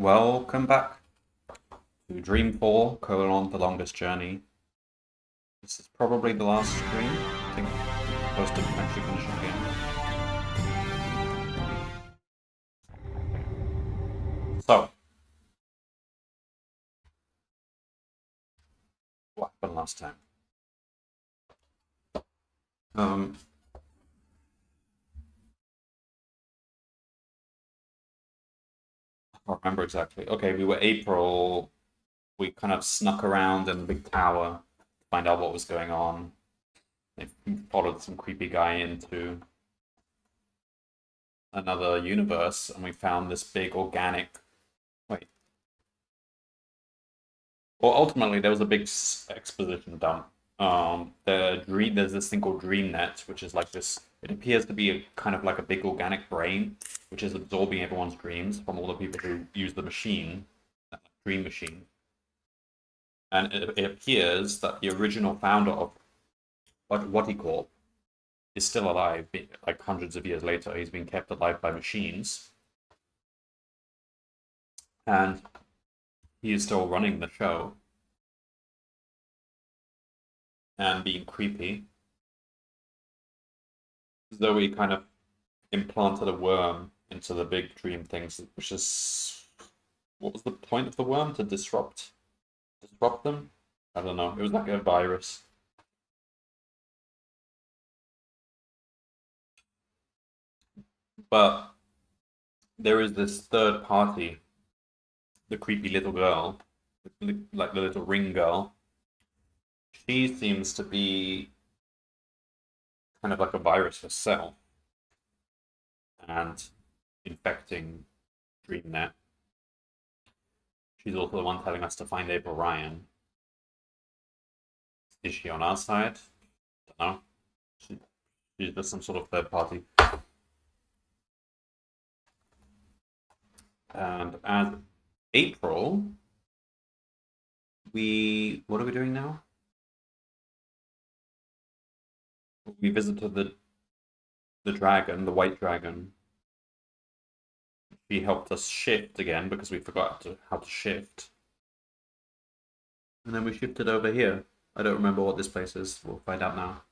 Welcome back to Dreamfall, The Longest Journey. This is probably the last stream. I think we're supposed to actually finish the game. So, what happened last time? I can't remember exactly. Okay, we were April. We kind of snuck around in the big tower to find out what was going on. They followed some creepy guy into another universe, and we found this big organic. Wait. Well, ultimately, there was a big exposition dump. There's this thing called DreamNet, which is like this. It appears to be kind of like a big organic brain, which is absorbing everyone's dreams from all the people who use the machine, Dream Machine. And it appears that the original founder of what he called is still alive, like hundreds of years later. He's been kept alive by machines, and he is still running the show and being creepy, as though he kind of implanted a worm into the big dream things, which is what was the point of the worm? To disrupt them? I don't know. It was like a virus. But there is this third party, the creepy little girl, like the little ring girl. She seems to be kind of like a virus herself and infecting DreamNet. She's also the one telling us to find April Ryan. Is she on our side? I don't know. She's just some sort of third party. And as April, what are we doing now? We visited the dragon, the white dragon. She helped us shift again because we forgot how to shift. And then we shifted over here. I don't remember what this place is. We'll find out now.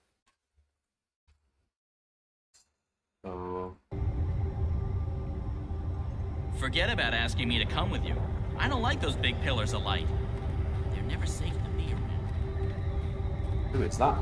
So... Forget about asking me to come with you. I don't like those big pillars of light. They're never safe to be around. Who is that?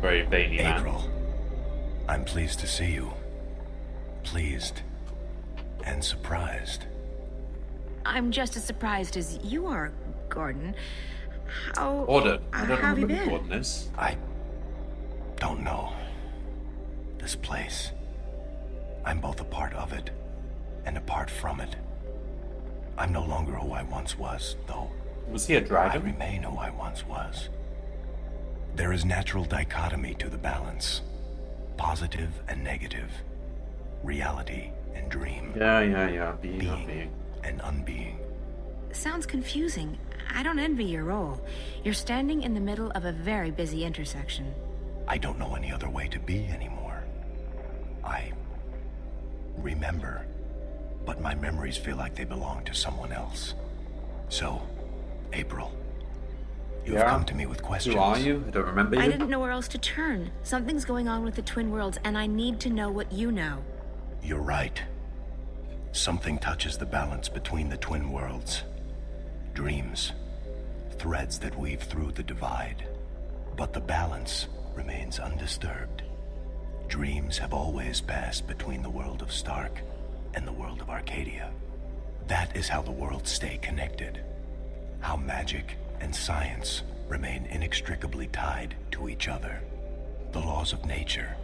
Very veiny man. April, I'm pleased to see you. Pleased and surprised. I'm just as surprised as you are, Gordon. Gordon? I don't how have you remember who been? Gordon is. I don't know. This place. I'm both a part of it and apart from it. I'm no longer who I once was, though. Was he a I dragon? remain who I once was. There is natural dichotomy to the balance. Positive and negative. Reality and dream. Yeah. Being, not Being being. and unbeing. Sounds confusing. I don't envy your role. You're standing in the middle of a very busy intersection. I don't know any other way to be anymore. I remember, but my memories feel like they belong to someone else. So, April, you've come to me with questions. Who are you? I don't remember you. I didn't know where else to turn. Something's going on with the Twin Worlds, and I need to know what you know. You're right. Something touches the balance between the twin worlds. Dreams. Threads that weave through the divide. But the balance remains undisturbed. Dreams have always passed between the world of Stark and the world of Arcadia. That is how the worlds stay connected. How magic and science remain inextricably tied to each other. The laws of nature,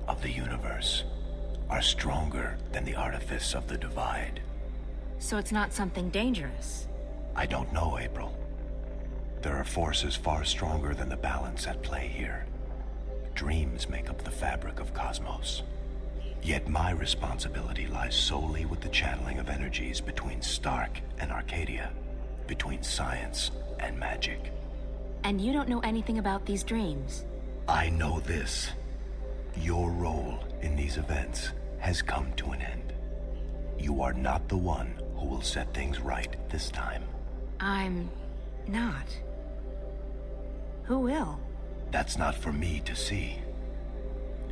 of the universe, are stronger than the artifice of the divide. So it's not something dangerous. I don't know, April. There are forces far stronger than the balance at play here. Dreams make up the fabric of cosmos. Yet my responsibility lies solely with the channeling of energies between Stark and Arcadia, between science and magic. And you don't know anything about these dreams. I know this. Your role in these events has come to an end. You are not the one who will set things right this time. I'm not. Who will? That's not for me to see.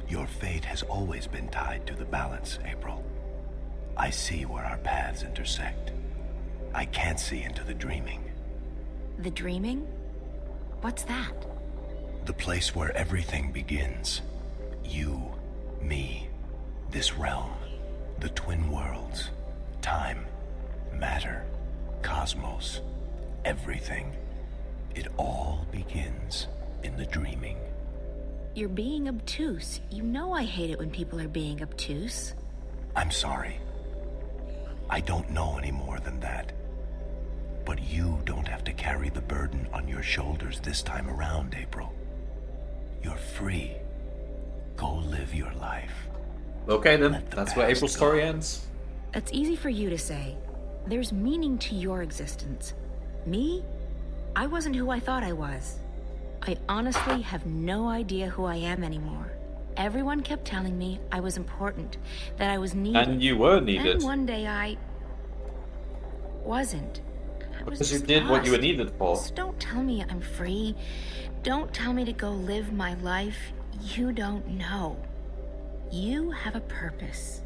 Your fate has always been tied to the balance, April. I see where our paths intersect. I can't see into the dreaming. The dreaming? What's that? The place where everything begins. You, me, this realm, the twin worlds, time, matter, cosmos, everything. It all begins in the dreaming. You're being obtuse. You know I hate it when people are being obtuse. I'm sorry. I don't know any more than that. But you don't have to carry the burden on your shoulders this time around, April. You're free. Go live your life. Okay then, Let the that's where past April's go. story ends. It's easy for you to say. There's meaning to your existence. Me? I wasn't who I thought I was. I honestly have no idea who I am anymore. Everyone kept telling me I was important, that I was needed. And you were needed. Then one day I wasn't. I was Because you just did what you were lost. needed for. So don't tell me I'm free. Don't tell me to go live my life. You don't know. You have a purpose.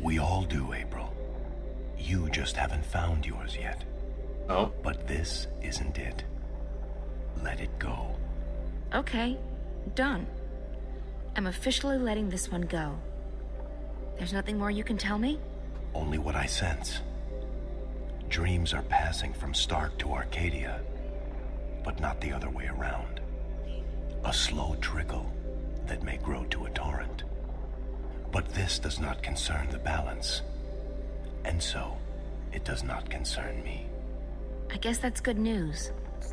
We all do, April. You just haven't found yours yet. Oh. But this isn't it. Let it go. Okay, done. I'm officially letting this one go. There's nothing more you can tell me? Only what I sense. Dreams are passing from Stark to Arcadia, but not the other way around. A slow trickle that may grow to a torrent. But this does not concern the balance, and so it does not concern me. I guess that's good news.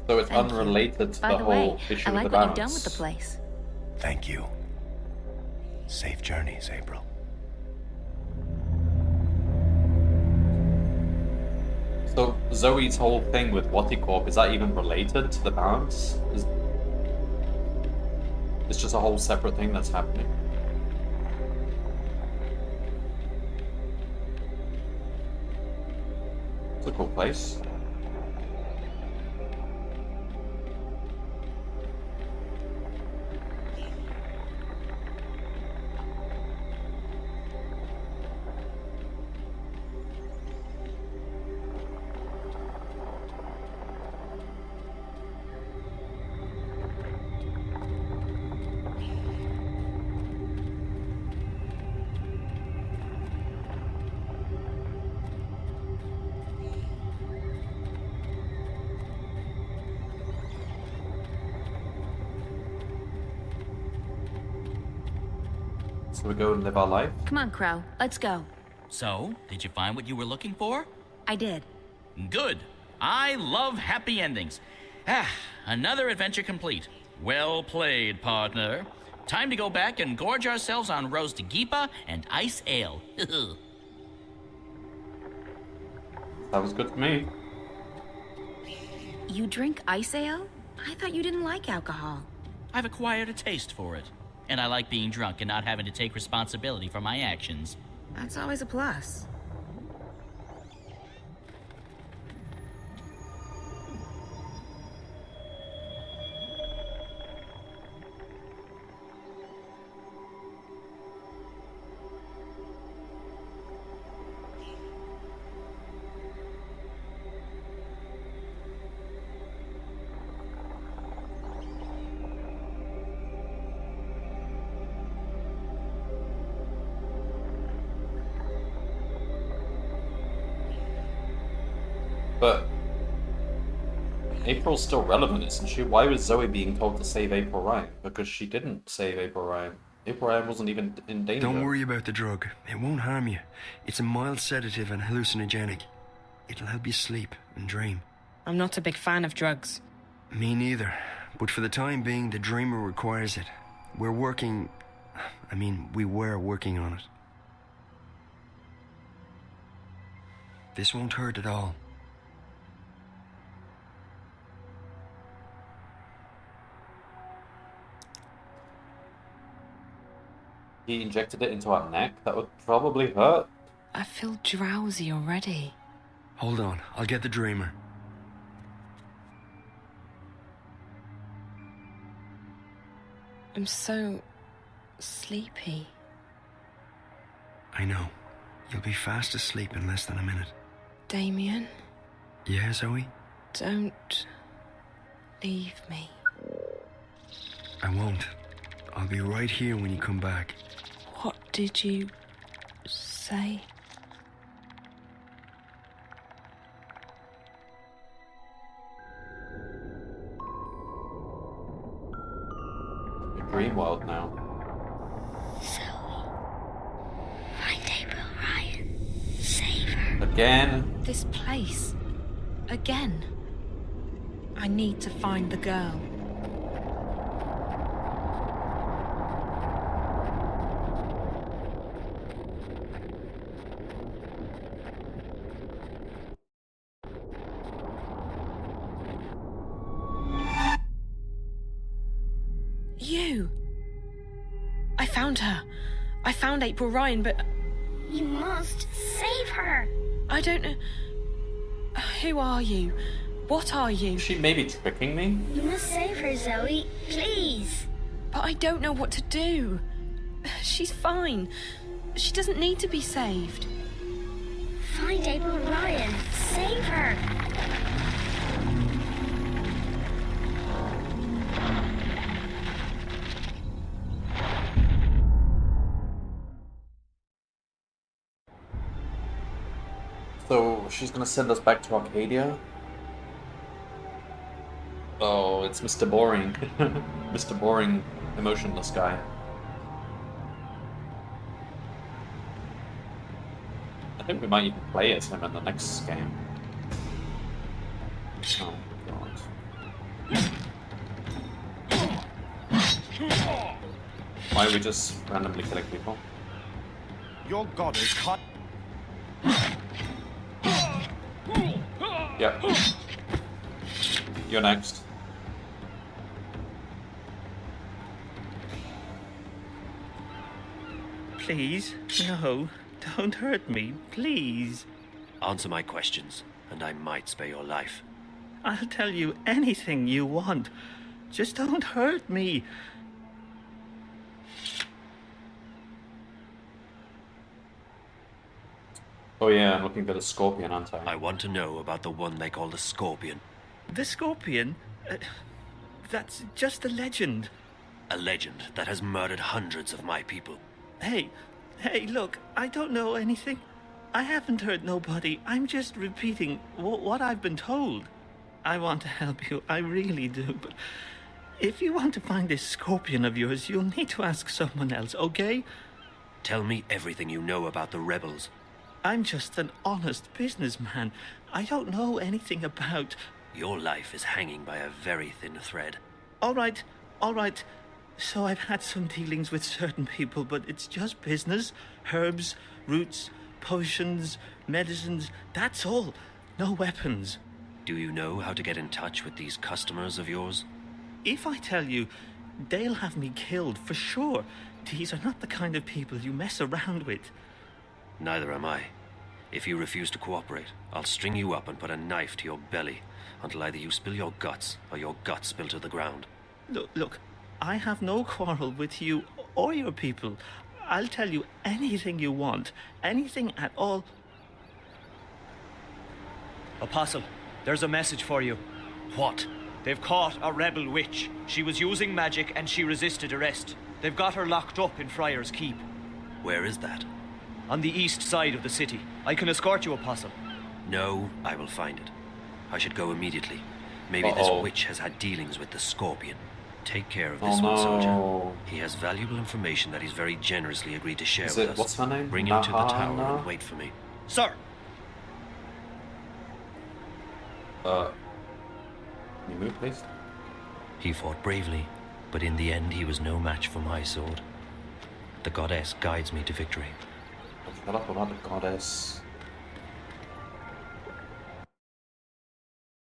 So it's Thank you. unrelated to By the the whole way, issue I with like the what balance. you've done with the place. Thank you. Safe journeys, April. So Zoe's whole thing with Waticorp, is that even related to the balance? It's just a whole separate thing that's happening. It's a cool place. So we go and live our life. Come on, Crow. Let's go. So, did you find what you were looking for? I did. Good. I love happy endings. Ah, another adventure complete. Well played, partner. Time to go back and gorge ourselves on roast geepa and ice ale. That was good for me. You drink ice ale? I thought you didn't like alcohol. I've acquired a taste for it, and I like being drunk and not having to take responsibility for my actions. That's always a plus. But April's still relevant, isn't she? Why was Zoe being told to save April Ryan? Because she didn't save April Ryan. April Ryan wasn't even in danger. Don't worry about the drug. It won't harm you. It's a mild sedative and hallucinogenic. It'll help you sleep and dream. I'm not a big fan of drugs. Me neither. But for the time being, the dreamer requires it. We were working on it. This won't hurt at all. He injected it into her neck? That would probably hurt. I feel drowsy already. Hold on, I'll get the dreamer. I'm so sleepy. I know. You'll be fast asleep in less than a minute. Damien, Yeah, Zoe? don't leave me. I won't. I'll be right here when you come back. What did you say? Dream world now. Zoe. Find April Ryan. Save her. Again? This place. Again. I need to find the girl. You. I found her. I found April Ryan, but You must save her. I don't know. Who are you? What are you? Is she maybe tricking me? You must save her, Zoe. Please. But I don't know what to do. She's fine. She doesn't need to be saved. Find April Ryan. Save her. So she's gonna send us back to Arcadia? Oh, it's Mr. Boring. Mr. Boring, emotionless guy. I think we might even play as him in the next game. Oh, God. Why are we just randomly killing people? Your god is caught. Yep. You're next. Please, no, don't hurt me, please. Answer my questions, and I might spare your life. I'll tell you anything you want. Just don't hurt me. Oh yeah, I'm looking for the scorpion, aren't I? I want to know about the one they call the Scorpion. The Scorpion? That's just a legend. A legend that has murdered hundreds of my people. Hey, look, I don't know anything. I haven't hurt nobody. I'm just repeating what I've been told. I want to help you, I really do, but if you want to find this Scorpion of yours, you'll need to ask someone else, okay? Tell me everything you know about the rebels. I'm just an honest businessman. I don't know anything about... Your life is hanging by a very thin thread. All right. So I've had some dealings with certain people, but it's just business. Herbs, roots, potions, medicines, that's all. No weapons. Do you know how to get in touch with these customers of yours? If I tell you, they'll have me killed for sure. These are not the kind of people you mess around with. Neither am I. If you refuse to cooperate, I'll string you up and put a knife to your belly until either you spill your guts or your guts spill to the ground. Look, I have no quarrel with you or your people. I'll tell you anything you want, anything at all. Apostle, there's a message for you. What? They've caught a rebel witch. She was using magic and she resisted arrest. They've got her locked up in Friar's Keep. Where is that? On the east side of the city. I can escort you, Apostle. No, I will find it. I should go immediately. Maybe this witch has had dealings with the Scorpion. Take care of this one, soldier. He has valuable information that he's very generously agreed to share with us. What's her name? Bring him to the tower and wait for me. Sir! Can you move, please? He fought bravely, but in the end he was no match for my sword. The goddess guides me to victory. Shut up about the goddess.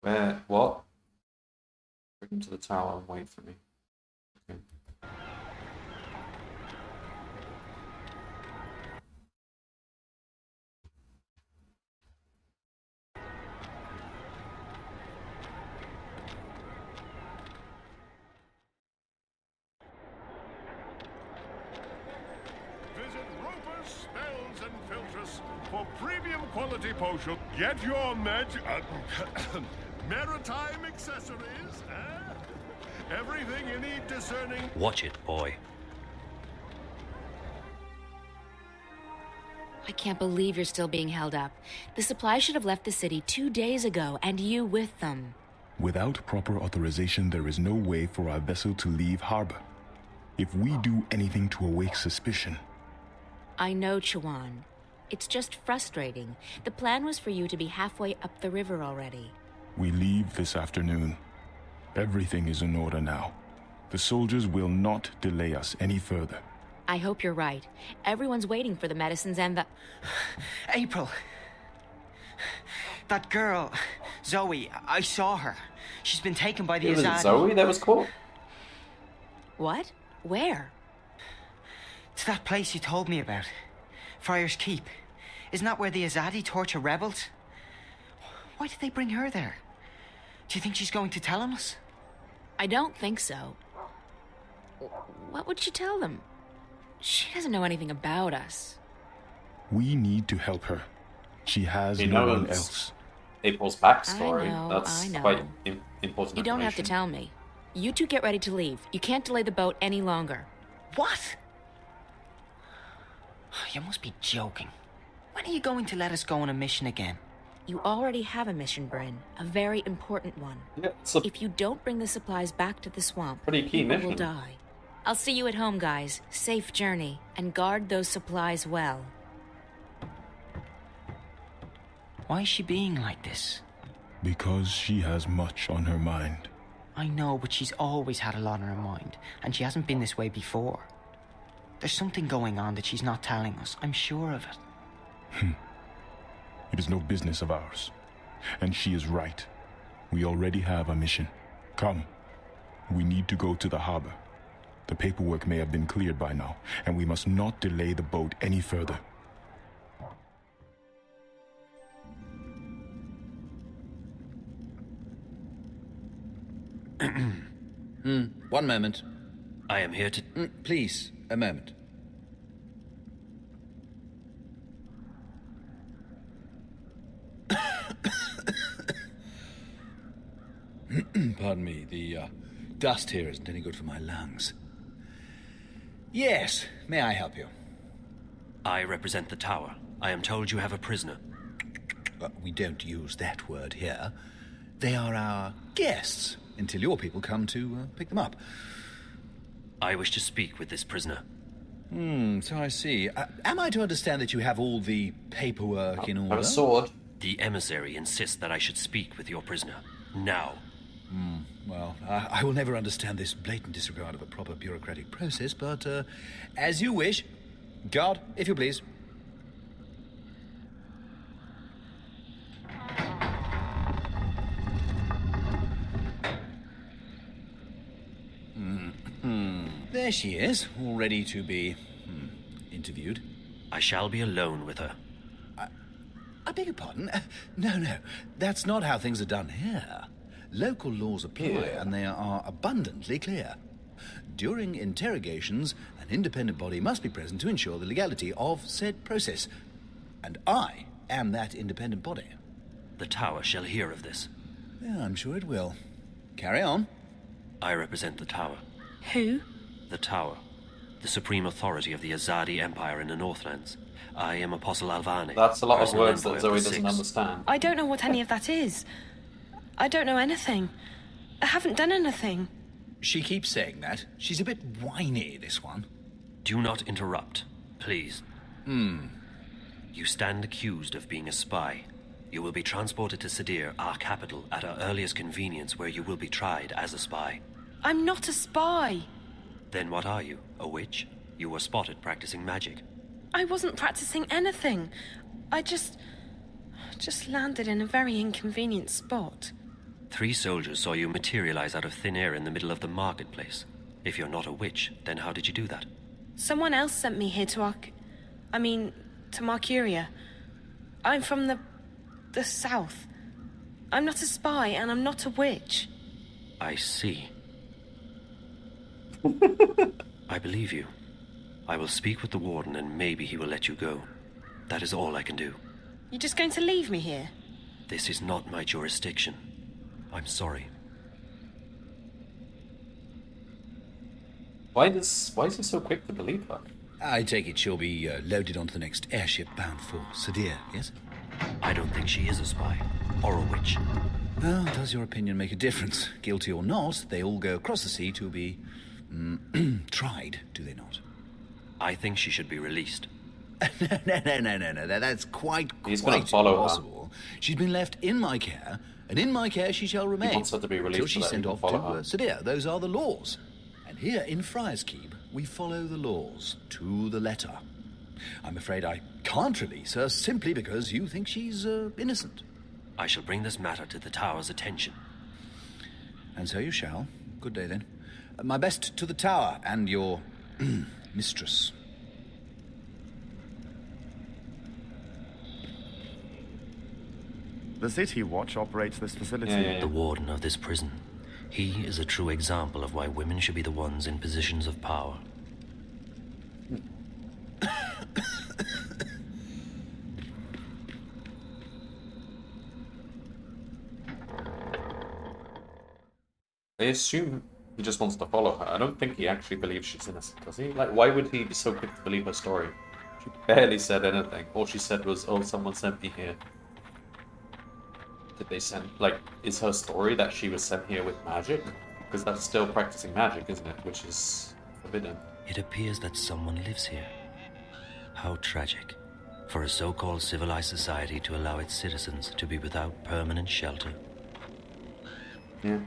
Where? What? Bring him to the tower and wait for me. Okay. Visit Roper's Spells and Filtress for premium quality potion. Get your maritime accessories, everything you need discerning. Watch it, boy. I can't believe you're still being held up. The supplies should have left the city 2 days ago, and you with them. Without proper authorization, there is no way for our vessel to leave harbor. If we do anything to awake suspicion... I know, Chuan. It's just frustrating. The plan was for you to be halfway up the river already. We leave this afternoon. Everything is in order now. The soldiers will not delay us any further. I hope you're right. Everyone's waiting for the medicines and the... April. That girl, Zoe, I saw her. She's been taken by the Was it Azadi. Zoe that was caught? What? Where? To that place you told me about. Friar's Keep. Isn't that where the Azadi torture rebels? Why did they bring her there? Do you think she's going to tell on us? I don't think so. What would she tell them? She doesn't know anything about us. We need to help her. She has no one else. April's backstory. I know, That's I know. quite important. You don't have to information. tell me. You two get ready to leave. You can't delay the boat any longer. What? You must be joking. When are you going to let us go on a mission again? You already have a mission, Bryn. A very important one. Yeah, it's a If you don't bring the supplies back to the swamp, pretty key people mission. will die. I'll see you at home, guys. Safe journey. And guard those supplies well. Why is she being like this? Because she has much on her mind. I know, but she's always had a lot on her mind, and she hasn't been this way before. There's something going on that she's not telling us. I'm sure of it. It is no business of ours. And she is right. We already have a mission. Come. We need to go to the harbor. The paperwork may have been cleared by now, and we must not delay the boat any further. One moment. I am here to... Please, a moment. Pardon me, the dust here isn't any good for my lungs. Yes, may I help you? I represent the tower. I am told you have a prisoner. We don't use that word here. They are our guests, until your people come to pick them up. I wish to speak with this prisoner. So I see. Am I to understand that you have all the paperwork in order? I have a sword. The emissary insists that I should speak with your prisoner. Now. Well, I will never understand this blatant disregard of a proper bureaucratic process, but as you wish. Guard, if you please. There she is, all ready to be interviewed. I shall be alone with her. I beg your pardon? No, that's not how things are done here. Local laws apply, and they are abundantly clear. During interrogations, an independent body must be present to ensure the legality of said process. And I am that independent body. The tower shall hear of this. Yeah, I'm sure it will. Carry on. I represent the tower. Who? The tower. The supreme authority of the Azadi Empire in the Northlands. I am Apostle Alvane. That's a lot of personal words envoy that Zoe the doesn't Six. understand. I don't know what any of that is. I don't know anything. I haven't done anything. She keeps saying that. She's a bit whiny, this one. Do not interrupt, please. You stand accused of being a spy. You will be transported to Sadir, our capital, at our earliest convenience, where you will be tried as a spy. I'm not a spy. Then what are you? A witch? You were spotted practicing magic. I wasn't practicing anything. I just landed in a very inconvenient spot. 3 soldiers saw you materialize out of thin air in the middle of the marketplace. If you're not a witch, then how did you do that? Someone else sent me here to Marcuria. I'm from the south. I'm not a spy, and I'm not a witch. I see. I believe you. I will speak with the warden, and maybe he will let you go. That is all I can do. You're just going to leave me here? This is not my jurisdiction. I'm sorry. Why is he so quick to believe her? I take it she'll be loaded onto the next airship bound for Sadir, yes? I don't think she is a spy, or a witch. Well, does your opinion make a difference? Guilty or not, they all go across the sea to be tried, do they not? I think she should be released. No. That's quite gonna follow her. impossible. She's been left in my care, and in my care she shall remain. He wants her to be released till so she's that he sent can off follow to her. Sadir. Those are the laws. And here in Friar's Keep, we follow the laws to the letter. I'm afraid I can't release her simply because you think she's innocent. I shall bring this matter to the Tower's attention. And so you shall. Good day, then. My best to the Tower and your mistress. The City Watch operates this facility. The warden of this prison. He is a true example of why women should be the ones in positions of power. I assume he just wants to follow her. I don't think he actually believes she's innocent, does he? Like, why would he be so quick to believe her story? She barely said anything. All she said was, "Oh, someone sent me here." Did they send... Like, is her story that she was sent here with magic? Because that's still practicing magic, isn't it? Which is forbidden. It appears that someone lives here. How tragic. For a so-called civilized society to allow its citizens to be without permanent shelter. Yeah.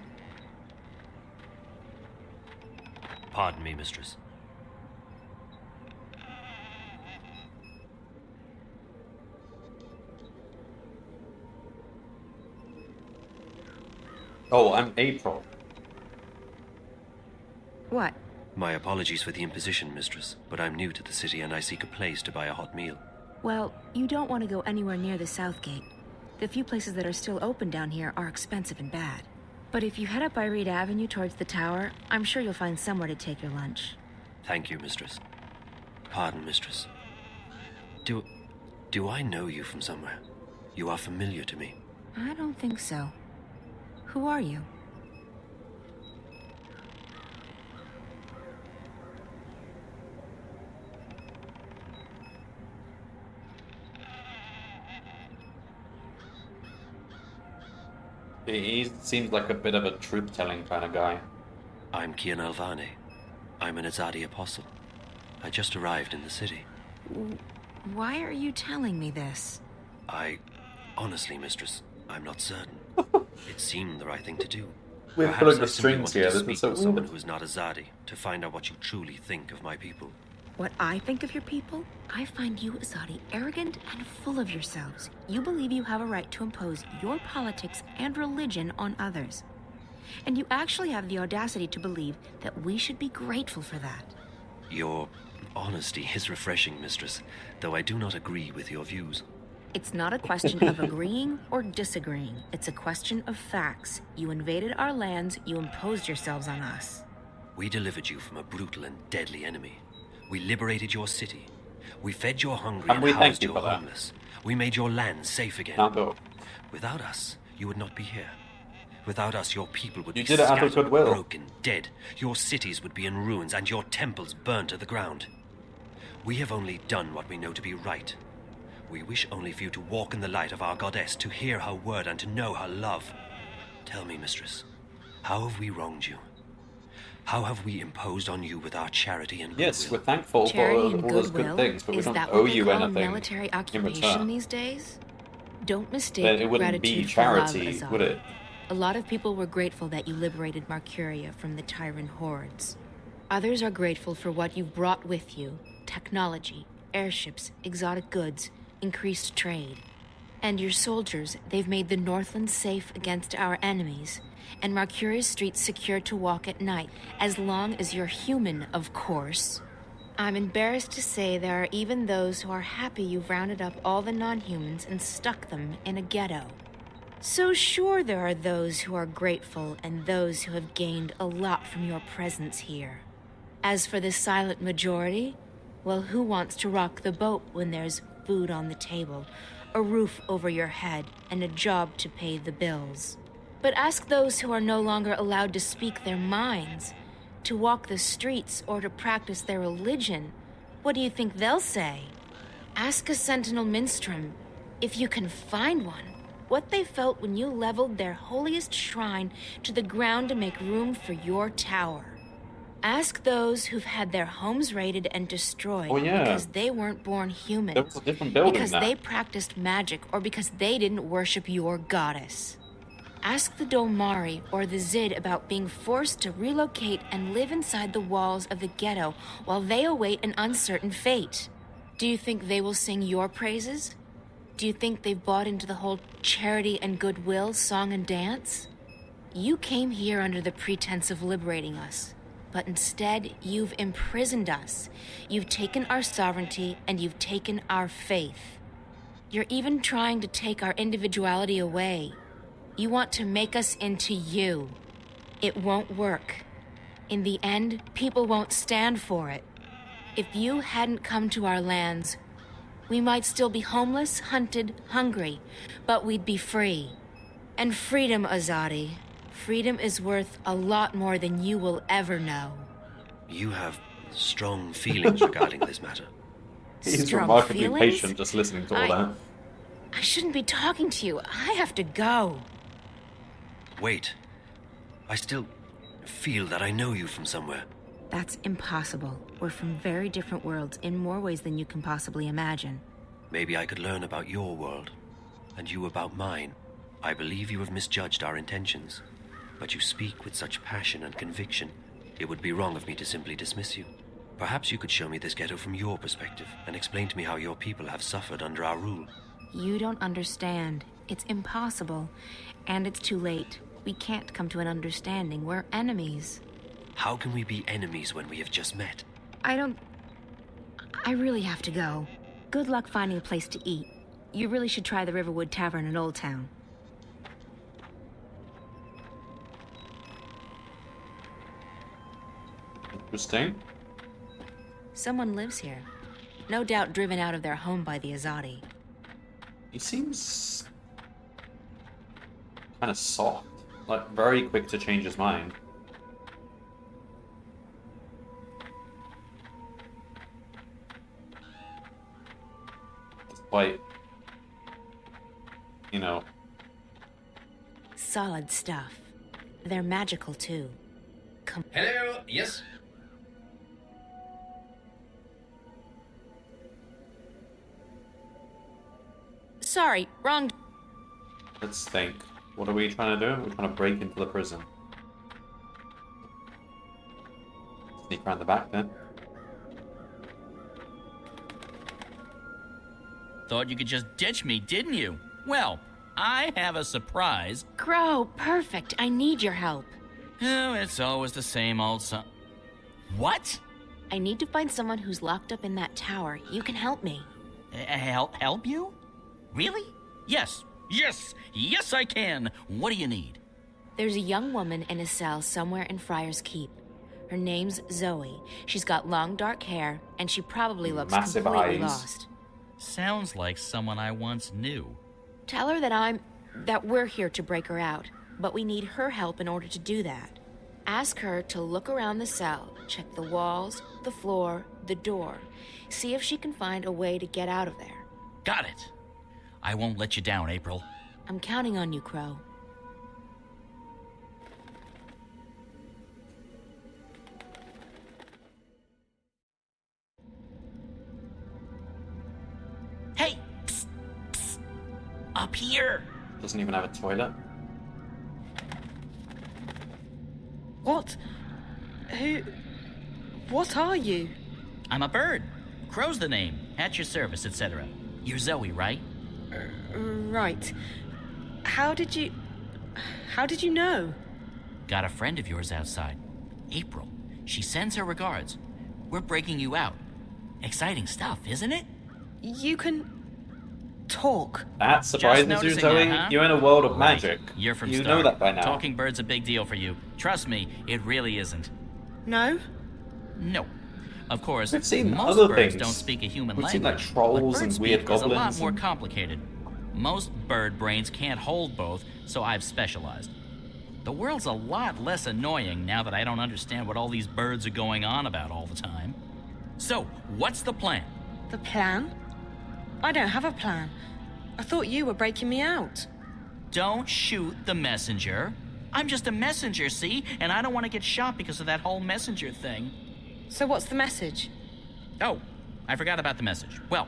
Pardon me, mistress. Oh, I'm April. What? My apologies for the imposition, mistress, but I'm new to the city and I seek a place to buy a hot meal. Well, you don't want to go anywhere near the South Gate. The few places that are still open down here are expensive and bad. But if you head up Reed Avenue towards the tower, I'm sure you'll find somewhere to take your lunch. Thank you, mistress. Pardon, mistress. Do I know you from somewhere? You are familiar to me. I don't think so. Who are you? He seems like a bit of a truth-telling kind of guy. I'm Kian Alvane. I'm an Azadi apostle. I just arrived in the city. Why are you telling me this? Honestly, mistress, I'm not certain. It seemed the right thing to do. We're Perhaps pulling I the simply strings wanted here. to This speak is so with someone weird. who is not Azadi to find out what you truly think of my people. What I think of your people? I find you, Azadi, arrogant and full of yourselves. You believe you have a right to impose your politics and religion on others. And you actually have the audacity to believe that we should be grateful for that. Your honesty is refreshing, mistress, though I do not agree with your views. It's not a question of agreeing or disagreeing. It's a question of facts. You invaded our lands, you imposed yourselves on us. We delivered you from a brutal and deadly enemy. We liberated your city. We fed your hungry and we thank housed you your for that. homeless. We made your land safe again. Now go. Without us, you would not be here. Without us, your people would You be did it out of scattered, goodwill. broken, dead. Your cities would be in ruins and your temples burned to the ground. We have only done what we know to be right. We wish only for you to walk in the light of our goddess, to hear her word and to know her love. Tell me, mistress, how have we wronged you? How have we imposed on you with our charity and goodwill? Yes, we're thankful for Charity and all those good goodwill? things, but we Is don't that owe what they you call a anything military in occupation return. these days? Don't mistake Then it wouldn't gratitude be for love, charity, Azad. would it? A lot of people were grateful that you liberated Marcuria from the Tyrant hordes. Others are grateful for what you've brought with you: technology, airships, exotic goods, increased trade. And your soldiers, they've made the Northlands safe against our enemies, and Marcuria's streets secure to walk at night, as long as you're human, of course. I'm embarrassed to say there are even those who are happy you've rounded up all the non-humans and stuck them in a ghetto. So sure, there are those who are grateful and those who have gained a lot from your presence here. As for the silent majority, well, who wants to rock the boat when there's food on the table, a roof over your head, and a job to pay the bills? But ask those who are no longer allowed to speak their minds, to walk the streets, or to practice their religion. What do you think they'll say? Ask a Sentinel Minstrom, if you can find one, what they felt when you leveled their holiest shrine to the ground to make room for your tower. Ask those who've had their homes raided and destroyed because they weren't born human, There was a different building because there. they practiced magic, or because they didn't worship your goddess. Ask the Dolmari or the Zid about being forced to relocate and live inside the walls of the ghetto while they await an uncertain fate. Do you think they will sing your praises? Do you think they've bought into the whole charity and goodwill song and dance? You came here under the pretense of liberating us, but instead you've imprisoned us. You've taken our sovereignty and you've taken our faith. You're even trying to take our individuality away. You want to make us into you. It won't work. In the end, people won't stand for it. If you hadn't come to our lands, we might still be homeless, hunted, hungry, but we'd be free. And freedom, Azadi, freedom is worth a lot more than you will ever know. You have strong feelings regarding this matter. He's Strong remarkably feelings? patient just listening to all that. I shouldn't be talking to you. I have to go. Wait. I still feel that I know you from somewhere. That's impossible. We're from very different worlds in more ways than you can possibly imagine. Maybe I could learn about your world, and you about mine. I believe you have misjudged our intentions, but you speak with such passion and conviction. It would be wrong of me to simply dismiss you. Perhaps you could show me this ghetto from your perspective, and explain to me how your people have suffered under our rule. You don't understand. It's impossible. And it's too late. We can't come to an understanding. We're enemies. How can we be enemies when we have just met? I really have to go. Good luck finding a place to eat. You really should try the Riverwood Tavern in Old Town. Interesting. Someone lives here. No doubt driven out of their home by the Azadi. He seems kind of soft, like very quick to change his mind. Despite, you know. Solid stuff. They're magical too. Hello, yes? Sorry, wrong. Let's think. What are we trying to do? We're trying to break into the prison. Sneak around the back then. Thought you could just ditch me, didn't you? Well, I have a surprise. Crow, perfect. I need your help. Oh, it's always the same old son. What? I need to find someone who's locked up in that tower. You can help me. Help you? Really? Yes, I can. What do you need? There's a young woman in a cell somewhere in Friar's Keep. Her name's Zoe. She's got long dark hair, and she probably looks Massive completely eyes. lost. Sounds like someone I once knew. Tell her that we're here to break her out, but we need her help in order to do that. Ask her to look around the cell, check the walls, the floor, the door. See if she can find a way to get out of there. Got it. I won't let you down, April. I'm counting on you, Crow. Up here. Doesn't even have a toilet. What? Who? What are you? I'm a bird. Crow's the name. At your service, etc. You're Zoe, right? Right. How did you know? Got a friend of yours outside. April. She sends her regards. We're breaking you out. Exciting stuff, isn't it? You can talk. That surprises you, Zoe? That, huh? You're in a world of Right. magic. You're from You Star. know that by now. Talking bird's a big deal for you. Trust me, it really isn't. No? No. Of course, We've seen most other birds things. don't speak a human We've language. seen, like, trolls but and bird weird speak is a lot goblins more and- complicated. Most bird brains can't hold both, so I've specialized. The world's a lot less annoying now that I don't understand what all these birds are going on about all the time. So, what's the plan? The plan? I don't have a plan. I thought you were breaking me out. Don't shoot the messenger. I'm just a messenger, see? And I don't want to get shot because of that whole messenger thing. So what's the message? Oh, I forgot about the message. Well,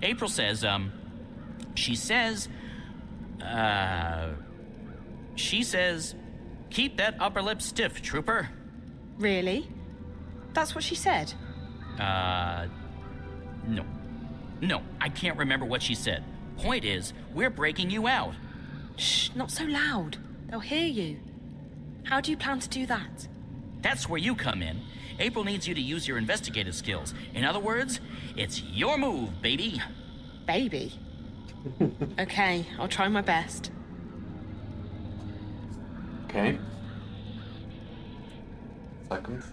April says, she says, keep that upper lip stiff, trooper. Really? That's what she said? No. No, I can't remember what she said. Point is, we're breaking you out. Shh, not so loud. They'll hear you. How do you plan to do that? That's where you come in. April needs you to use your investigative skills. In other words, it's your move, baby. Baby? Okay, I'll try my best. Okay. Second.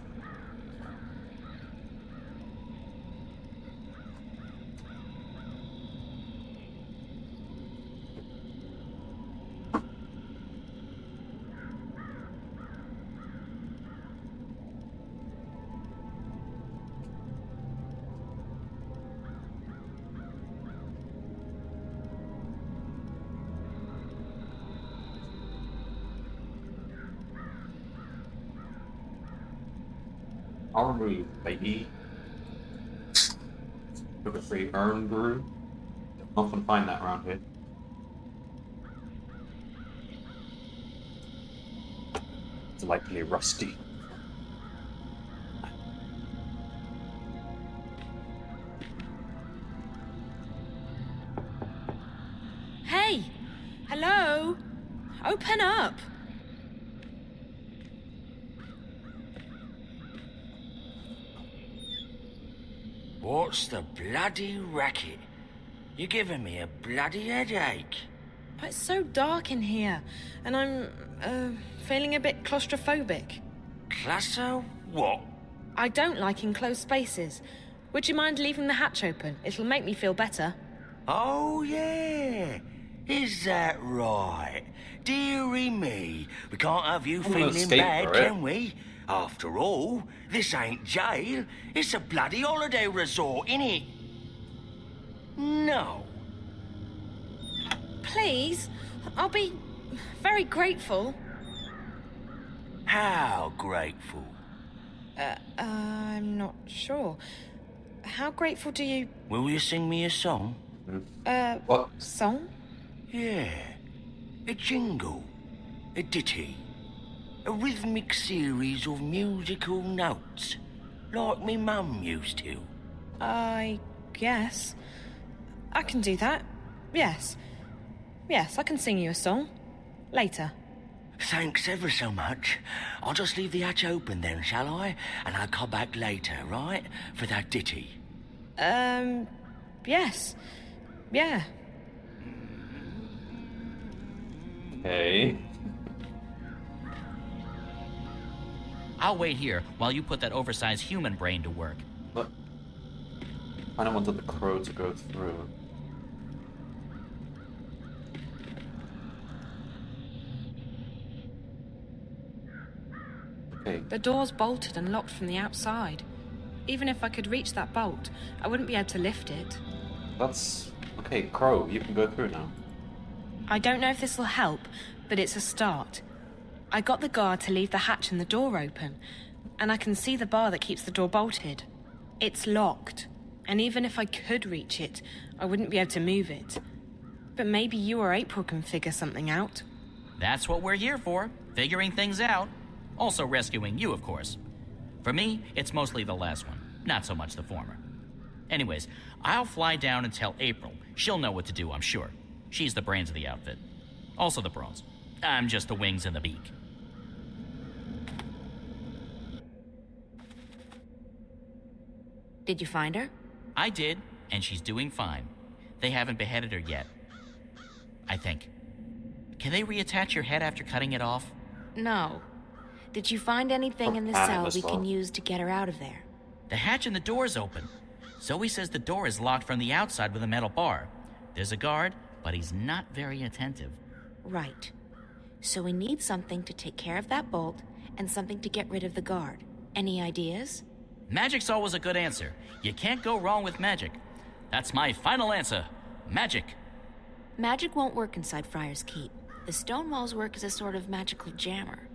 Our move, baby. Sugar-free urn brew. Don't often find that around here. It's likely rusty. Hey! Hello? Open up! What's the bloody racket? You're giving me a bloody headache. It's so dark in here, and I'm, feeling a bit claustrophobic. Classo what? I don't like enclosed spaces. Would you mind leaving the hatch open? It'll make me feel better. Oh, yeah. Is that right? Dearie me, we can't have you gonna feeling escape bad, for it. can we? After all, this ain't jail. It's a bloody holiday resort, innit? No. Please? I'll be very grateful. How grateful? I'm not sure. How grateful do you... Will you sing me a song? What? Song? Yeah. A jingle. A ditty. A rhythmic series of musical notes. Like me mum used to. I guess. I can do that. Yes. Yes, I can sing you a song. Later. Thanks ever so much. I'll just leave the hatch open then, shall I? And I'll come back later, right? For that ditty. Yes. Yeah. Okay. I'll wait here while you put that oversized human brain to work. Look. I don't want the crow to go through. Okay. The door's bolted and locked from the outside. Even if I could reach that bolt, I wouldn't be able to lift it. That's... Okay, Crow, you can go through now. I don't know if this will help, but it's a start. I got the guard to leave the hatch and the door open, and I can see the bar that keeps the door bolted. It's locked, and even if I could reach it, I wouldn't be able to move it. But maybe you or April can figure something out. That's what we're here for, figuring things out. Also rescuing you, of course. For me, it's mostly the last one, not so much the former. Anyways, I'll fly down and tell April. She'll know what to do, I'm sure. She's the brains of the outfit. Also the brains. I'm just the wings and the beak. Did you find her? I did, and she's doing fine. They haven't beheaded her yet. I think. Can they reattach your head after cutting it off? No. Did you find anything in the cell we can use to get her out of there? The hatch in the door's open. Zoe says the door is locked from the outside with a metal bar. There's a guard, but he's not very attentive. Right. So we need something to take care of that bolt and something to get rid of the guard. Any ideas? Magic's always a good answer. You can't go wrong with magic. That's my final answer. Magic. Magic won't work inside Friar's Keep. The stone walls work as a sort of magical jammer.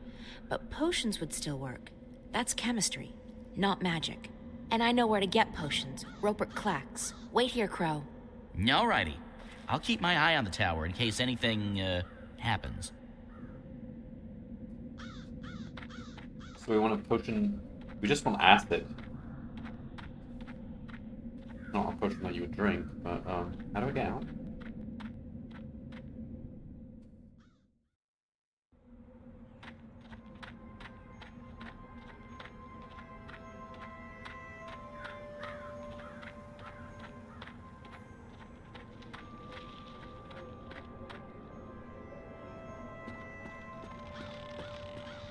But potions would still work. That's chemistry, not magic. And I know where to get potions. Rupert Clacks. Wait here, Crow. Alrighty. I'll keep my eye on the tower in case anything, happens. So we want a potion... We just want acid. Not a potion that you would drink, but, how do I get out?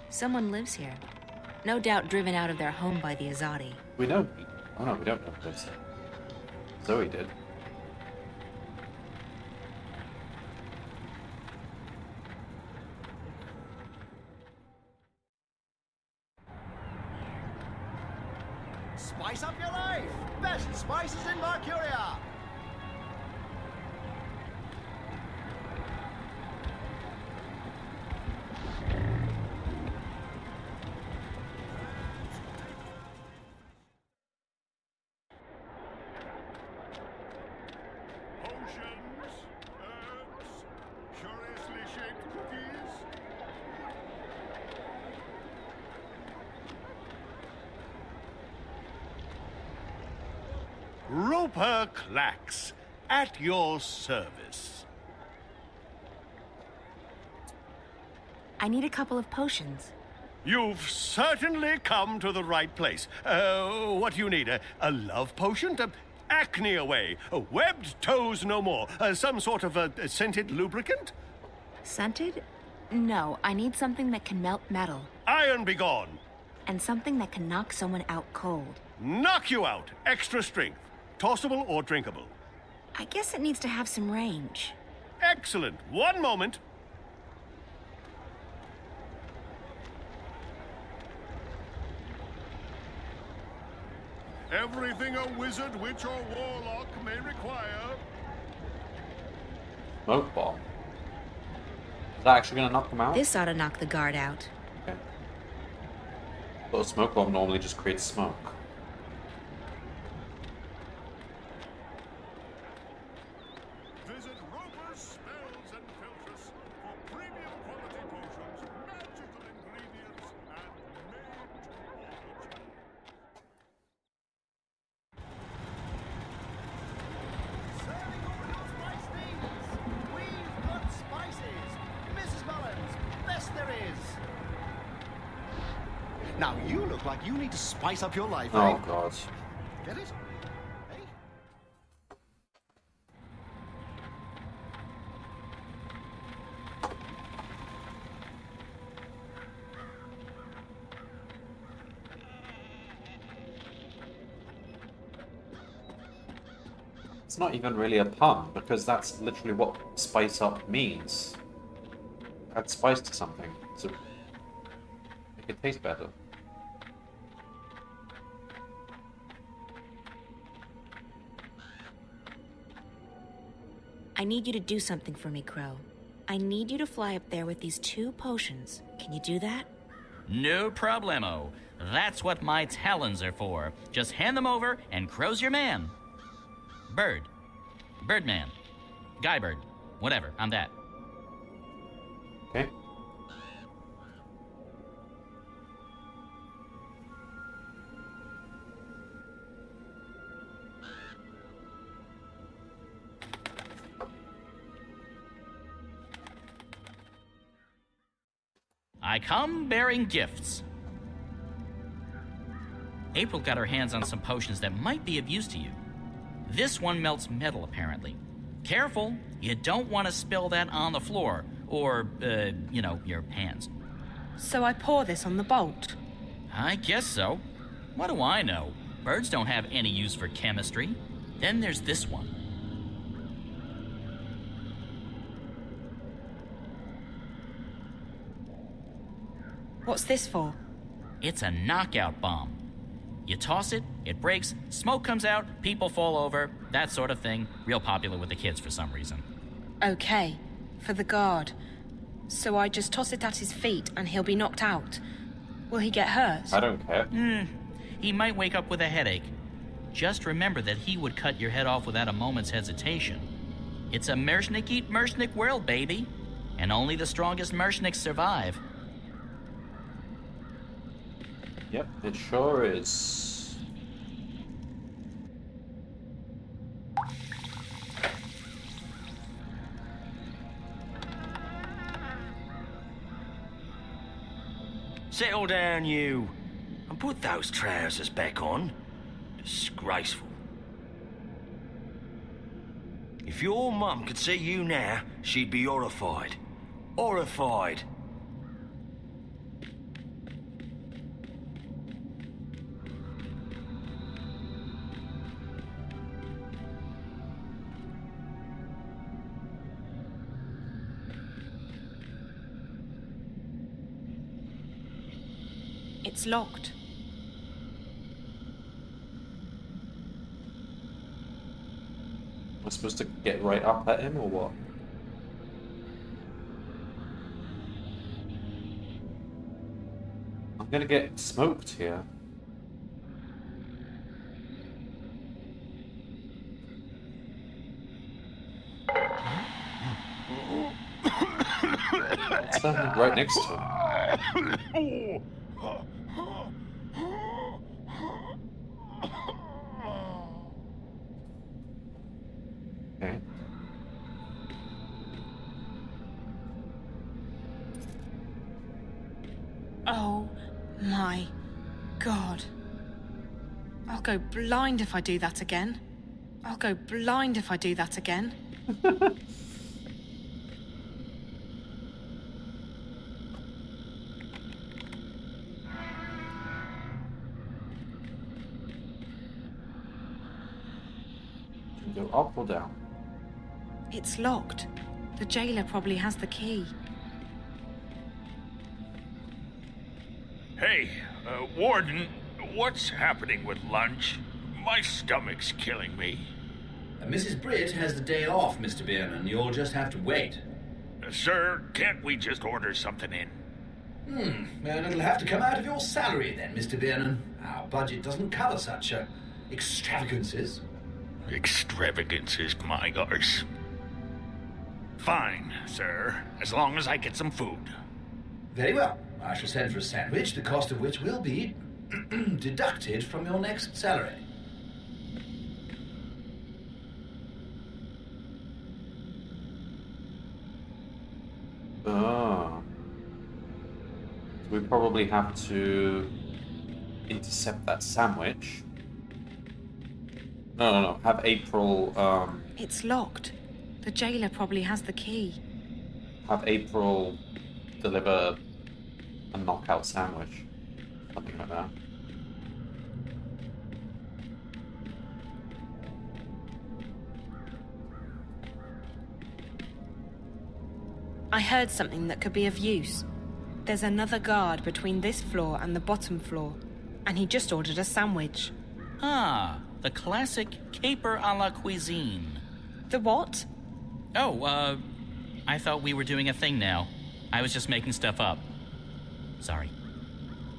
Someone lives here. No doubt driven out of their home by the Azadi. We know... Oh no, we don't know this. Zoe did. Spice up your life! Best spices in Marcuria! Roper Clacks, at your service. I need a couple of potions. You've certainly come to the right place. What do you need? A love potion? Acne away. Webbed toes no more. Some sort of a scented lubricant? Scented? No, I need something that can melt metal. Iron be gone. And something that can knock someone out cold. Knock you out. Extra strength. Tossable or drinkable? I guess it needs to have some range. Excellent. One moment. Everything a wizard, witch, or warlock may require. Smoke bomb. Is that actually going to knock them out? This ought to knock the guard out. Okay. But a smoke bomb normally just creates smoke. Visit Roper's Spells and Filtress for premium quality potions, magical ingredients, and made to order. Serving all your spice needs! We've got spices! Mrs. Mullins, best there is! Now you look like you need to spice up your life, Oh eh? god. Get it? Eh? It's not even really a pun, because that's literally what spice up means. Add spice to something to make it taste better. I need you to do something for me, Crow. I need you to fly up there with these 2 potions. Can you do that? No problemo. That's what my talons are for. Just hand them over and Crow's your man. Bird. Birdman. Guybird. Whatever, I'm that. Okay. I come bearing gifts. April got her hands on some potions that might be of use to you. This one melts metal, apparently. Careful, you don't want to spill that on the floor, or, your hands. So I pour this on the bolt? I guess so. What do I know? Birds don't have any use for chemistry. Then there's this one. What's this for? It's a knockout bomb. You toss it, it breaks, smoke comes out, people fall over, that sort of thing. Real popular with the kids for some reason. Okay, for the guard. So I just toss it at his feet and he'll be knocked out. Will he get hurt? I don't care. He might wake up with a headache. Just remember that he would cut your head off without a moment's hesitation. It's a Mershnik eat Mershnik world, baby. And only the strongest Mershniks survive. Yep, it sure is. Settle down, you. And put those trousers back on. Disgraceful. If your mum could see you now, she'd be horrified. Horrified. It's locked. Am I supposed to get right up at him or what? I'm gonna get smoked here. Standing right next to him. Okay. Oh my God. I'll go blind if I do that again. I'll go blind if I do that again. Go up or down? It's locked. The jailer probably has the key. Hey, Warden, what's happening with lunch? My stomach's killing me. Mrs. Britt has the day off, Mr. Bierman. You'll just have to wait. Sir, can't we just order something in? Well, it'll have to come out of your salary then, Mr. Bierman. Our budget doesn't cover such extravagances. Extravagances, my gosh. Fine, sir, as long as I get some food. Very well. I shall send for a sandwich, the cost of which will be deducted from your next salary. Ah. We probably have to intercept that sandwich. No. Have April, It's locked. The jailer probably has the key. have April deliver a knockout sandwich. Something like that. I heard something that could be of use. There's another guard between this floor and the bottom floor, and he just ordered a sandwich. Ah, the classic caper a la cuisine. The what? Oh, I thought we were doing a thing now. I was just making stuff up. Sorry.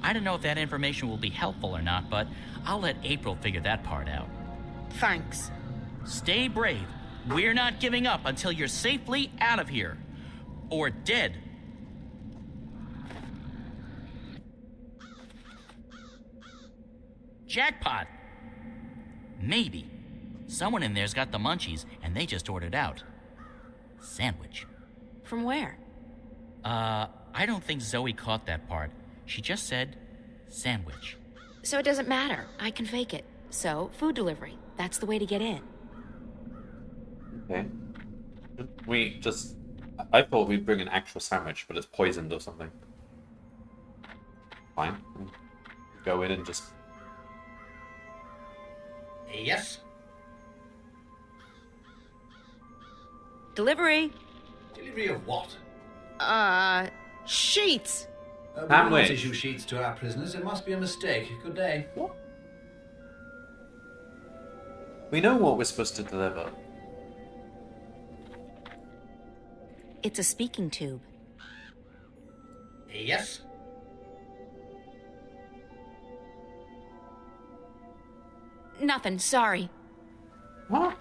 I don't know if that information will be helpful or not, but I'll let April figure that part out. Thanks. Stay brave. We're not giving up until you're safely out of here. Or dead. Jackpot. Maybe. Someone in there's got the munchies, and they just ordered out. Sandwich. From where? I don't think Zoe caught that part. She just said sandwich. So it doesn't matter. I can fake it. So, food delivery. That's the way to get in. Okay. I thought we'd bring an actual sandwich, but it's poisoned or something. Fine. Go in and just... Yes? Delivery. Delivery of what? Sheets. We do not issue sheets to our prisoners. It must be a mistake. Good day. What? We know what we're supposed to deliver. It's a speaking tube. Yes? Nothing, sorry. What?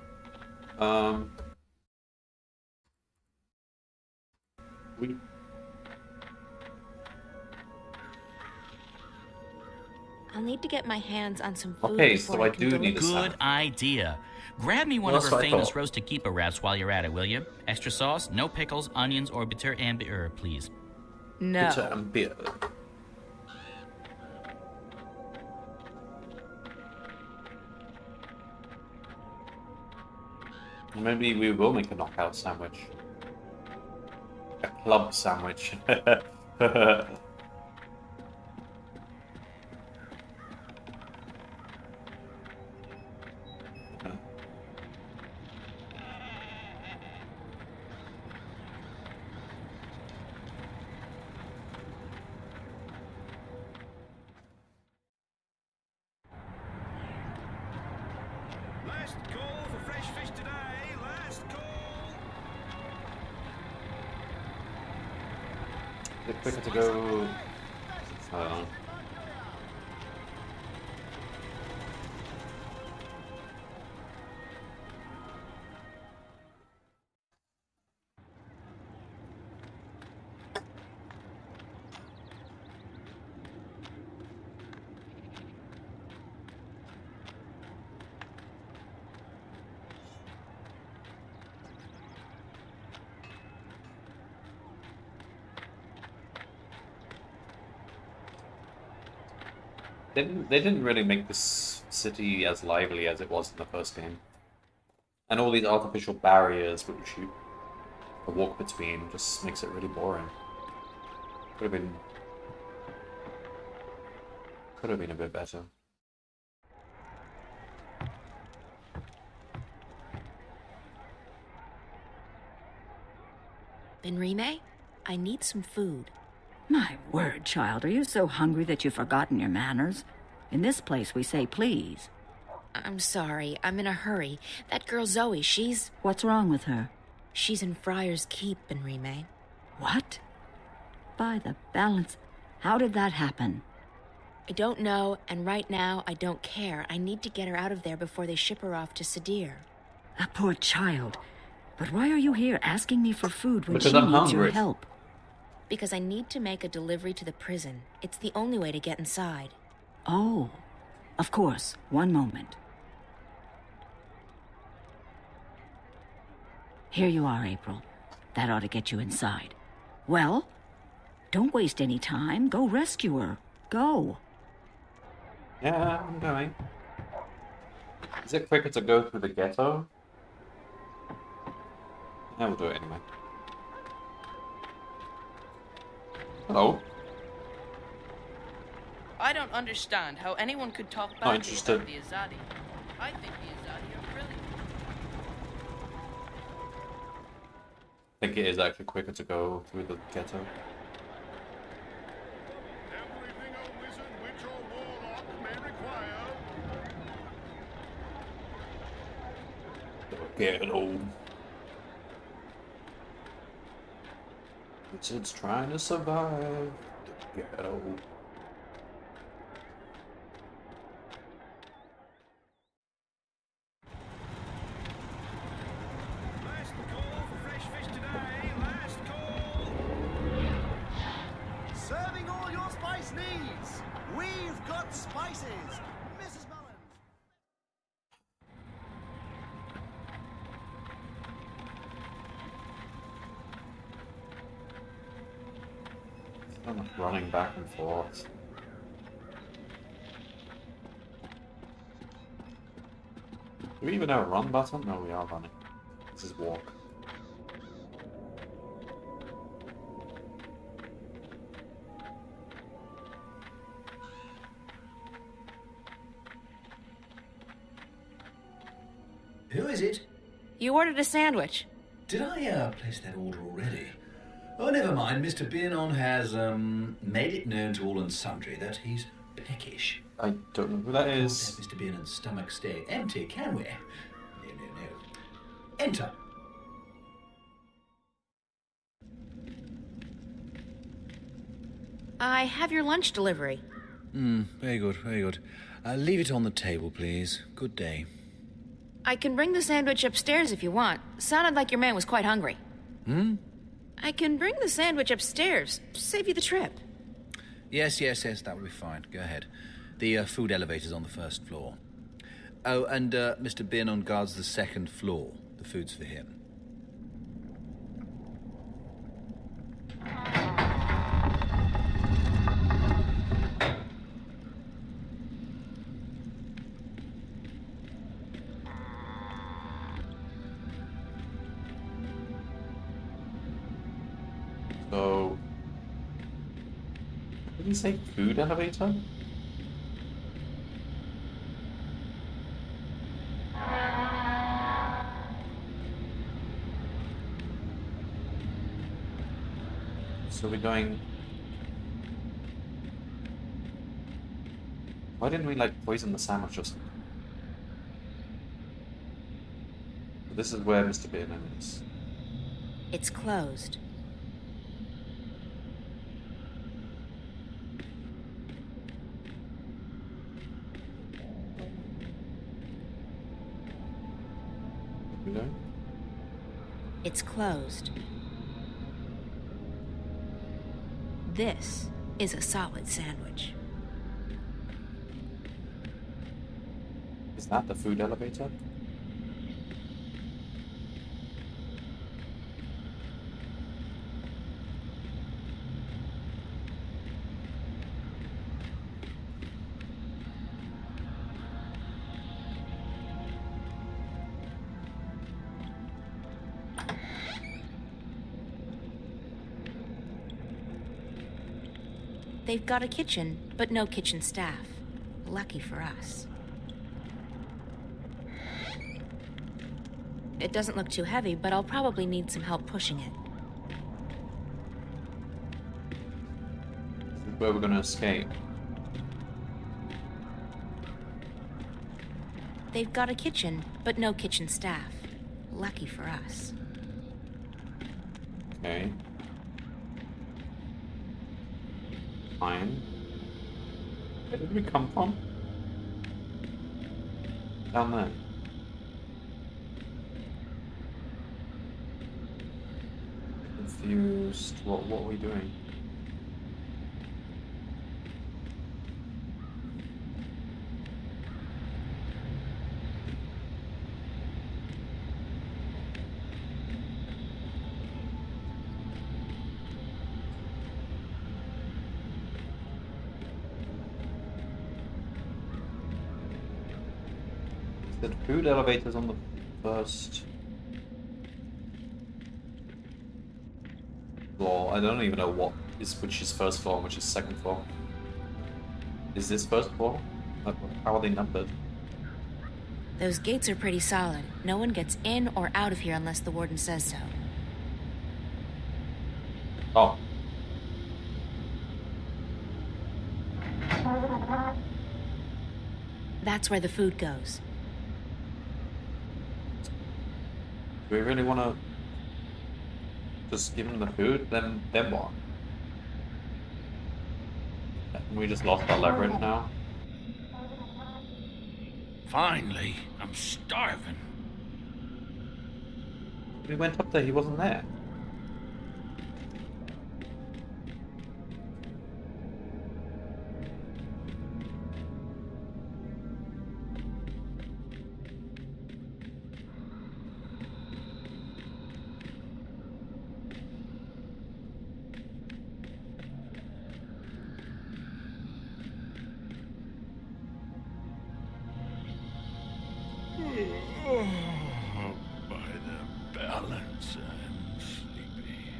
I'll need to get my hands on some food. Okay, before so I do can need a Good sandwich. idea. Grab me one Well, of that's her what I famous thought. roasted keeper wraps while you're at it, will you? Extra sauce, no pickles, onions, or bitter and bitter, please. No. Bitter and bitter. Maybe we will make a knockout sandwich. A club sandwich. Last call for fresh fish today. Last call. Is it quicker to go? I don't know. They didn't really make this city as lively as it was in the first game. And all these artificial barriers which you walk between just makes it really boring. Could have been a bit better. Benrime, I need some food. My word, child, are you so hungry that you've forgotten your manners? In this place, we say please. I'm sorry, I'm in a hurry. That girl Zoe, she's... What's wrong with her? She's in Friar's Keep, Benrime. What? By the balance, how did that happen? I don't know, and right now, I don't care. I need to get her out of there before they ship her off to Sadir. A poor child. But why are you here asking me for food when Because she I'm needs your hungry. help? Because I need to make a delivery to the prison. It's the only way to get inside. Oh, of course. One moment. Here you are, April. That ought to get you inside. Well, don't waste any time. Go rescue her. Go. Yeah, I'm going. Is it quicker to go through the ghetto? Yeah, we'll do it anyway. Hello. I don't understand how anyone could talk Not badly interested. about the Azadi. I think the Azadi are brilliant. I think it is actually quicker to go through the ghetto. Everything a wizard, witch, or warlock may require. Ghetto. Wizards trying to survive the ghetto. I'm not running back and forth. Do we even have a run button? No, we are running. This is walk. Who is it? You ordered a sandwich. Did I place that order already? Oh, never mind. Mr. Biernon has made it known to all and sundry that he's peckish. I don't know who that is. Can't let Mr. Biernon's stomach stay empty, can we? No, no, no. Enter. I have your lunch delivery. Very good, very good. Leave it on the table, please. Good day. I can bring the sandwich upstairs if you want. Sounded like your man was quite hungry. I can bring the sandwich upstairs. Save you the trip. Yes, that will be fine. Go ahead. The food elevator's on the first floor. Oh, and Mr. Biernon guards the second floor. The food's for him. So, did he say food elevator? So we're going... Why didn't we, like, poison the sandwich or something? This is where Mr. Biernon is. It's closed. It's closed. This is a solid sandwich. Is that the food elevator? They've got a kitchen, but no kitchen staff. Lucky for us. It doesn't look too heavy, but I'll probably need some help pushing it. This is where we're gonna escape. They've got a kitchen, but no kitchen staff. Lucky for us. Okay. Fine. Where did we come from? Down there. Confused. What are we doing? The food elevator's on the first floor. I don't even know which is first floor and which is second floor. Is this first floor? How are they numbered? Those gates are pretty solid. No one gets in or out of here unless the warden says so. Oh. That's where the food goes. Do we really want to just give him the food? Then what? We just lost our leverage now. Finally, I'm starving. We went up there, he wasn't there. By the balance, I'm sleepy.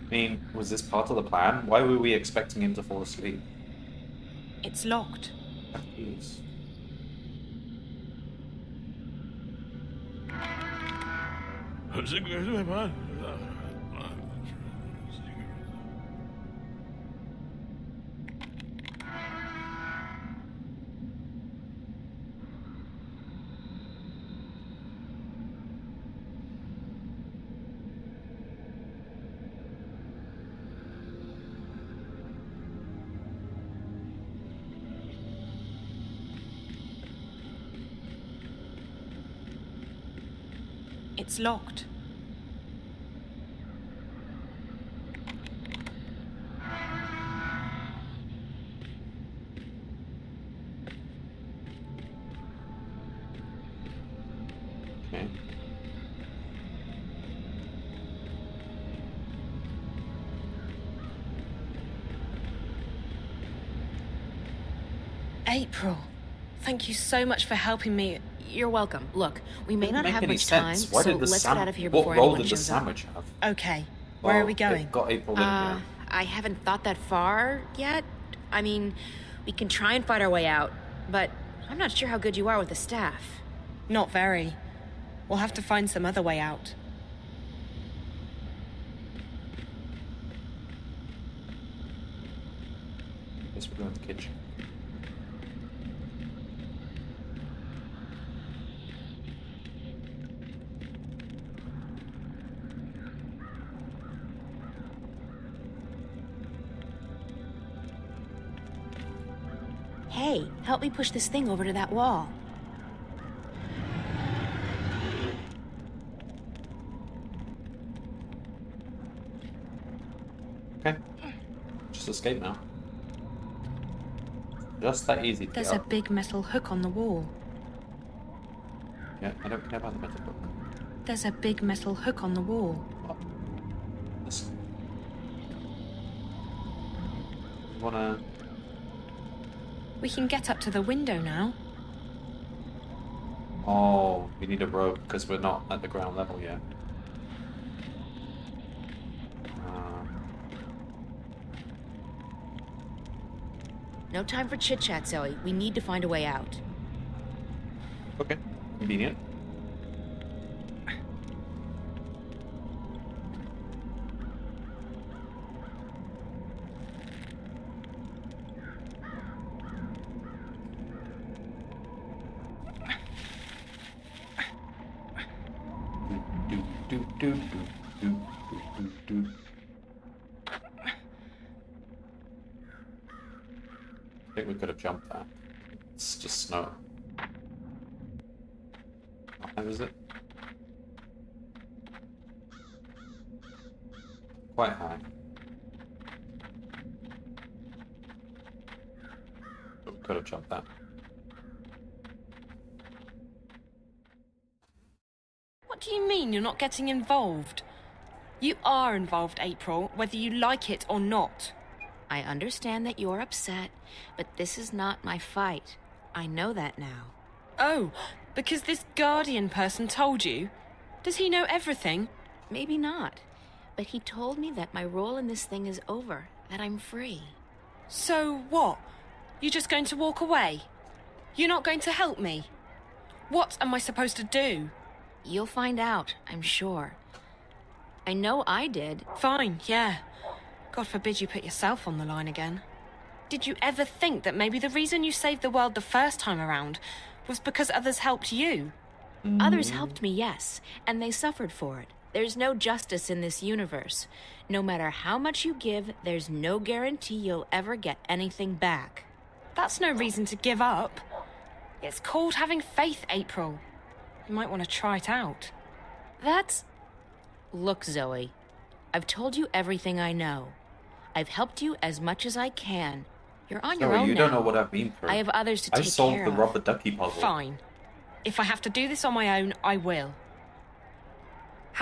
I mean, was this part of the plan? Why were we expecting him to fall asleep? It's locked. Jeez. It's locked. Okay. April, thank you so much for helping me. You're welcome. Look, we may Didn't not make have any much sense. time, Why so did the let's get out of here what before role anyone did the shows up. sandwich have? Okay, where are we It going? got April in here. I haven't thought that far yet. I mean, we can try and fight our way out, but I'm not sure how good you are with the staff. Not very. We'll have to find some other way out. Guess we're going to the kitchen. Hey, help me push this thing over to that wall. Okay. Just escape now. Just that easy to There's get a up. big metal hook on the wall. Yeah, I don't care about the metal book. There's a big metal hook on the wall. This... Wanna... We can get up to the window now. Oh, we need a rope because we're not at the ground level yet. No time for chit-chat, Zoe. We need to find a way out. Okay, convenient. I think we could have jumped that. It's just snow. How is it? Quite high. But we could have jumped that. What do you mean you're not getting involved? You are involved, April, whether you like it or not. I understand that you're upset, but this is not my fight. I know that now. Oh, because this Guardian person told you? Does he know everything? Maybe not. But he told me that my role in this thing is over, that I'm free. So what? You're just going to walk away? You're not going to help me? What am I supposed to do? You'll find out, I'm sure. I know I did. Fine, yeah. God forbid you put yourself on the line again. Did you ever think that maybe the reason you saved the world the first time around was because others helped you? Others helped me, yes, and they suffered for it. There's no justice in this universe. No matter how much you give, there's no guarantee you'll ever get anything back. That's no reason to give up. It's called having faith, April. You might want to try it out. That's... Look, Zoe, I've told you everything I know. I've helped you as much as I can. You're on your own you now. don't know what I've been through. I have others to I take care solved of. the rubber ducky puzzle. Fine. If I have to do this on my own, I will.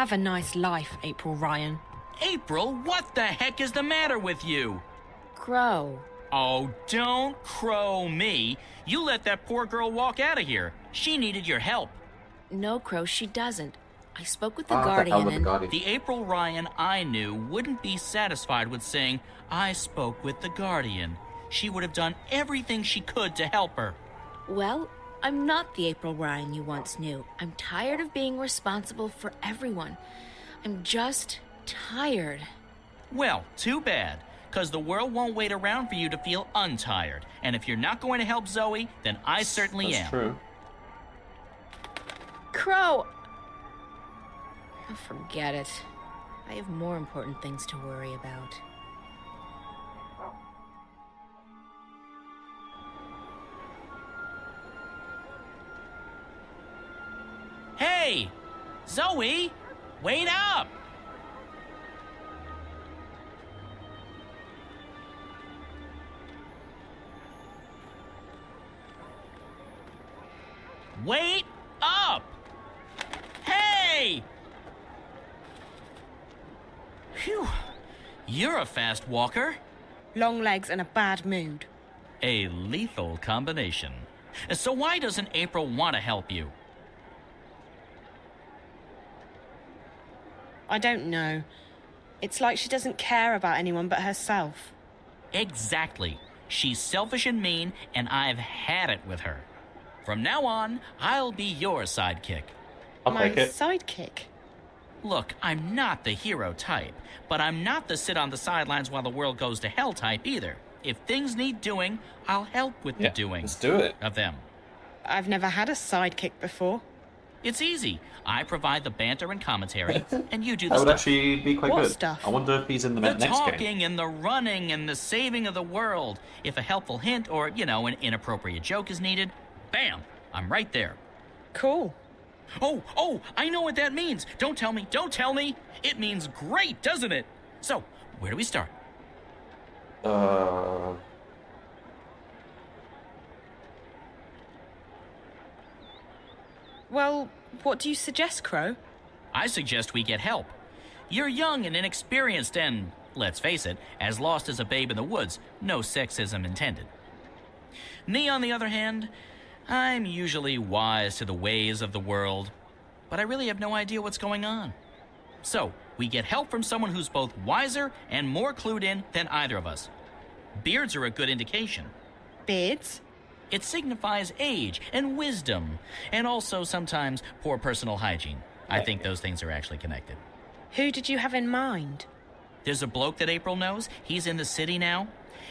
Have a nice life, April Ryan. April, what the heck is the matter with you? Crow. Oh, don't crow me. You let that poor girl walk out of here. She needed your help. No, Crow, she doesn't. I spoke with the Ah, the hell Guardian with the and... Guardian. The April Ryan I knew wouldn't be satisfied with saying, I spoke with the Guardian. She would have done everything she could to help her. Well, I'm not the April Ryan you once knew. I'm tired of being responsible for everyone. I'm just tired. Well, too bad, because the world won't wait around for you to feel untired. And if you're not going to help Zoe, then I certainly am. That's true. Crow! Oh, forget it. I have more important things to worry about. Hey! Zoe! Wait up! Wait up! Hey! Phew. You're a fast walker. Long legs and a bad mood. A lethal combination. So why doesn't April want to help you? I don't know. It's like she doesn't care about anyone but herself. Exactly. She's selfish and mean, and I've had it with her. From now on, I'll be your sidekick. My sidekick? Look, I'm not the hero type, but I'm not the sit on the sidelines while the world goes to hell type either. If things need doing, I'll help with the doing. Let's do it. Of them. I've never had a sidekick before. It's easy. I provide the banter and commentary, and you do the That would stuff. actually be quite What good. stuff? I wonder if he's in the, The next talking game. and the running and the saving of the world. If a helpful hint or, an inappropriate joke is needed, bam, I'm right there. Cool. Oh, I know what that means. Don't tell me. It means great, doesn't it? So, where do we start? Well, what do you suggest, Crow? I suggest we get help. You're young and inexperienced and, let's face it, as lost as a babe in the woods. No sexism intended. Me, on the other hand, I'm usually wise to the ways of the world, but I really have no idea what's going on. So, we get help from someone who's both wiser and more clued in than either of us. Beards are a good indication. Beards? It signifies age and wisdom, and also sometimes poor personal hygiene. I think those things are actually connected. Who did you have in mind? There's a bloke that April knows. He's in the city now.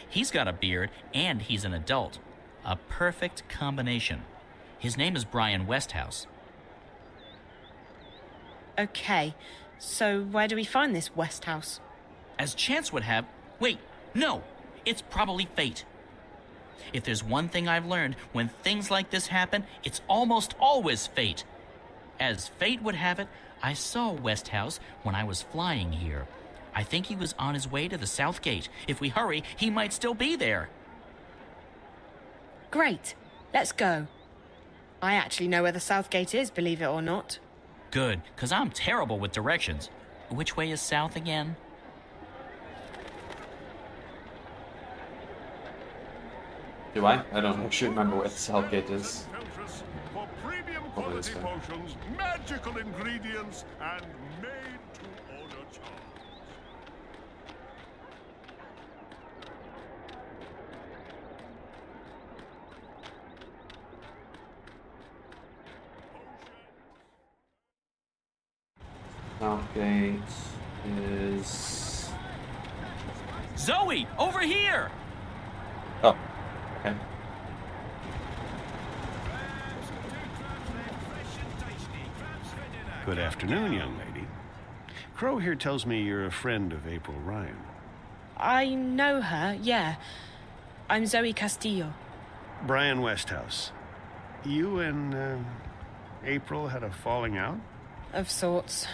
He's got a beard, and he's an adult. A perfect combination. His name is Brian Westhouse. Okay, so where do we find this Westhouse? As chance would have... Wait, no! It's probably fate. If there's one thing I've learned, when things like this happen, it's almost always fate. As fate would have it, I saw Westhouse when I was flying here. I think he was on his way to the South Gate. If we hurry, he might still be there. Great, let's go. I actually know where the South Gate is, believe it or not. Good, because I'm terrible with directions. Which way is south again? Do I? I don't actually remember where the South Gate is. For premium Probably this quality way. potions, magical ingredients, and made to order charms. South Gate is... Zoe, over here! Oh, okay. Good afternoon, young lady. Crow here tells me you're a friend of April Ryan. I know her, yeah. I'm Zoe Castillo. Brian Westhouse. You and April had a falling out? Of sorts.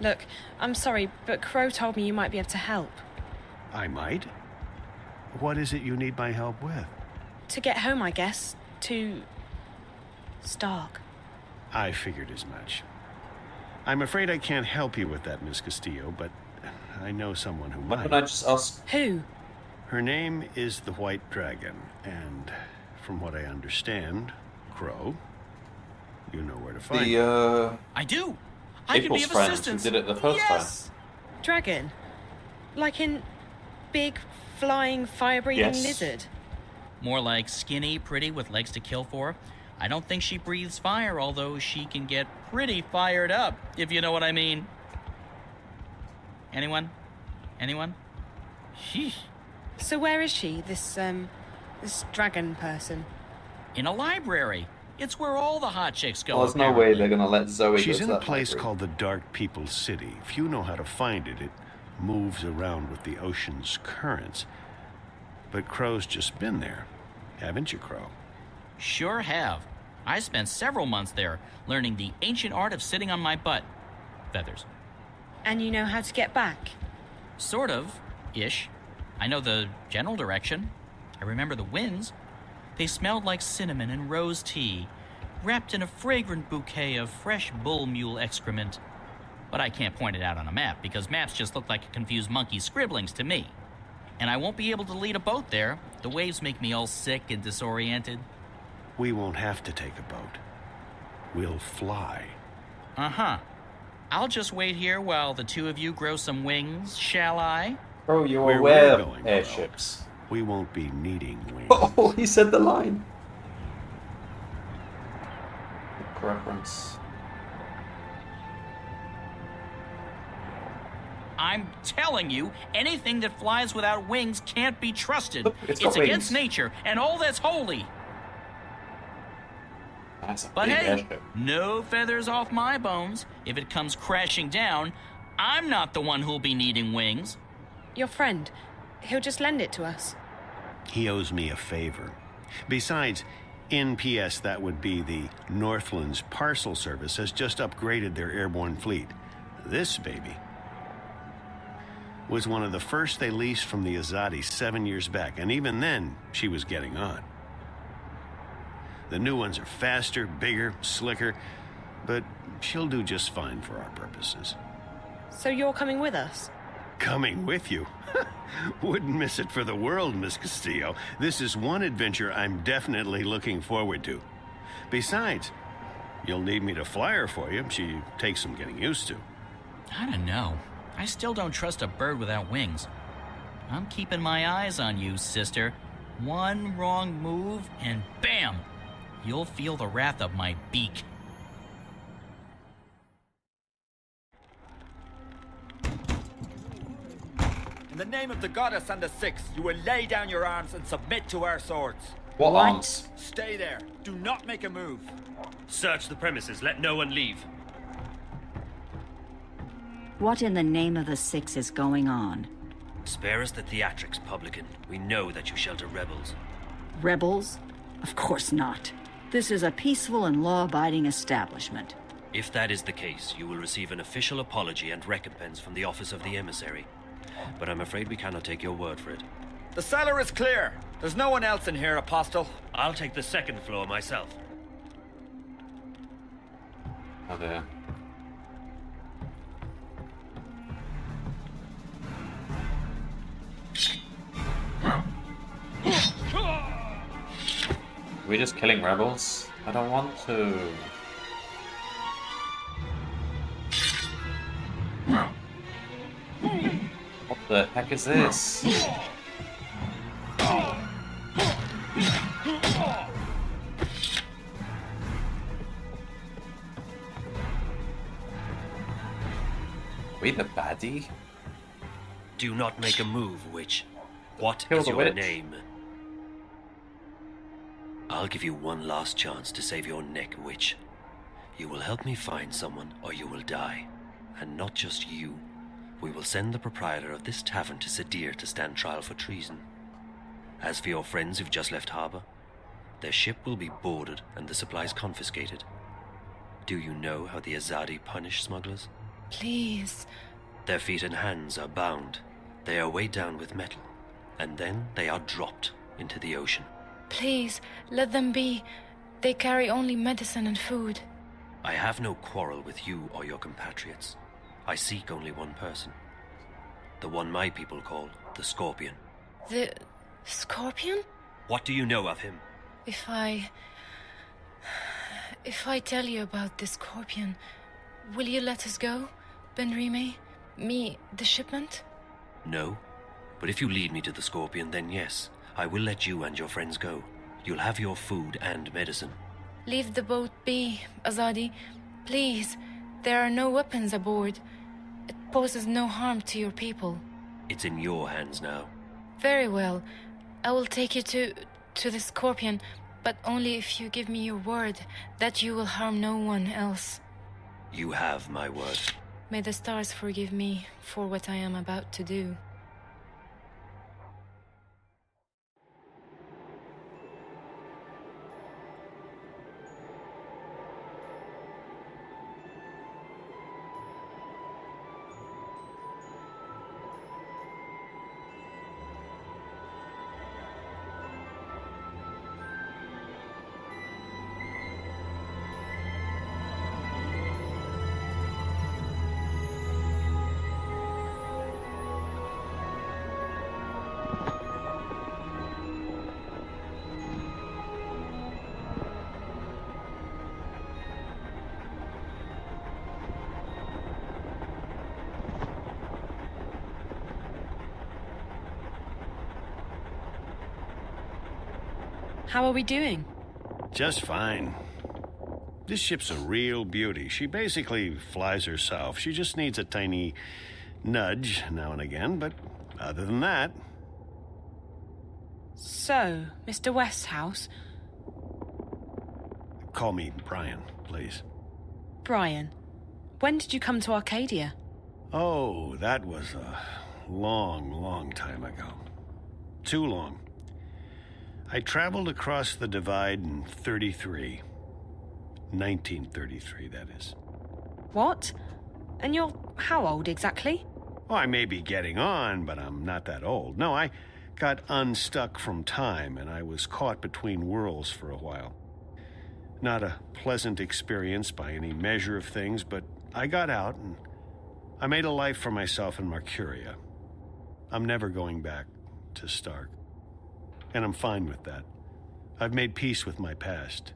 Look, I'm sorry, but Crow told me you might be able to help. I might. What is it you need my help with? To get home, I guess. To... Stark. I figured as much. I'm afraid I can't help you with that, Miss Castillo, but I know someone who Why might. don't I just ask? Who? Her name is the White Dragon, and from what I understand, Crow, you know where to find her. I do. I can be April's of friends who assistance. did it the first Yes. Dragon? Like in big, flying, fire-breathing Yes. lizard? More like skinny, pretty, with legs to kill for. I don't think she breathes fire, although she can get pretty fired up, if you know what I mean. Anyone? Anyone? Sheesh. So where is she, this dragon person? In a library. It's where all the hot chicks go. Well, there's no way they're gonna let Zoe She's go in to a that place library. called the Dark People's City. If you know how to find it, it moves around with the ocean's currents. But Crow's just been there, haven't you, Crow? Sure have. I spent several months there, learning the ancient art of sitting on my butt. Feathers. And you know how to get back? Sort of. Ish. I know the general direction. I remember the winds. They smelled like cinnamon and rose tea, wrapped in a fragrant bouquet of fresh bull mule excrement. But I can't point it out on a map, because maps just look like a confused monkey's scribblings to me. And I won't be able to lead a boat there. The waves make me all sick and disoriented. We won't have to take a boat. We'll fly. Uh-huh. I'll just wait here while the two of you grow some wings, shall I? Bro, you're Where aware we're of going, airships. We won't be needing wings. Oh, he said the line. Book reference. I'm telling you, anything that flies without wings can't be trusted. Look, it's got against wings. nature and all that's holy. That's a But big hey, airship. no feathers off my bones. If it comes crashing down, I'm not the one who'll be needing wings. Your friend. He'll just lend it to us. He owes me a favor. Besides, NPS, that would be the Northlands Parcel Service, has just upgraded their airborne fleet. This baby was one of the first they leased from the Azadi 7 years back, and even then, she was getting on. The new ones are faster, bigger, slicker, but she'll do just fine for our purposes. So you're coming with us? Coming with you? Wouldn't miss it for the world, Miss Castillo. This is one adventure I'm definitely looking forward to. Besides, you'll need me to fly her for you. She takes some getting used to. I don't know. I still don't trust a bird without wings. I'm keeping my eyes on you, sister. One wrong move, and bam! You'll feel the wrath of my beak. In the name of the goddess and the Six, you will lay down your arms and submit to our swords. What arms? Stay there. Do not make a move. Search the premises. Let no one leave. What in the name of the Six is going on? Spare us the theatrics, publican. We know that you shelter rebels. Rebels? Of course not. This is a peaceful and law-abiding establishment. If that is the case, you will receive an official apology and recompense from the Office of the Emissary. But I'm afraid we cannot take your word for it. The cellar is clear. There's no one else in here, Apostle. I'll take the second floor myself. Oh dear. We're just killing rebels? I don't want to. What the heck is this? We the baddie? Do not make a move, witch. What Kill is the your witch. name? I'll give you one last chance to save your neck, witch. You will help me find someone, or you will die. And not just you. We will send the proprietor of this tavern to Sadir to stand trial for treason. As for your friends who've just left harbor, their ship will be boarded and the supplies confiscated. Do you know how the Azadi punish smugglers? Please. Their feet and hands are bound. They are weighed down with metal, and then they are dropped into the ocean. Please, let them be. They carry only medicine and food. I have no quarrel with you or your compatriots. I seek only one person. The one my people call the Scorpion. The Scorpion? What do you know of him? If I tell you about the Scorpion, will you let us go, Benrime? Me, the shipment? No. But if you lead me to the Scorpion, then yes, I will let you and your friends go. You'll have your food and medicine. Leave the boat be, Azadi. Please, there are no weapons aboard. It poses no harm to your people. It's in your hands now. Very well. I will take you to the Scorpion, but only if you give me your word that you will harm no one else. You have my word. May the stars forgive me for what I am about to do. How are we doing? Just fine. This ship's a real beauty. She basically flies herself. She just needs a tiny nudge now and again, but other than that... So, Mr. Westhouse? Call me Brian, please. Brian, when did you come to Arcadia? Oh, that was a long, long time ago. Too long. I traveled across the divide in 33. 1933, that is. What? And you're how old exactly? Well, I may be getting on, but I'm not that old. No, I got unstuck from time, and I was caught between worlds for a while. Not a pleasant experience by any measure of things, but I got out, and I made a life for myself in Mercuria. I'm never going back to Stark. And I'm fine with that. I've made peace with my past.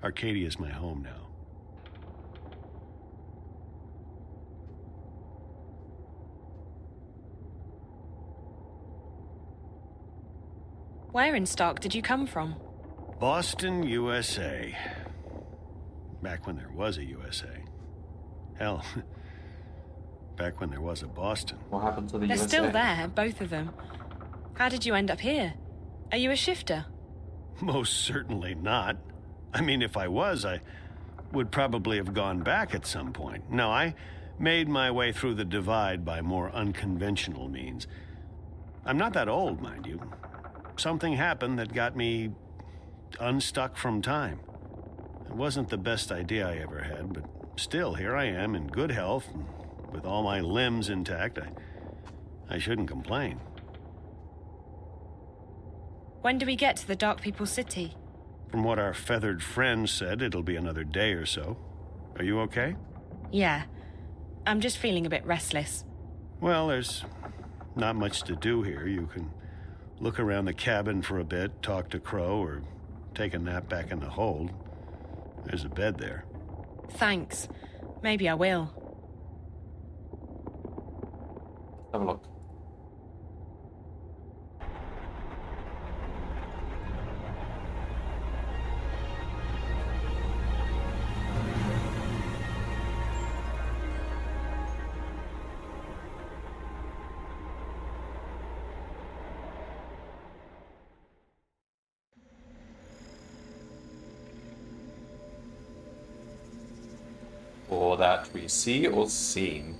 Arcadia is my home now. Where in Stark did you come from? Boston, USA. Back when there was a USA. Hell, back when there was a Boston. What happened to the They're USA? still there, both of them. How did you end up here? Are you a shifter? Most certainly not. I mean, if I was, I would probably have gone back at some point. No, I made my way through the divide by more unconventional means. I'm not that old, mind you. Something happened that got me unstuck from time. It wasn't the best idea I ever had, but still, here I am in good health, and with all my limbs intact. I shouldn't complain. When do we get to the Dark People's City? From what our feathered friend said, it'll be another day or so. Are you okay? Yeah. I'm just feeling a bit restless. Well, there's not much to do here. You can look around the cabin for a bit, talk to Crow, or take a nap back in the hold. There's a bed there. Thanks. Maybe I will. Have a look. Or that we see or seen.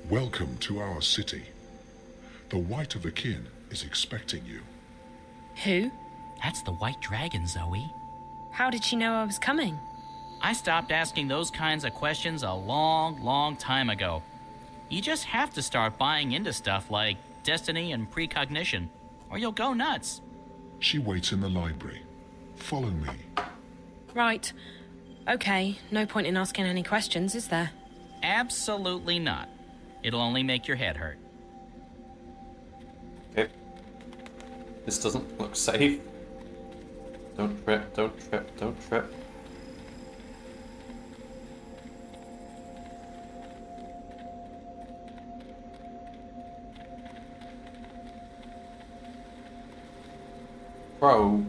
Welcome to our city. The White of Akin is expecting you. Who? That's the White Dragon, Zoe. How did she know I was coming? I stopped asking those kinds of questions a long, long time ago. You just have to start buying into stuff like destiny and precognition, or you'll go nuts. She waits in the library. Follow me. Right. Okay, no point in asking any questions, is there? Absolutely not. It'll only make your head hurt. Okay. This doesn't look safe. Don't trip, don't trip, don't trip. Bro.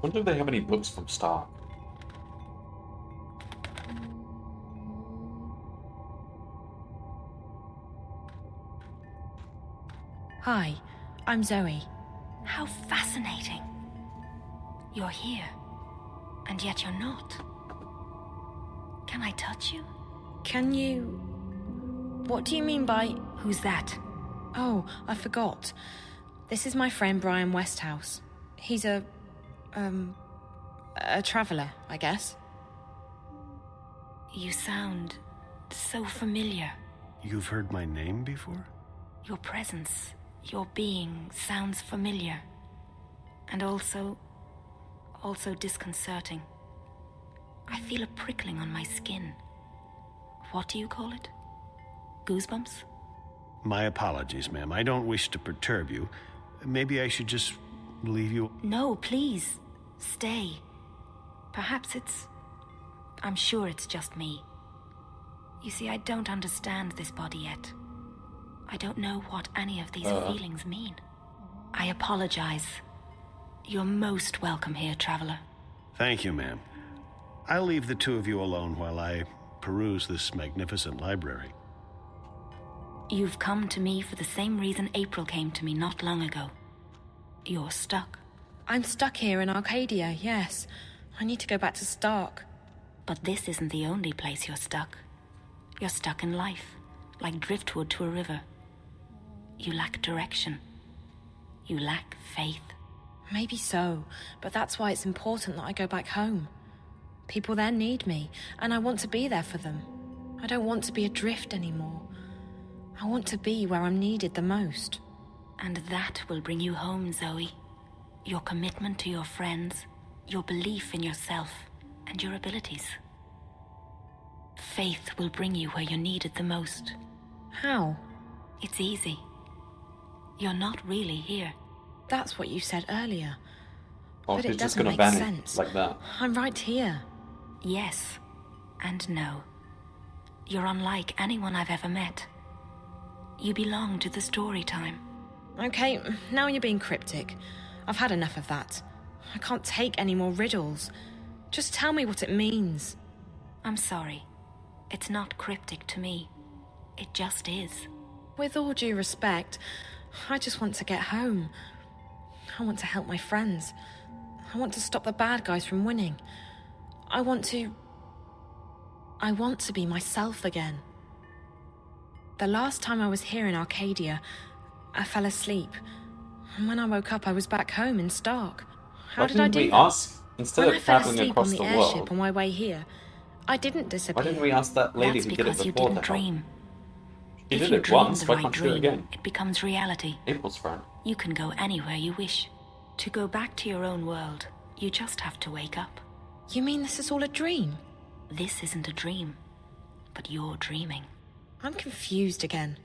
Wonder if they have any books from Stark. Hi, I'm Zoe. How fascinating. You're here, and yet you're not. Can I touch you? Can you... What do you mean by... Who's that? Oh, I forgot. This is my friend Brian Westhouse. He's a traveller, I guess. You sound so familiar. You've heard my name before? Your presence, your being sounds familiar. And also disconcerting. I feel a prickling on my skin. What do you call it? Goosebumps? My apologies, ma'am. I don't wish to perturb you. Maybe I should just leave you... No, please. Stay. Perhaps I'm sure it's just me. You see, I don't understand this body yet. I don't know what any of these feelings mean. I apologize. You're most welcome here, traveler. Thank you, ma'am. I'll leave the two of you alone while I peruse this magnificent library. You've come to me for the same reason April came to me not long ago. You're stuck. I'm stuck here in Arcadia, yes. I need to go back to Stark. But this isn't the only place you're stuck. You're stuck in life, like driftwood to a river. You lack direction. You lack faith. Maybe so, but that's why it's important that I go back home. People there need me, and I want to be there for them. I don't want to be adrift anymore. I want to be where I'm needed the most. And that will bring you home, Zoe. Your commitment to your friends, your belief in yourself, and your abilities. Faith will bring you where you're needed the most. How? It's easy. You're not really here. That's what you said earlier. Oh, but it's it just doesn't gonna make vanish sense. like that. I'm right here. Yes, and no. You're unlike anyone I've ever met. You belong to the story time. Okay, now you're being cryptic. I've had enough of that. I can't take any more riddles. Just tell me what it means. I'm sorry. It's not cryptic to me. It just is. With all due respect, I just want to get home. I want to help my friends. I want to stop the bad guys from winning. I want to be myself again. The last time I was here in Arcadia, I fell asleep. And when I woke up, I was back home in Stark. How did I do that? Ask, instead When of I fell traveling asleep across on the the airship world, on my way here, I didn't disappear. why didn't we ask that lady That's who did it because you before didn't to help? dream. She If did you it dream once, the why right can't she do it dream, again? it becomes reality. April's friend. You can go anywhere you wish. To go back to your own world, you just have to wake up. You mean this is all a dream? This isn't a dream, but you're dreaming. I'm confused again.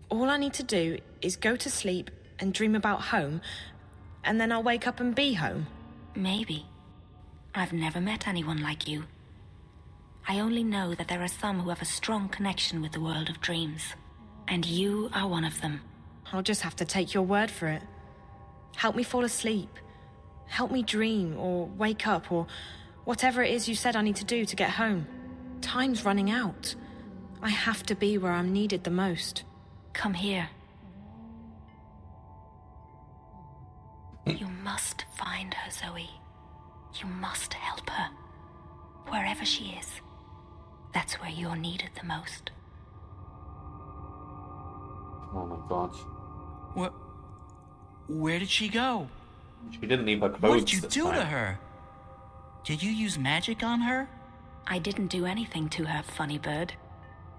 All I need to do is go to sleep and dream about home, and then I'll wake up and be home. Maybe. I've never met anyone like you. I only know that there are some who have a strong connection with the world of dreams. And you are one of them. I'll just have to take your word for it. Help me fall asleep. Help me dream, or wake up, or whatever it is you said I need to do to get home. Time's running out. I have to be where I'm needed the most. Come here. You must find her, Zoe. You must help her. Wherever she is. That's where you're needed the most. Oh my god. Where did she go? She didn't leave her clothes. What did you this do time. to her? Did you use magic on her? I didn't do anything to her, funny bird.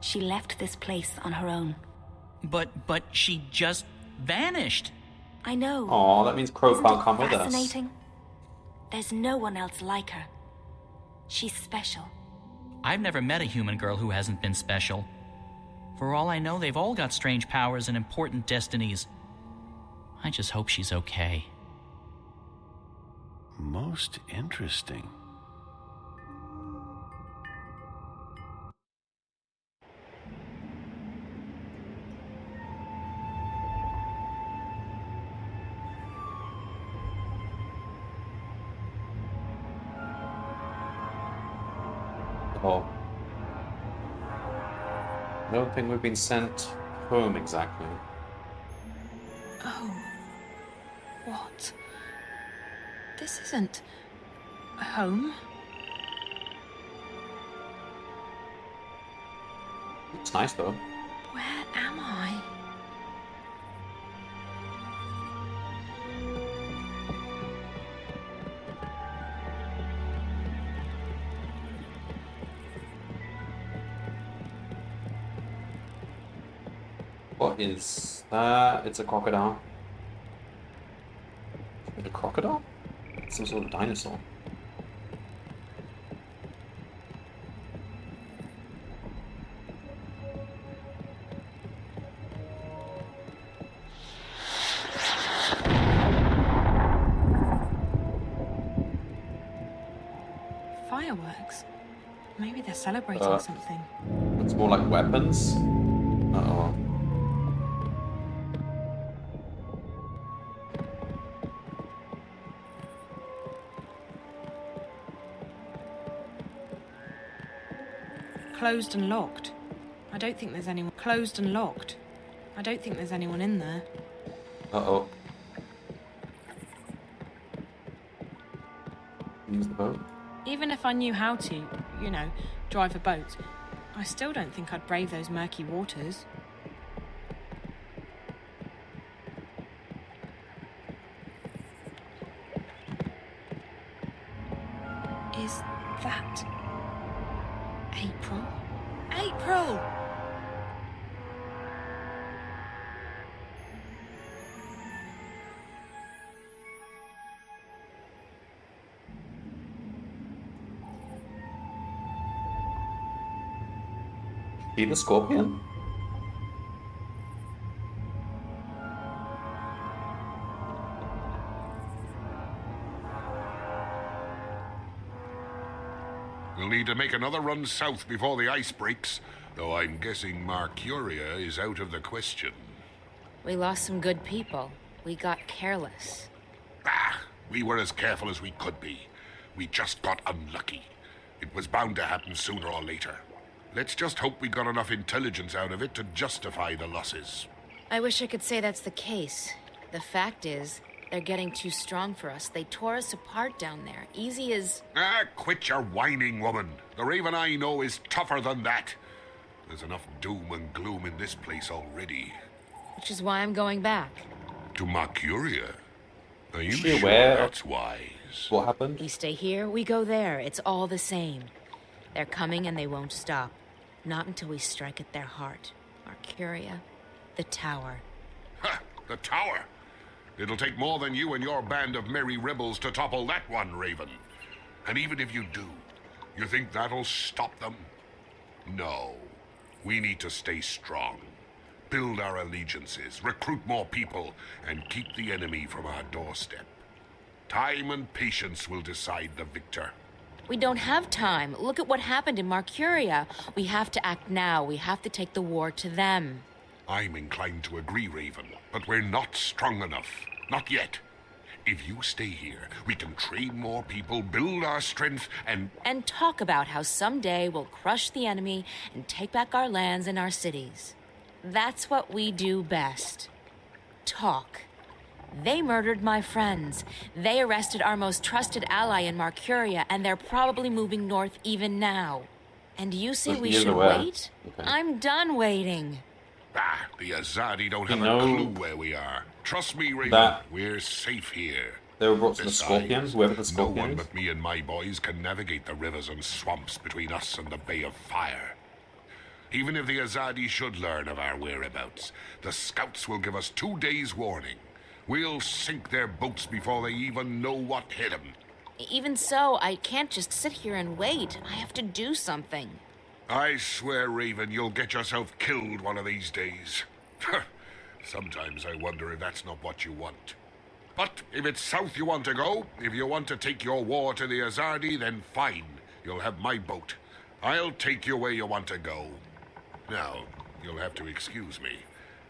She left this place on her own. But she just vanished. I know. Aw, that means Crow Isn't can't it come with us. fascinating? There's no one else like her. She's special. I've never met a human girl who hasn't been special. For all I know, they've all got strange powers and important destinies. I just hope she's okay. Most interesting. Oh. I don't think we've been sent home exactly. Oh. What? This isn't... home? It's nice though. Where am I? What is that? It's a crocodile. Is it a crocodile? It's some sort of dinosaur. Fireworks? Maybe they're celebrating something. It's more like weapons. Uh-oh. Closed and locked. I don't think there's anyone. Closed and locked. I don't think there's anyone in there. Uh-oh. Use the boat. Even if I knew how to, you know, drive a boat, I still don't think I'd brave those murky waters. Is that... April? April! See the scorpion? We'll need to make another run south before the ice breaks, though I'm guessing Mercuria is out of the question. We lost some good people. We got careless. We were as careful as we could be. We just got unlucky. It was bound to happen sooner or later. Let's just hope we got enough intelligence out of it to justify the losses. I wish I could say that's the case. The fact is, they're getting too strong for us. They tore us apart down there. Easy as... Quit your whining, woman. The Raven I know is tougher than that. There's enough doom and gloom in this place already. Which is why I'm going back. To Mercuria? Are you Is she sure aware that's wise? What happened? We stay here, we go there. It's all the same. They're coming and they won't stop. Not until we strike at their heart. Mercuria, the tower. Ha! The tower? It'll take more than you and your band of merry rebels to topple that one, Raven. And even if you do, you think that'll stop them? No. We need to stay strong. Build our allegiances, recruit more people, and keep the enemy from our doorstep. Time and patience will decide the victor. We don't have time. Look at what happened in Marcuria. We have to act now. We have to take the war to them. I'm inclined to agree, Raven, but we're not strong enough. Not yet. If you stay here, we can train more people, build our strength, and talk about how someday we'll crush the enemy and take back our lands and our cities. That's what we do best. Talk. They murdered my friends. They arrested our most trusted ally in Marcuria, and they're probably moving north even now. And you say we should wait? Okay. I'm done waiting. Ah, the Azadi don't have a clue where we are. Trust me, Raven, we're safe here. They were brought to the Scorpions, whoever the Scorpions. No one but me and my boys can navigate the rivers and swamps between us and the Bay of Fire. Even if the Azadi should learn of our whereabouts, the scouts will give us 2 days' warning. We'll sink their boats before they even know what hit them. Even so, I can't just sit here and wait. I have to do something. I swear, Raven, you'll get yourself killed one of these days. Sometimes I wonder if that's not what you want. But if it's south you want to go, if you want to take your war to the Azadi, then fine. You'll have my boat. I'll take you where you want to go. Now, you'll have to excuse me.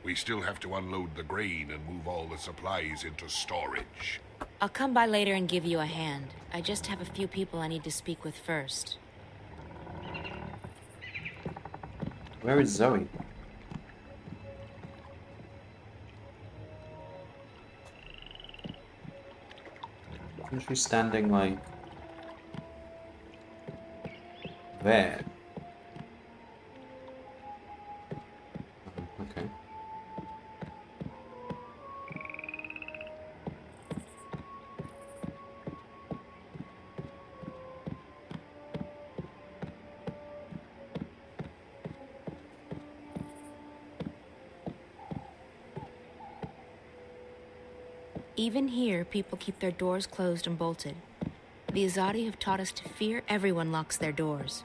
We still have to unload the grain and move all the supplies into storage. I'll come by later and give you a hand. I just have a few people I need to speak with first. Where is Zoe? Isn't she standing, like, there? Okay. Even here, people keep their doors closed and bolted. The Azadi have taught us to fear. Everyone locks their doors.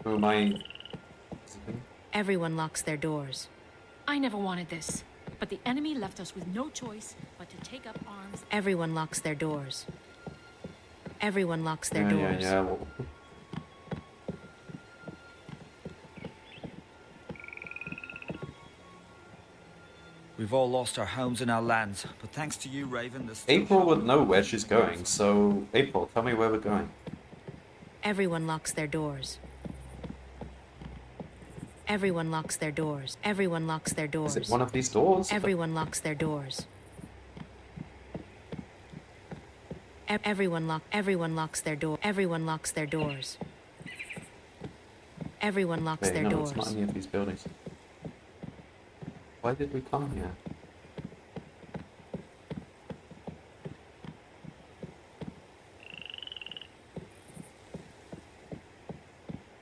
Who am I? Everyone locks their doors. I never wanted this, but the enemy left us with no choice but to take up arms. Everyone locks their doors. Everyone locks their doors. Yeah, well. We've all lost our homes and our lands, but thanks to you, Raven, April would know where she's going, so April, tell me where we're going. Everyone locks their doors. Everyone locks their doors. Everyone locks their doors. Is it one of these doors? Everyone locks their doors. Everyone locks their door. Everyone locks their doors. Everyone locks their doors. It's not any of these buildings. Why did we come here?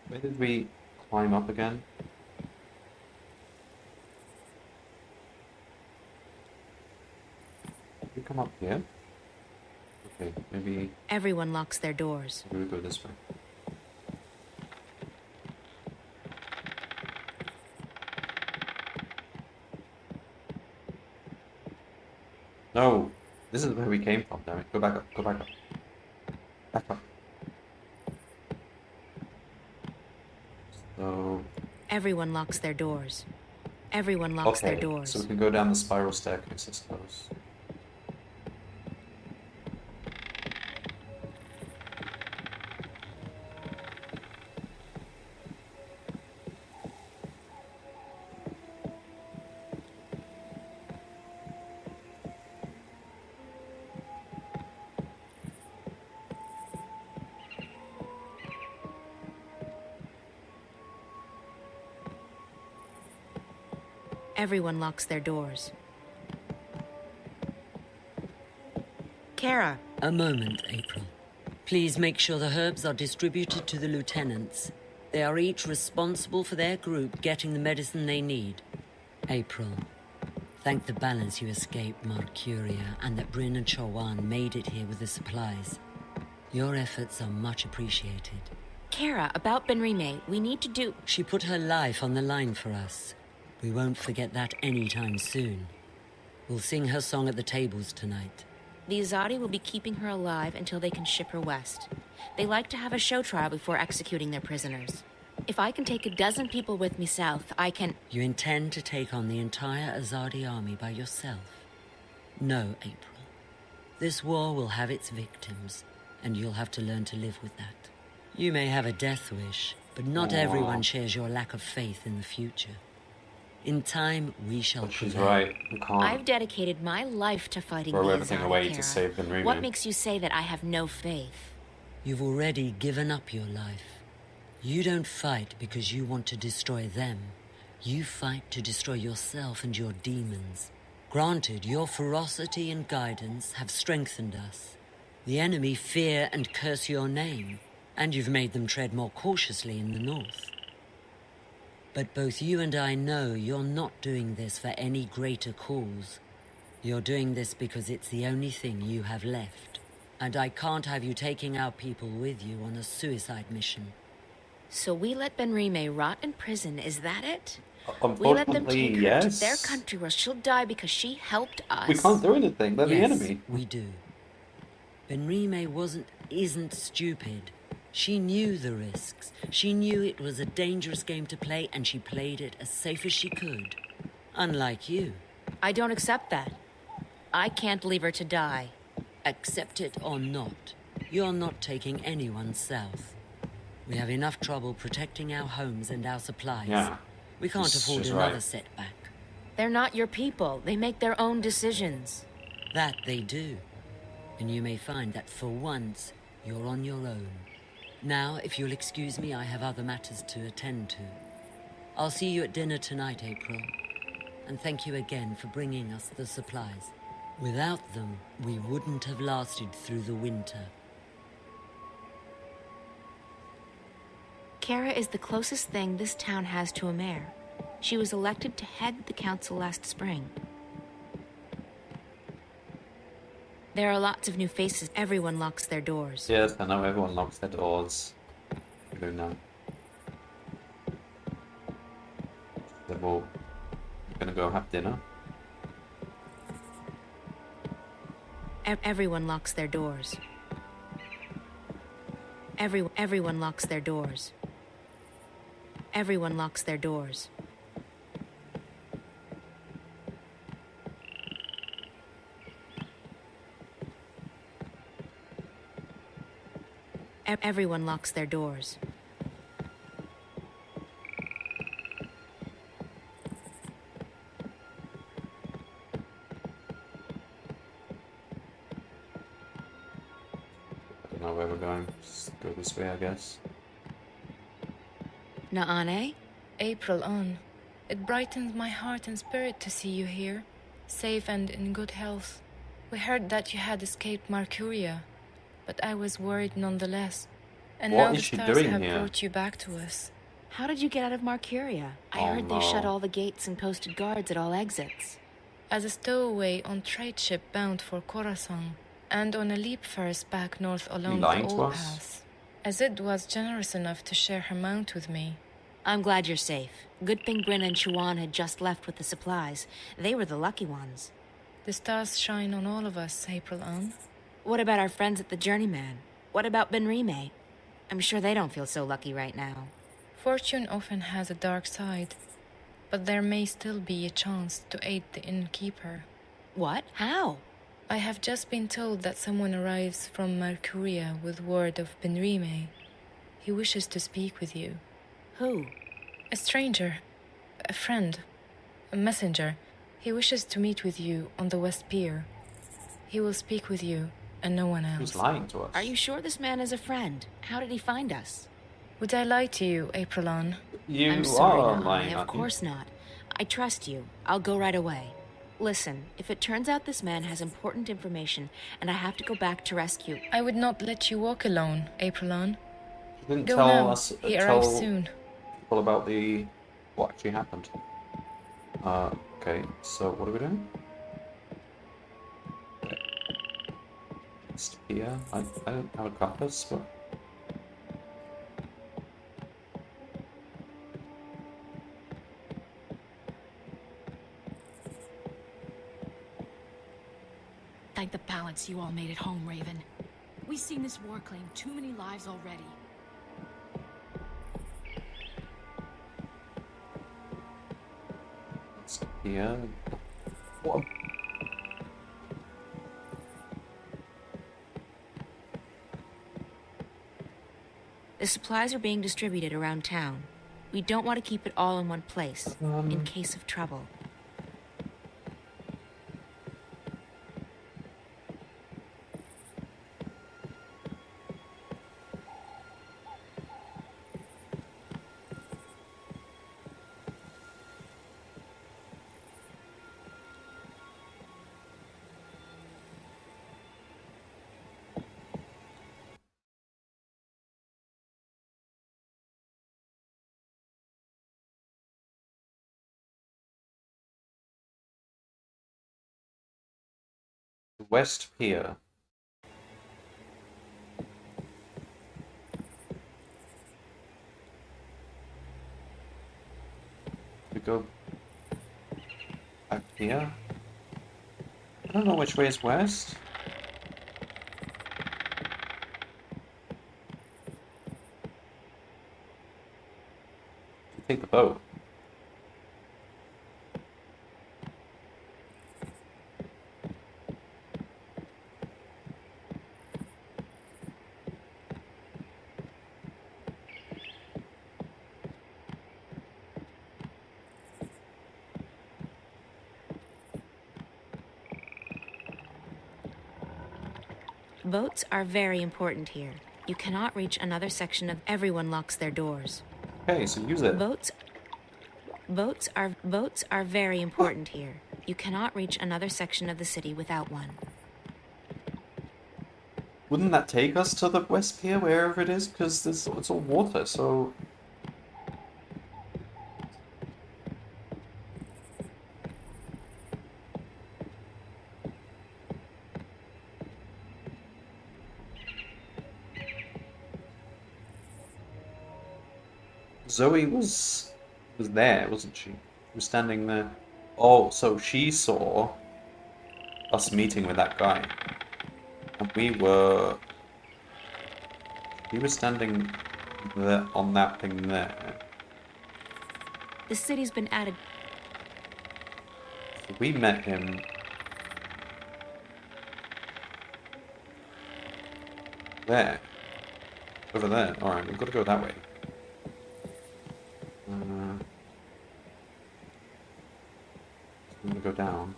Where did we climb up again? Did we come up here? Okay, maybe... Everyone locks their doors. Maybe we go this way. No! This is where we came from, damn it. Go back up, go back up. Back up. So... Everyone locks their doors. Everyone locks their doors. So we can go down the spiral staircase, I suppose. Everyone locks their doors. Kara. A moment, April. Please make sure the herbs are distributed to the lieutenants. They are each responsible for their group getting the medicine they need. April, thank the balance you escaped Mercuria and that Bryn and Chawan made it here with the supplies. Your efforts are much appreciated. Kara, about Benrime, we need to do... She put her life on the line for us. We won't forget that anytime soon. We'll sing her song at the tables tonight. The Azadi will be keeping her alive until they can ship her west. They like to have a show trial before executing their prisoners. If I can take a dozen people with me south, I can... You intend to take on the entire Azadi army by yourself? No, April. This war will have its victims, and you'll have to learn to live with that. You may have a death wish, but not everyone shares your lack of faith in the future. In time, we shall She's prevail. right. We can't I've dedicated my life to fighting the throw everything Azadi, away Kara. to save Benrime. What makes you say that I have no faith? You've already given up your life. You don't fight because you want to destroy them. You fight to destroy yourself and your demons. Granted, your ferocity and guidance have strengthened us. The enemy fear and curse your name, and you've made them tread more cautiously in the north. But both you and I know you're not doing this for any greater cause. You're doing this because it's the only thing you have left. And I can't have you taking our people with you on a suicide mission. So we let Benrime rot in prison, is that it? Unfortunately, We let them take her yes. to their country where she'll die because she helped us. We can't do anything. They're the Yes, enemy. we do. Benrime isn't stupid. She knew the risks. She knew it was a dangerous game to play, and she played it as safe as she could. Unlike you. I don't accept that. I can't leave her to die. Accept it or not, you're not taking anyone south. We have enough trouble protecting our homes and our supplies. Yeah. We can't afford She's another right. setback. They're not your people. They make their own decisions. That they do. And you may find that for once, you're on your own. Now, if you'll excuse me, I have other matters to attend to. I'll see you at dinner tonight, April. And thank you again for bringing us the supplies. Without them, we wouldn't have lasted through the winter. Kara is the closest thing this town has to a mayor. She was elected to head the council last spring. There are lots of new faces. Everyone locks their doors. Yes, I know everyone locks their doors. You do know. Then we're gonna go have dinner. Everyone locks their doors. Everyone locks their doors. Everyone locks their doors. Everyone locks their doors. I don't know where we're going. Just go this way, I guess. Naane? April on. It brightens my heart and spirit to see you here, safe and in good health. We heard that you had escaped Mercuria, but I was worried nonetheless. And What now is the she stars doing have here? brought you back to us. How did you get out of Mercuria? I Oh, heard they no. shut all the gates and posted guards at all exits. As a stowaway on trade ship bound for Khorasan, and on a leap first back north along lying the to old us? pass. Azid was generous enough to share her mount with me. I'm glad you're safe. Good thing Bryn and Chuan had just left with the supplies. They were the lucky ones. The stars shine on all of us, April on. What about our friends at the Journeyman? What about Benrime? I'm sure they don't feel so lucky right now. Fortune often has a dark side, but there may still be a chance to aid the innkeeper. What? How? I have just been told that someone arrives from Mercuria with word of Benrime. He wishes to speak with you. Who? A stranger. A friend. A messenger. He wishes to meet with you on the West Pier. He will speak with you and no one else. Who's lying to us? Are you sure this man is a friend? How did he find us? Would I lie to you, Aprilon? You I'm sorry, are Naane, lying, of aren't you? course not. I trust you. I'll go right away. Listen, if it turns out this man has important information and I have to go back to rescue... I would not let you walk alone, Aprilon. She didn't Go tell now. us He arrives tell soon. people about what actually happened. Okay, so what are we doing? It's here. I don't have a compass, but Thank the balance you all made it home, Raven. We've seen this war claim too many lives already. it's here. What? The supplies are being distributed around town. We don't want to keep it all in one place, in case of trouble. West Pier. We go back here. I don't know which way is west. Take the boat. Boats are very important here. You cannot reach another section of... Everyone locks their doors. Okay, so use it. Boats are very important here. You cannot reach another section of the city without one. Wouldn't that take us to the West Pier, wherever it is? Because it's all water, so... Zoe was there, wasn't she? She was standing there. Oh, so she saw us meeting with that guy. And we were standing there on that thing there. The city's been added. So we met him. There. Over there. Alright, we've got to go that way. I'm gonna go down.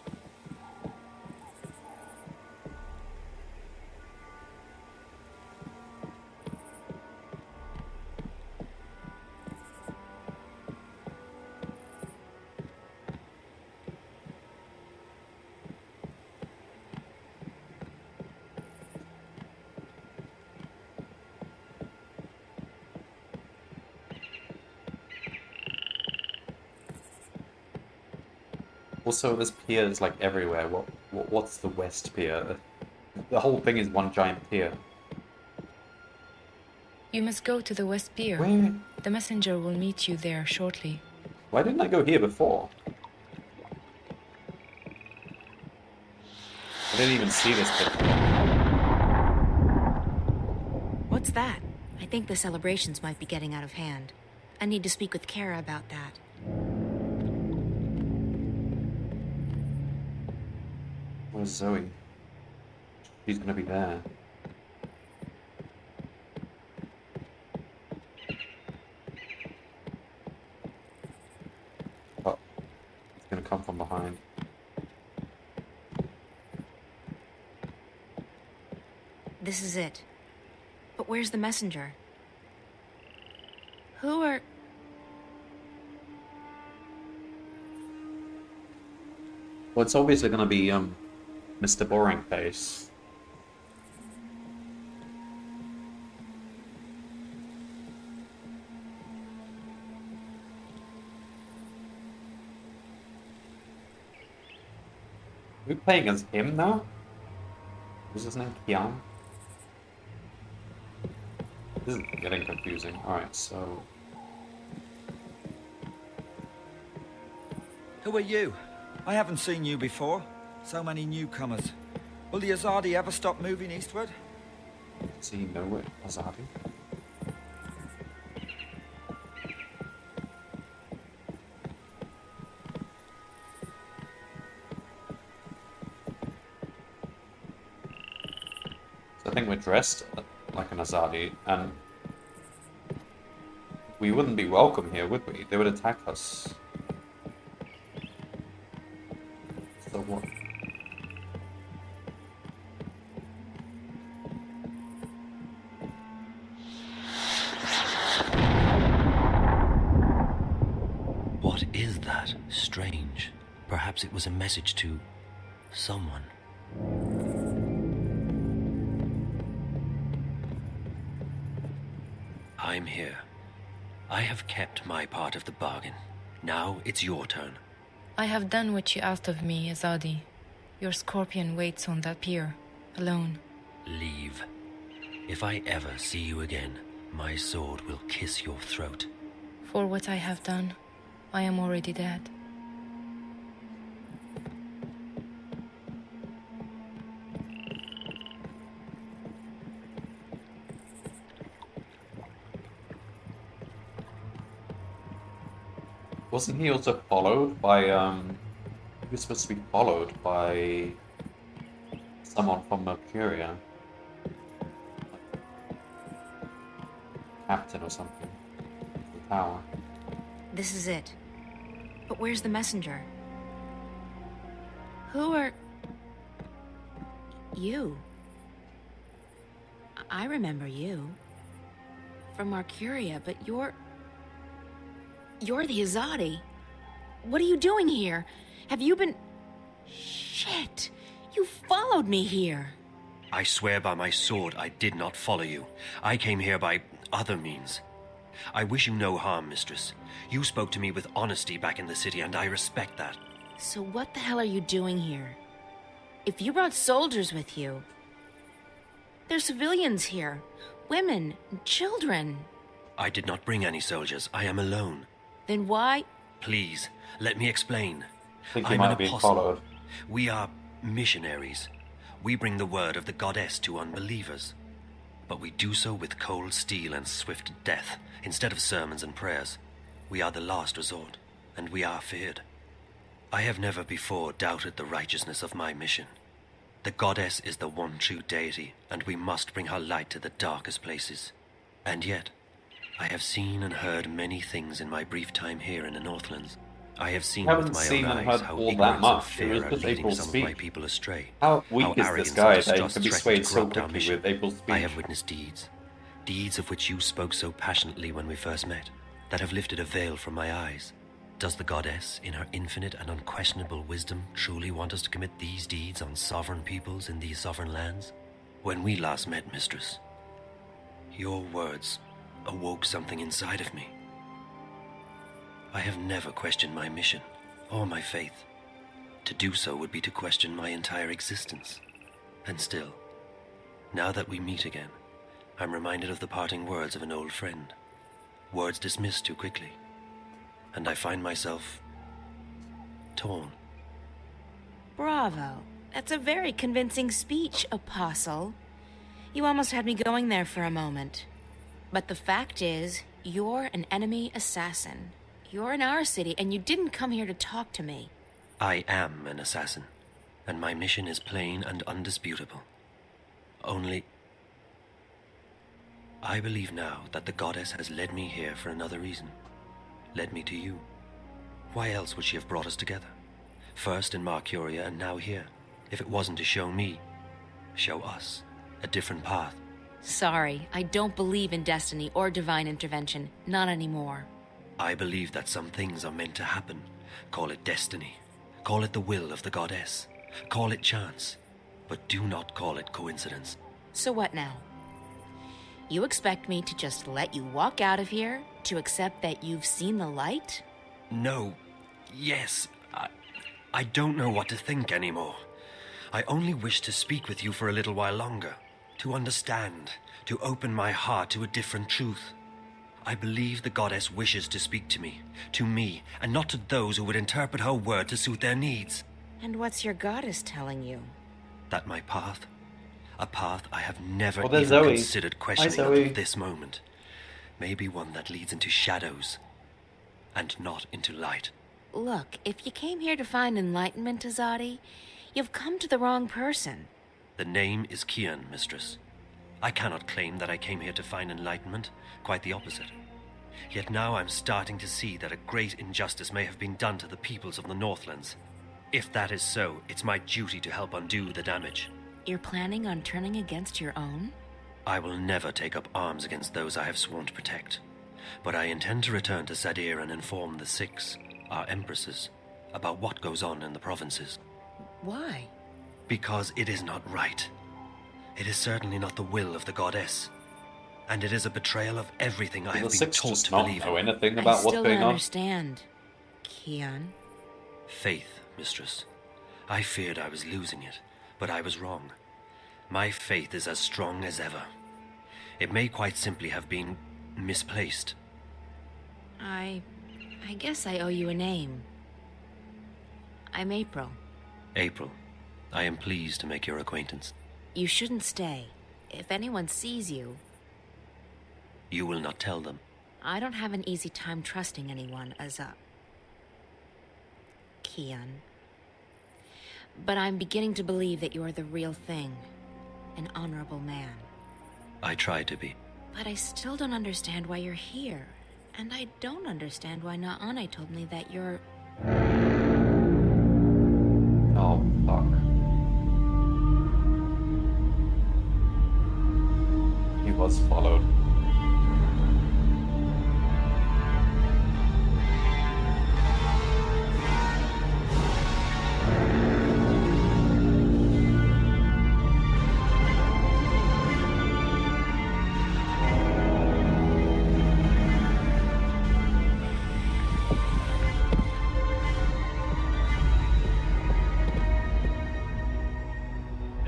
Also, this pier is like everywhere. What's the West Pier? The whole thing is one giant pier. You must go to the West Pier. Where? The messenger will meet you there shortly. Why didn't I go here before? I didn't even see this bit. What's that? I think the celebrations might be getting out of hand. I need to speak with Kara about that. Where's Zoe? She's gonna be there. Oh, it's gonna come from behind. This is it. But where's the messenger? Who are... Well, it's obviously gonna be, Mr. Boring Face. Are we playing as him now? Is his name Kian? This is getting confusing. Alright, so... Who are you? I haven't seen you before. So many newcomers. Will the Azadi ever stop moving eastward? Does he know it, Azadi? So I think we're dressed like an Azadi, and we wouldn't be welcome here, would we? They would attack us. So what? What is that? Strange. Perhaps it was a message to someone. I'm here. I have kept my part of the bargain. Now it's your turn. I have done what you asked of me, Azadi. Your scorpion waits on that pier, alone. Leave. If I ever see you again, my sword will kiss your throat. For what I have done, I am already dead. Wasn't he also followed by, he was supposed to be followed by someone from Mercuria? Captain or something. The tower. This is it. But where's the messenger? Who are... You? I remember you. From Mercuria, but you're the Azadi. What are you doing here? Have you been... Shit! You followed me here. I swear by my sword I did not follow you. I came here by other means. I wish you no harm, mistress. You spoke to me with honesty back in the city, and I respect that. So what the hell are you doing here? If you brought soldiers with you... There's civilians here. Women, and children. I did not bring any soldiers. I am alone. Then why... Please, let me explain. I think he I'm might an be apostle. followed. We are missionaries. We bring the word of the goddess to unbelievers. But we do so with cold steel and swift death, instead of sermons and prayers. We are the last resort, and we are feared. I have never before doubted the righteousness of my mission. The goddess is the one true deity, and we must bring her light to the darkest places. And yet, I have seen and heard many things in my brief time here in the Northlands. I have seen with my own eyes how ignorance and fear are leading some of my people astray. How weak is this arrogance guy and that he distrust can be threaten swayed to so corrupt our quickly mission. with April's speech? I have witnessed deeds. Deeds of which you spoke so passionately when we first met, that have lifted a veil from my eyes. Does the goddess, in her infinite and unquestionable wisdom, truly want us to commit these deeds on sovereign peoples in these sovereign lands? When we last met, mistress, your words awoke something inside of me. I have never questioned my mission or my faith. To do so would be to question my entire existence. And still, now that we meet again, I'm reminded of the parting words of an old friend. Words dismissed too quickly. And I find myself torn. Bravo. That's a very convincing speech, Apostle. You almost had me going there for a moment. But the fact is, you're an enemy assassin. You're in our city, and you didn't come here to talk to me. I am an assassin, and my mission is plain and undisputable. Only, I believe now that the goddess has led me here for another reason. Led me to you. Why else would she have brought us together? First in Mercuria and now here. If it wasn't to show me, show us, a different path. Sorry, I don't believe in destiny or divine intervention. Not anymore. I believe that some things are meant to happen. Call it destiny. Call it the will of the goddess. Call it chance. But do not call it coincidence. So what now? You expect me to just let you walk out of here to accept that you've seen the light? No. Yes. I don't know what to think anymore. I only wish to speak with you for a little while longer. To understand. To open my heart to a different truth. I believe the goddess wishes to speak to me, and not to those who would interpret her word to suit their needs. And what's your goddess telling you? That my path, a path I have never there's even Zoe. considered Hi, questioning Zoe. until this moment, may be one that leads into shadows, and not into light. Look, if you came here to find enlightenment, Azadi, you've come to the wrong person. The name is Kian, mistress. I cannot claim that I came here to find enlightenment, quite the opposite. Yet now I'm starting to see that a great injustice may have been done to the peoples of the Northlands. If that is so, it's my duty to help undo the damage. You're planning on turning against your own? I will never take up arms against those I have sworn to protect. But I intend to return to Sadir and inform the Six, our empresses, about what goes on in the provinces. Why? Because it is not right. It is certainly not the will of the goddess. And it is a betrayal of everything I have been taught to believe know in. anything about what's going I still don't on? understand, Kian. Faith, mistress. I feared I was losing it, but I was wrong. My faith is as strong as ever. It may quite simply have been misplaced. I guess I owe you a name. I'm April. April, I am pleased to make your acquaintance. You shouldn't stay. If anyone sees you, You will not tell them. I don't have an easy time trusting anyone as a Kian. But I'm beginning to believe that you're the real thing. An honorable man. I try to be. But I still don't understand why you're here. And I don't understand why Naane told me that you're... Oh, fuck. He was followed.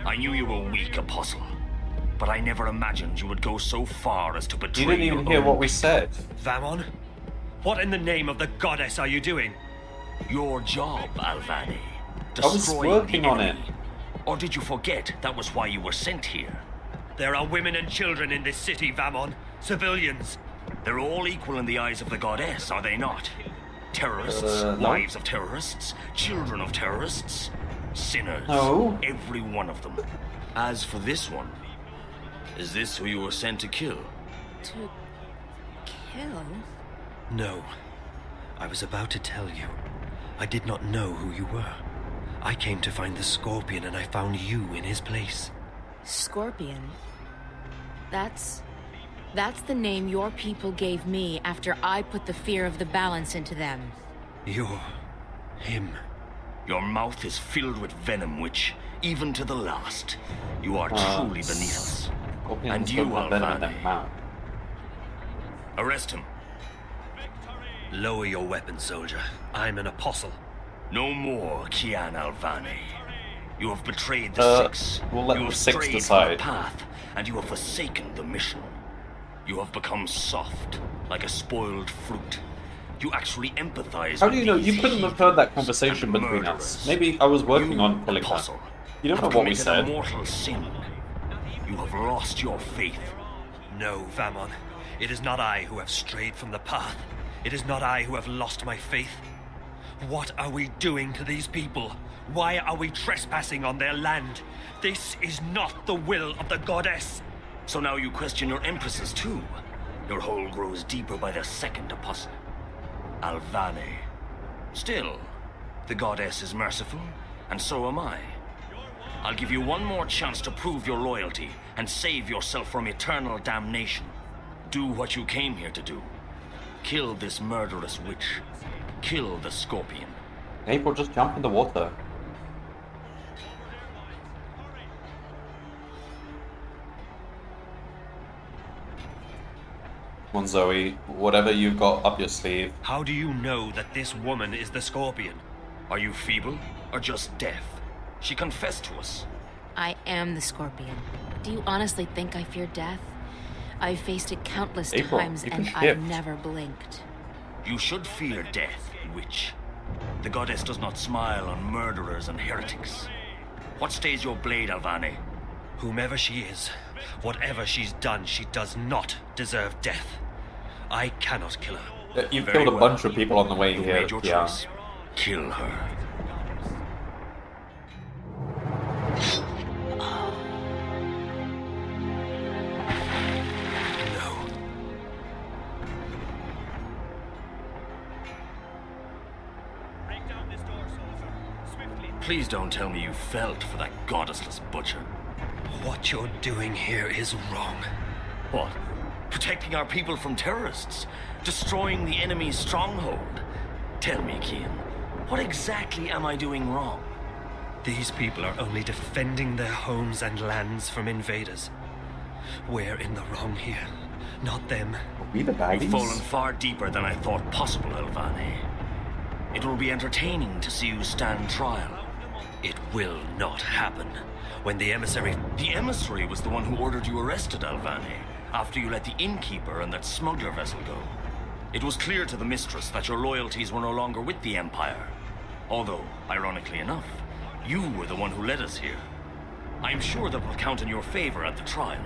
I knew you were weak, Apostle. But I never imagined you would go so far as to betray You didn't even your hear own what we said. Vamon? What in the name of the goddess are you doing? Your job, Alvani. I was Destroying working the on enemy. it. Or did you forget that was why you were sent here? There are women and children in this city, Vamon. Civilians. They're all equal in the eyes of the goddess, are they not? Terrorists, No. wives of terrorists, children of terrorists, sinners. No. Every one of them. As for this one, is this who you were sent to kill? To kill? No. I was about to tell you. I did not know who you were. I came to find the Scorpion and I found you in his place. Scorpion? That's the name your people gave me after I put the fear of the balance into them. You're... him. Your mouth is filled with venom, which, even to the last, you are truly beneath us. And you, Alvani. Arrest him. Lower your weapon, soldier. I'm an apostle. No more, Kian Alvani. You have betrayed the Six. We'll let you the have Six strayed decide. from the path, and you have forsaken the mission. You have become soft, like a spoiled fruit. You actually empathize How with do you know? these You couldn't have heard that conversation between us. Maybe I was working on killing her. You don't know have what we committed said. a mortal sin. You have lost your faith. No, Vamon. It is not I who have strayed from the path. It is not I who have lost my faith. What are we doing to these people? Why are we trespassing on their land? This is not the will of the goddess. So now you question your empresses too. Your hole grows deeper by the second, Apostle. Alvani. Still, the goddess is merciful, and so am I. I'll give you one more chance to prove your loyalty and save yourself from eternal damnation. Do what you came here to do. Kill this murderous witch. Kill the Scorpion. April, just jump in the water. Come on, Zoe. Whatever you've got up your sleeve. How do you know that this woman is the Scorpion? Are you feeble or just deaf? She confessed to us. I am the Scorpion. Do you honestly think I fear death? I've faced it countless April, times you can and shift. I've never blinked. You should fear death, witch. The goddess does not smile on murderers and heretics. What stays your blade, Alvane? Whomever she is, whatever she's done, she does not deserve death. I cannot kill her. You've Very killed a well. bunch of people on the way You here. made your Yeah. choice. Kill her. Please don't tell me you felt for that goddessless butcher. What you're doing here is wrong. What? Protecting our people from terrorists? Destroying the enemy's stronghold? Tell me, Kian, what exactly am I doing wrong? These people are only defending their homes and lands from invaders. We're in the wrong here, not them. Are we the baddies? You've fallen far deeper than I thought possible, Elvane. It will be entertaining to see you stand trial. It will not happen. When the emissary... The emissary was the one who ordered you arrested, Alvane, after you let the innkeeper and that smuggler vessel go. It was clear to the mistress that your loyalties were no longer with the Empire. Although, ironically enough, you were the one who led us here. I'm sure that will count in your favor at the trial.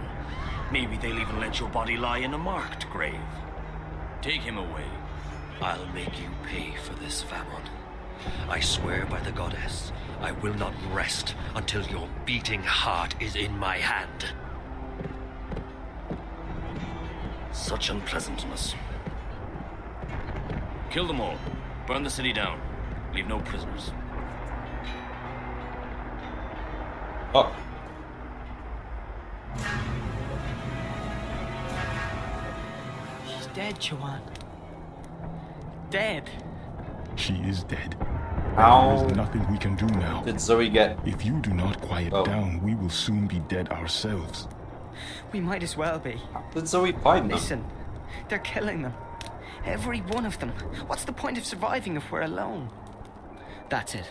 Maybe they'll even let your body lie in a marked grave. Take him away. I'll make you pay for this, Vamon. I swear by the goddess, I will not rest until your beating heart is in my hand. Such unpleasantness. Kill them all. Burn the city down. Leave no prisoners. Oh. She's dead, Chuan. Dead. She is dead. How There is nothing we can do now. did Zoe get... If you do not quiet Oh. down, we will soon be dead ourselves. We might as well be. How did Zoe find them? Listen, they're killing them. Every one of them. What's the point of surviving if we're alone? That's it.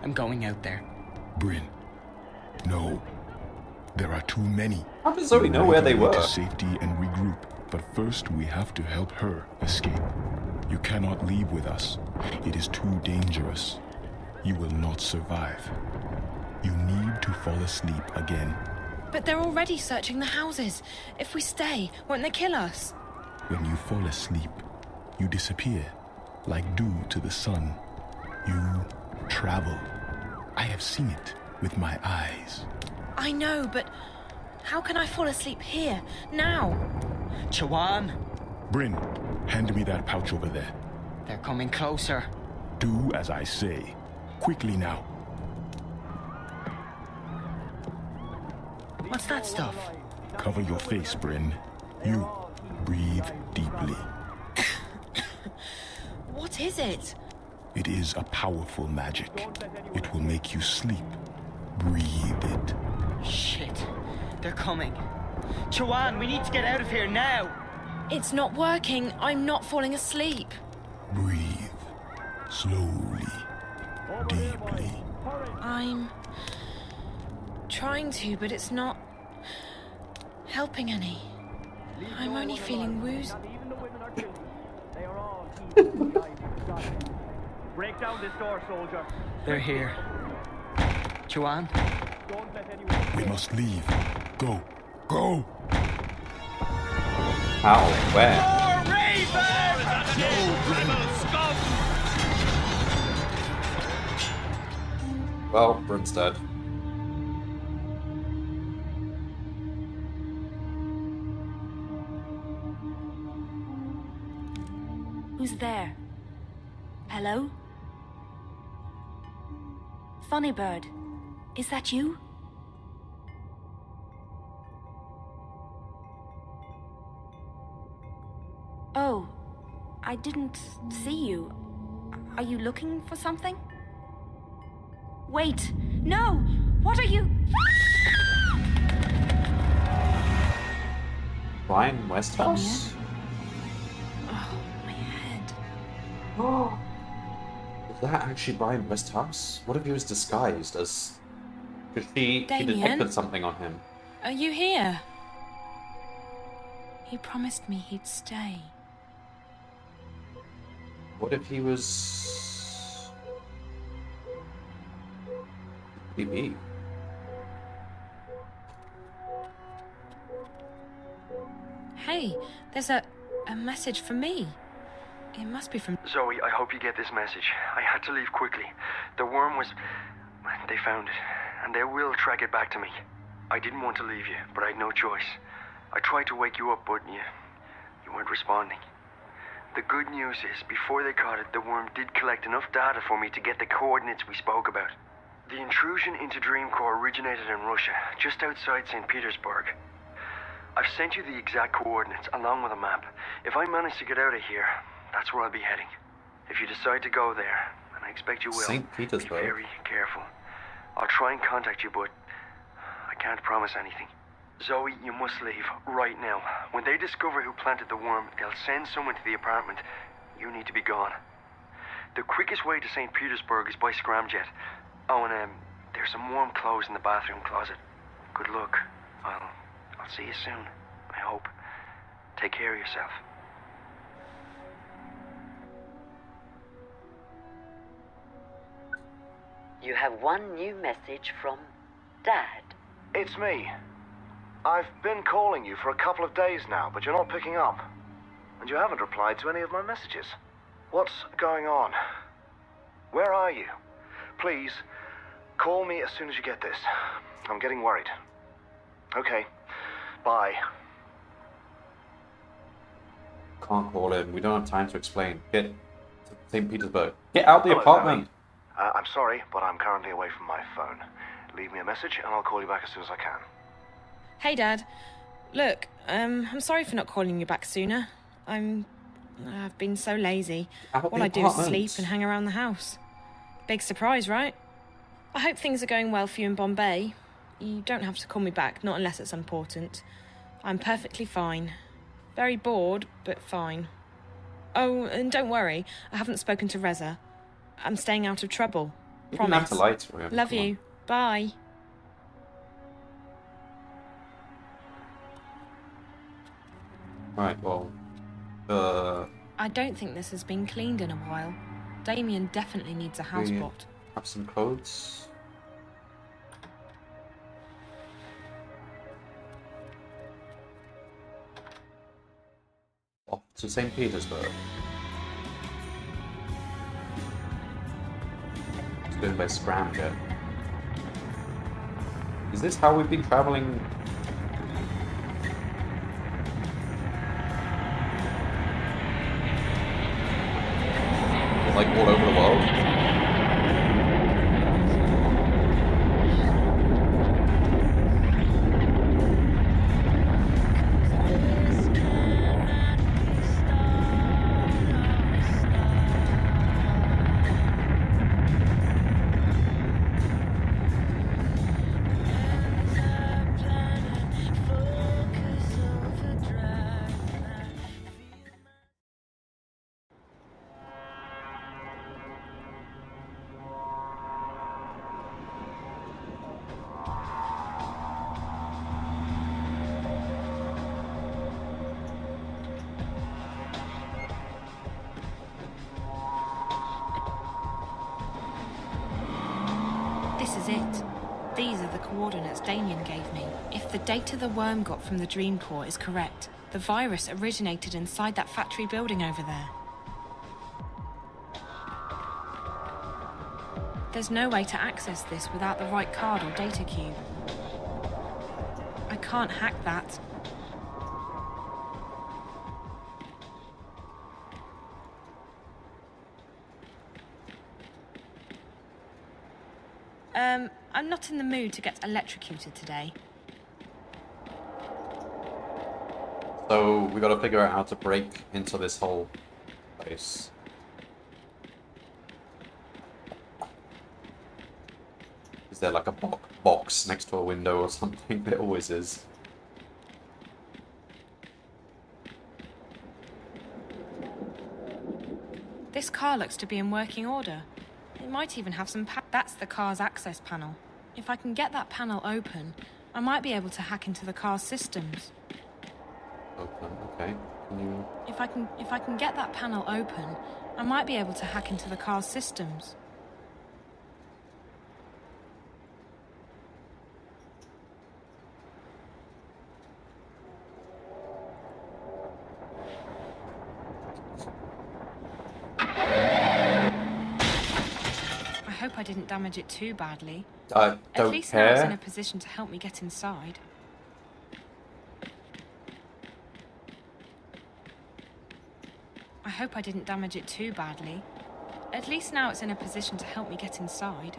I'm going out there. Bryn, no. There are too many. How does Zoe We know will where make they our way were? to safety and regroup, but first we have to help her escape. You cannot leave with us. It is too dangerous. You will not survive. You need to fall asleep again. But they're already searching the houses. If we stay, won't they kill us? When you fall asleep, you disappear, like dew to the sun. You travel. I have seen it with my eyes. I know, but how can I fall asleep here, now? Chuan, Bryn, hand me that pouch over there. they're coming closer. Do as I say. Quickly now. What's that stuff? Cover your face, Bryn. You breathe deeply. What is it? It is a powerful magic. It will make you sleep. Breathe it. Shit. They're coming. Chuan, we need to get out of here now. It's not working. I'm not falling asleep. Breathe. Slowly. Deeply. I'm trying to, but it's not helping any. I'm only feeling woozy. Break down this door, soldier. They're here. Chuan? We must leave. Go. Go! How? Where? Well, Bryn's dead. Who's there? Hello? Funny Bird, is that you? Oh, I didn't see you. Are you looking for something? Wait! No! What are you... Brian Westhouse? Oh, my head. Oh. Is that actually Brian Westhouse? What if he was disguised as... Because she Damien? detected something on him. Are you here? He promised me he'd stay. What if he was... Could he be? Hey, there's a message for me. It must be from... Zoe, I hope you get this message. I had to leave quickly. The worm was... They found it, and they will track it back to me. I didn't want to leave you, but I had no choice. I tried to wake you up, but you weren't responding. The good news is, before they caught it, the worm did collect enough data for me to get the coordinates we spoke about. The intrusion into Dreamcore originated in Russia, just outside St. Petersburg. I've sent you the exact coordinates, along with a map. If I manage to get out of here, that's where I'll be heading. If you decide to go there, and I expect you will, St. Petersburg. be very careful. I'll try and contact you, but I can't promise anything. Zoe, you must leave, right now. When they discover who planted the worm, they'll send someone to the apartment. You need to be gone. The quickest way to St. Petersburg is by scramjet. Oh, and there's some warm clothes in the bathroom closet. Good luck. I'll see you soon, I hope. Take care of yourself. You have one new message from Dad. It's me. I've been calling you for a couple of days now, but you're not picking up. And you haven't replied to any of my messages. What's going on? Where are you? Please, call me as soon as you get this. I'm getting worried. Okay. Bye. Can't call him. We don't have time to explain. Get to St. Petersburg. Get out the Hello, apartment. Zoe. I'm sorry, but I'm currently away from my phone. Leave me a message and I'll call you back as soon as I can. Hey, Dad. Look, I'm sorry for not calling you back sooner. I've been so lazy. All I do is sleep and hang around the house. Big surprise, right? I hope things are going well for you in Bombay. You don't have to call me back, not unless it's important. I'm perfectly fine. Very bored, but fine. Oh, and don't worry, I haven't spoken to Reza. I'm staying out of trouble. You didn't have to lie to him. Love Come you. on. Bye. Right, well... I don't think this has been cleaned in a while. Damien definitely needs a housebot. Have some clothes. Off to St. Petersburg. It's going by scramjet. Is this how we've been traveling? Like all over the world? This is it. These are the coordinates Damien gave me. If the data the worm got from the dream core is correct, the virus originated inside that factory building over there. There's no way to access this without the right card or data cube. I can't hack that. I'm not in the mood to get electrocuted today. So we gotta figure out how to break into this whole place. Is there like a box next to a window or something? There always is. This car looks to be in working order. It might even have some That's the car's access panel. If I can get that panel open, I might be able to hack into the car's systems. Open, okay. Can you... If I can get that panel open, I might be able to hack into the car's systems. I hope I didn't damage it too badly. I don't At least care. now it's in a position to help me get inside. I hope I didn't damage it too badly. At least now it's in a position to help me get inside.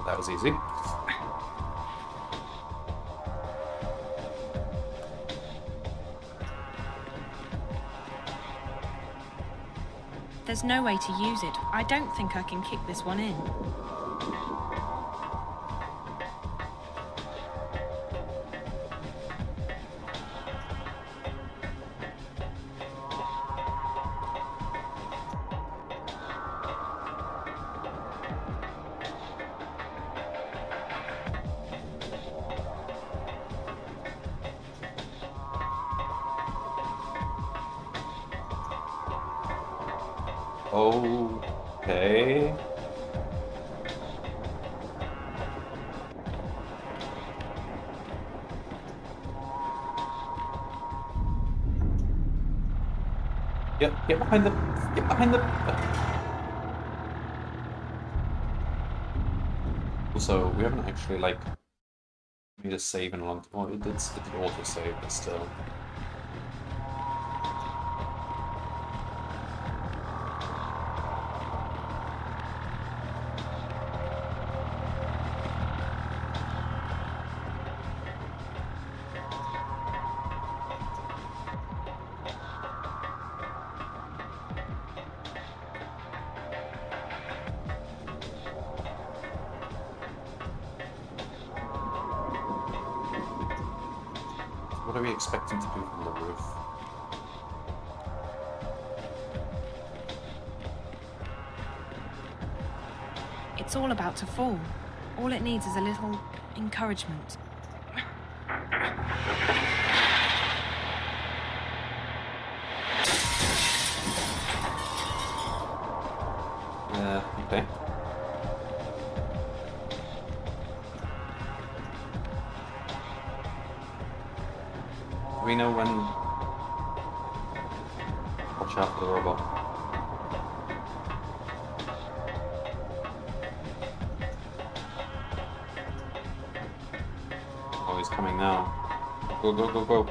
That was easy. There's no way to use it. I don't think I can kick this one in. Okay. Get behind the... Get behind the... Also, we haven't actually, like, made a save in a long time. Well, it did auto-save, but still. What are we expecting to do from the roof? It's all about to fall. All it needs is a little encouragement. Okay. Do we know when... Watch out for the robot. Oh, he's coming now. Go, go, go, go.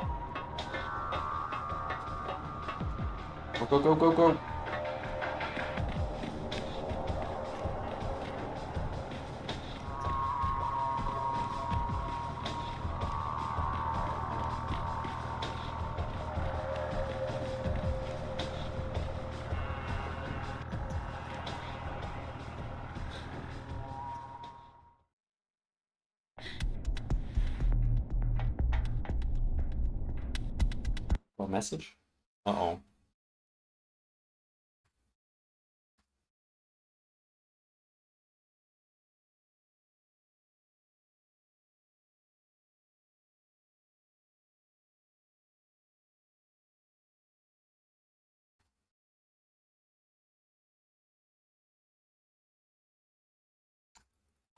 Go, go, go, go, go. What message? Uh-oh.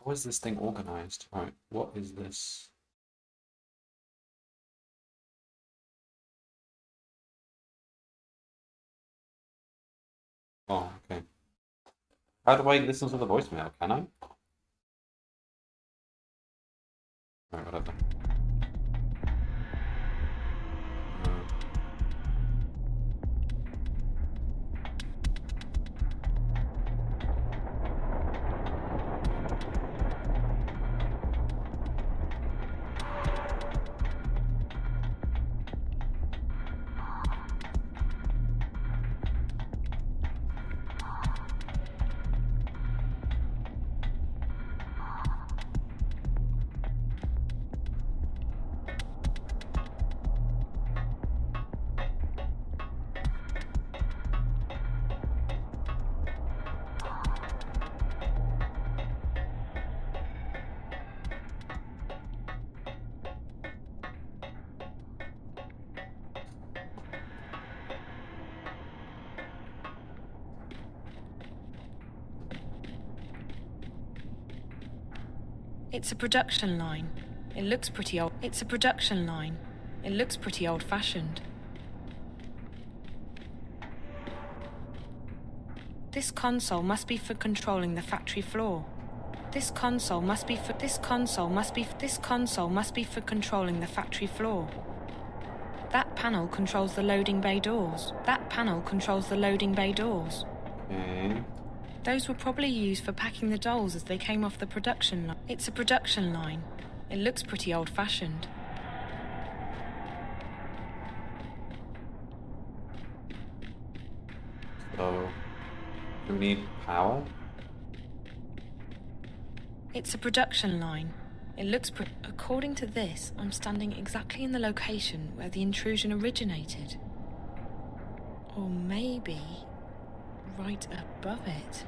How is this thing organized? Right, what is this? Oh, okay. How do I listen to the voicemail? Can I? Alright, whatever. It's a production line. It looks pretty old. It's a production line. It looks pretty old-fashioned. This console must be for controlling the factory floor. This console must be for controlling the factory floor. That panel controls the loading bay doors. That panel controls the loading bay doors. Those were probably used for packing the dolls as they came off the production line. It's a production line. It looks pretty old-fashioned. So, do we need power? It's a production line. It looks according to this, I'm standing exactly in the location where the intrusion originated. Or maybe right above it.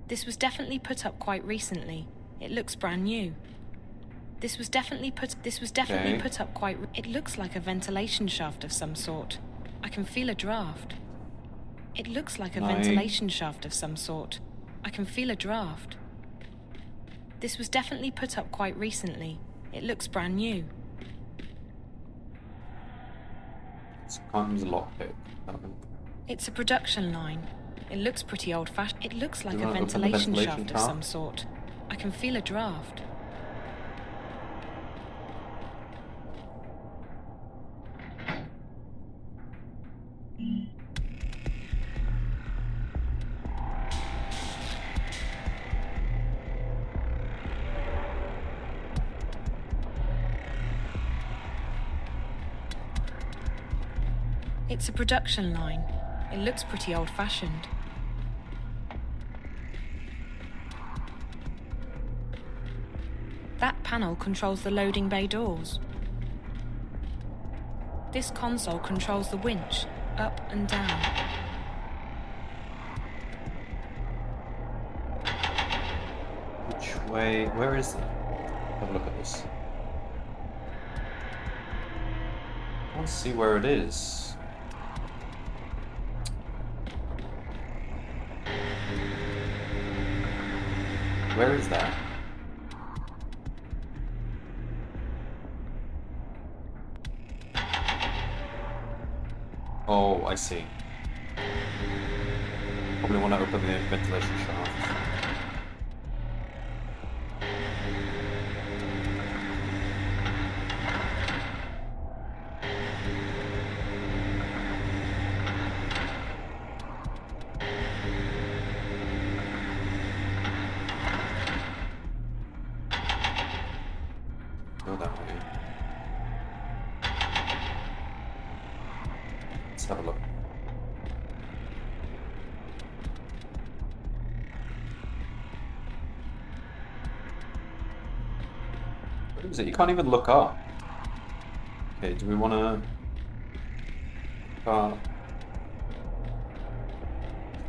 This was definitely put up quite recently. It looks brand new. This was definitely put up quite. It looks like a ventilation shaft of some sort. I can feel a draft. It looks like a ventilation shaft of some sort. I can feel a draft. This was definitely put up quite recently. It looks brand new. Can't use a lockpick. It's a production line. It looks pretty old-fashioned. It looks like a ventilation shaft of some sort. I can feel a draft. It's a production line. It looks pretty old-fashioned. That panel controls the loading bay doors. This console controls the winch, up and down. Which way? Where is it? Have a look at this. I want to see where it is. Where is that? Oh, I see. Probably want to open the ventilation shaft. Go that way. Let's have a look. What is it? You can't even look up. Okay, do we want to...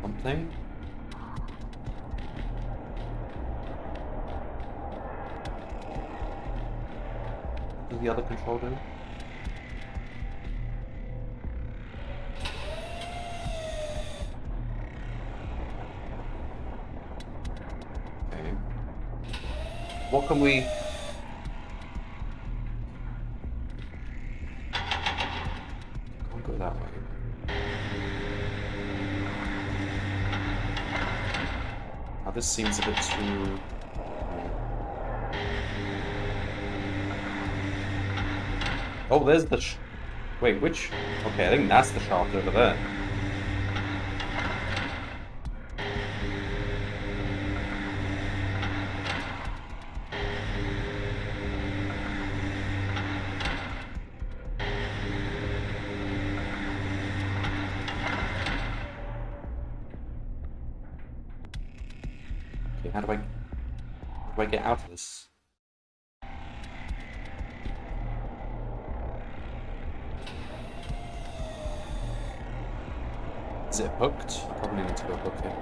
something? What does the other control do? Okay. What can we... Can't go that way. Now this seems a bit too... Oh, there's the wait, which... Okay, I think that's the shaft over there. Okay, how do I get out of this? Is it hooked? I probably need to go hook it.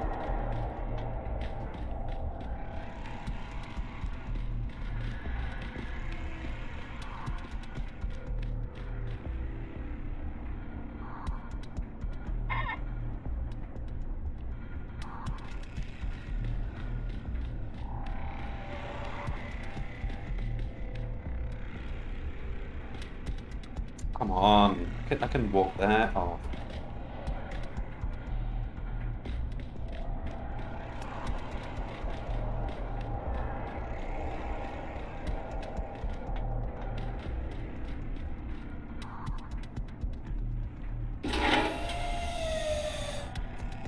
Come on. I can walk there. Oh.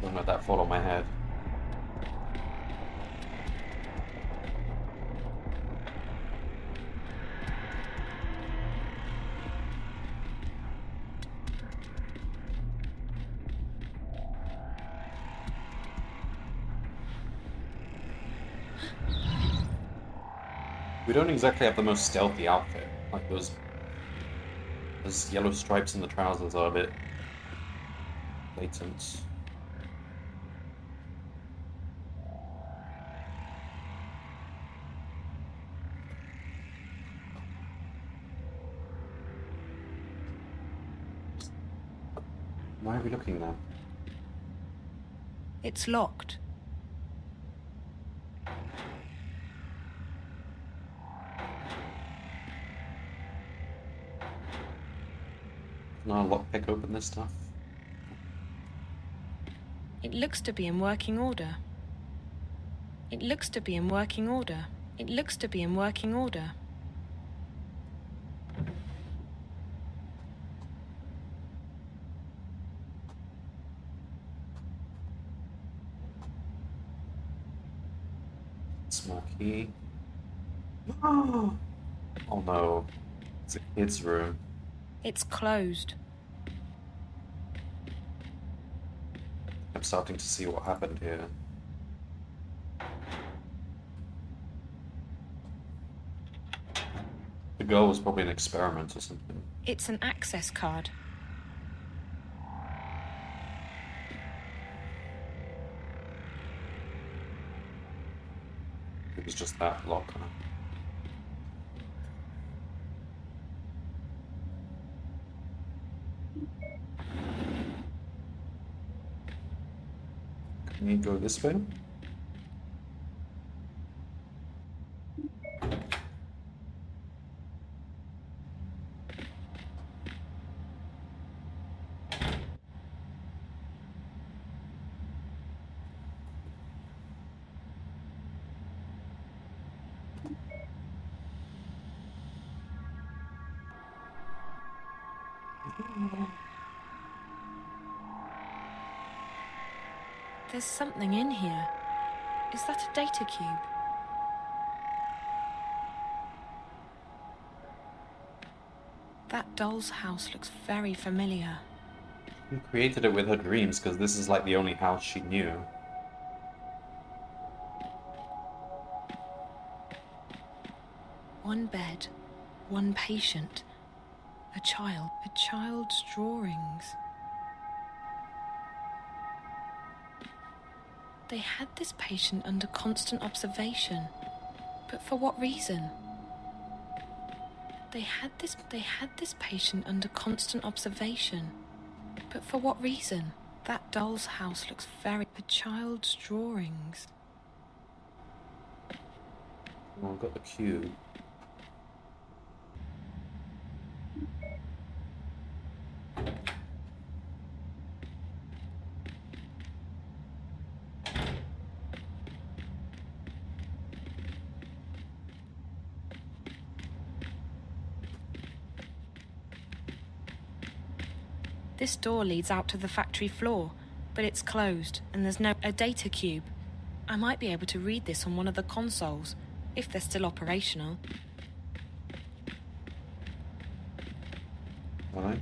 Don't let that fall on my head. We don't exactly have the most stealthy outfit. Like those yellow stripes in the trousers are a bit blatant. Why are we looking there? It's locked. Can I lockpick open this stuff? It looks to be in working order. It looks to be in working order. It looks to be in working order. Small key. Oh no. It's a kid's room. It's closed. I'm starting to see what happened here. The girl was probably an experiment or something. It's an access card. It was just that lock, huh? Can you go this way? There's something in here. Is that a data cube? That doll's house looks very familiar. She created it with her dreams because this is like the only house she knew. One bed, one patient, a child's drawings. They had this patient under constant observation, but for what reason? They had this patient under constant observation, but for what reason? That doll's house looks very... A child's drawings. Oh, I've got the cube. This door leads out to the factory floor, but it's closed, and there's a data cube. I might be able to read this on one of the consoles, if they're still operational. Alright.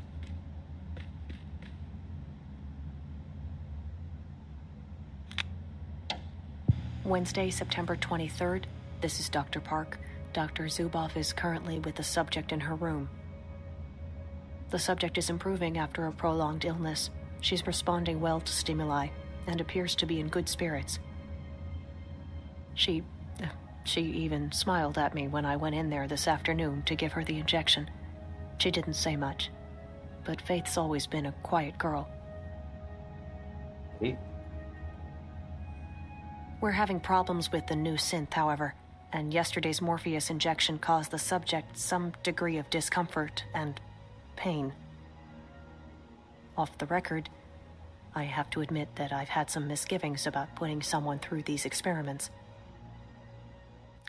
Wednesday, September 23rd. This is Dr. Park. Dr. Zuboff is currently with the subject in her room. The subject is improving after a prolonged illness. She's responding well to stimuli and appears to be in good spirits. She even smiled at me when I went in there this afternoon to give her the injection. She didn't say much, but Faith's always been a quiet girl. We're having problems with the new synth, however, and yesterday's Morpheus injection caused the subject some degree of discomfort and pain. Off the record, I have to admit that I've had some misgivings about putting someone through these experiments.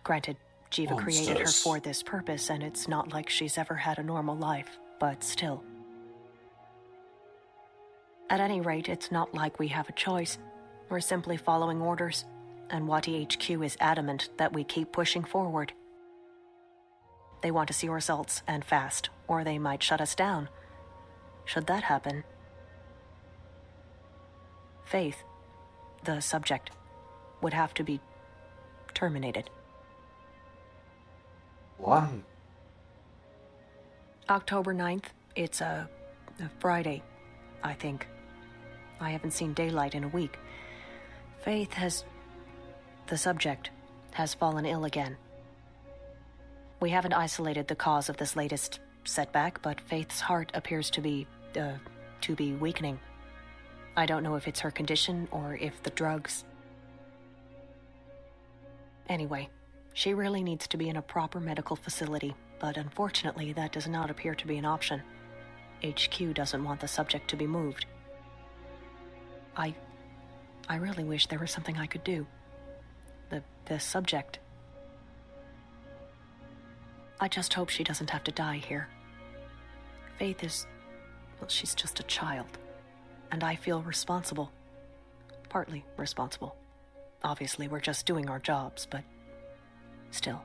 Granted, Jiva created her for this purpose, and it's not like she's ever had a normal life, but still. At any rate, it's not like we have a choice. We're simply following orders, and Wati HQ is adamant that we keep pushing forward. They want to see results, and fast, or they might shut us down. Should that happen, Faith, the subject, would have to be terminated. Why? October 9th, it's a Friday, I think. I haven't seen daylight in a week. The subject, has fallen ill again. We haven't isolated the cause of this latest setback, but Faith's heart appears to be weakening. I don't know if it's her condition or if the drugs. Anyway, she really needs to be in a proper medical facility, but unfortunately that does not appear to be an option. HQ doesn't want the subject to be moved. I really wish there was something I could do. The subject. I just hope she doesn't have to die here. Faith she's just a child. And I feel responsible. Partly responsible. Obviously, we're just doing our jobs, but still.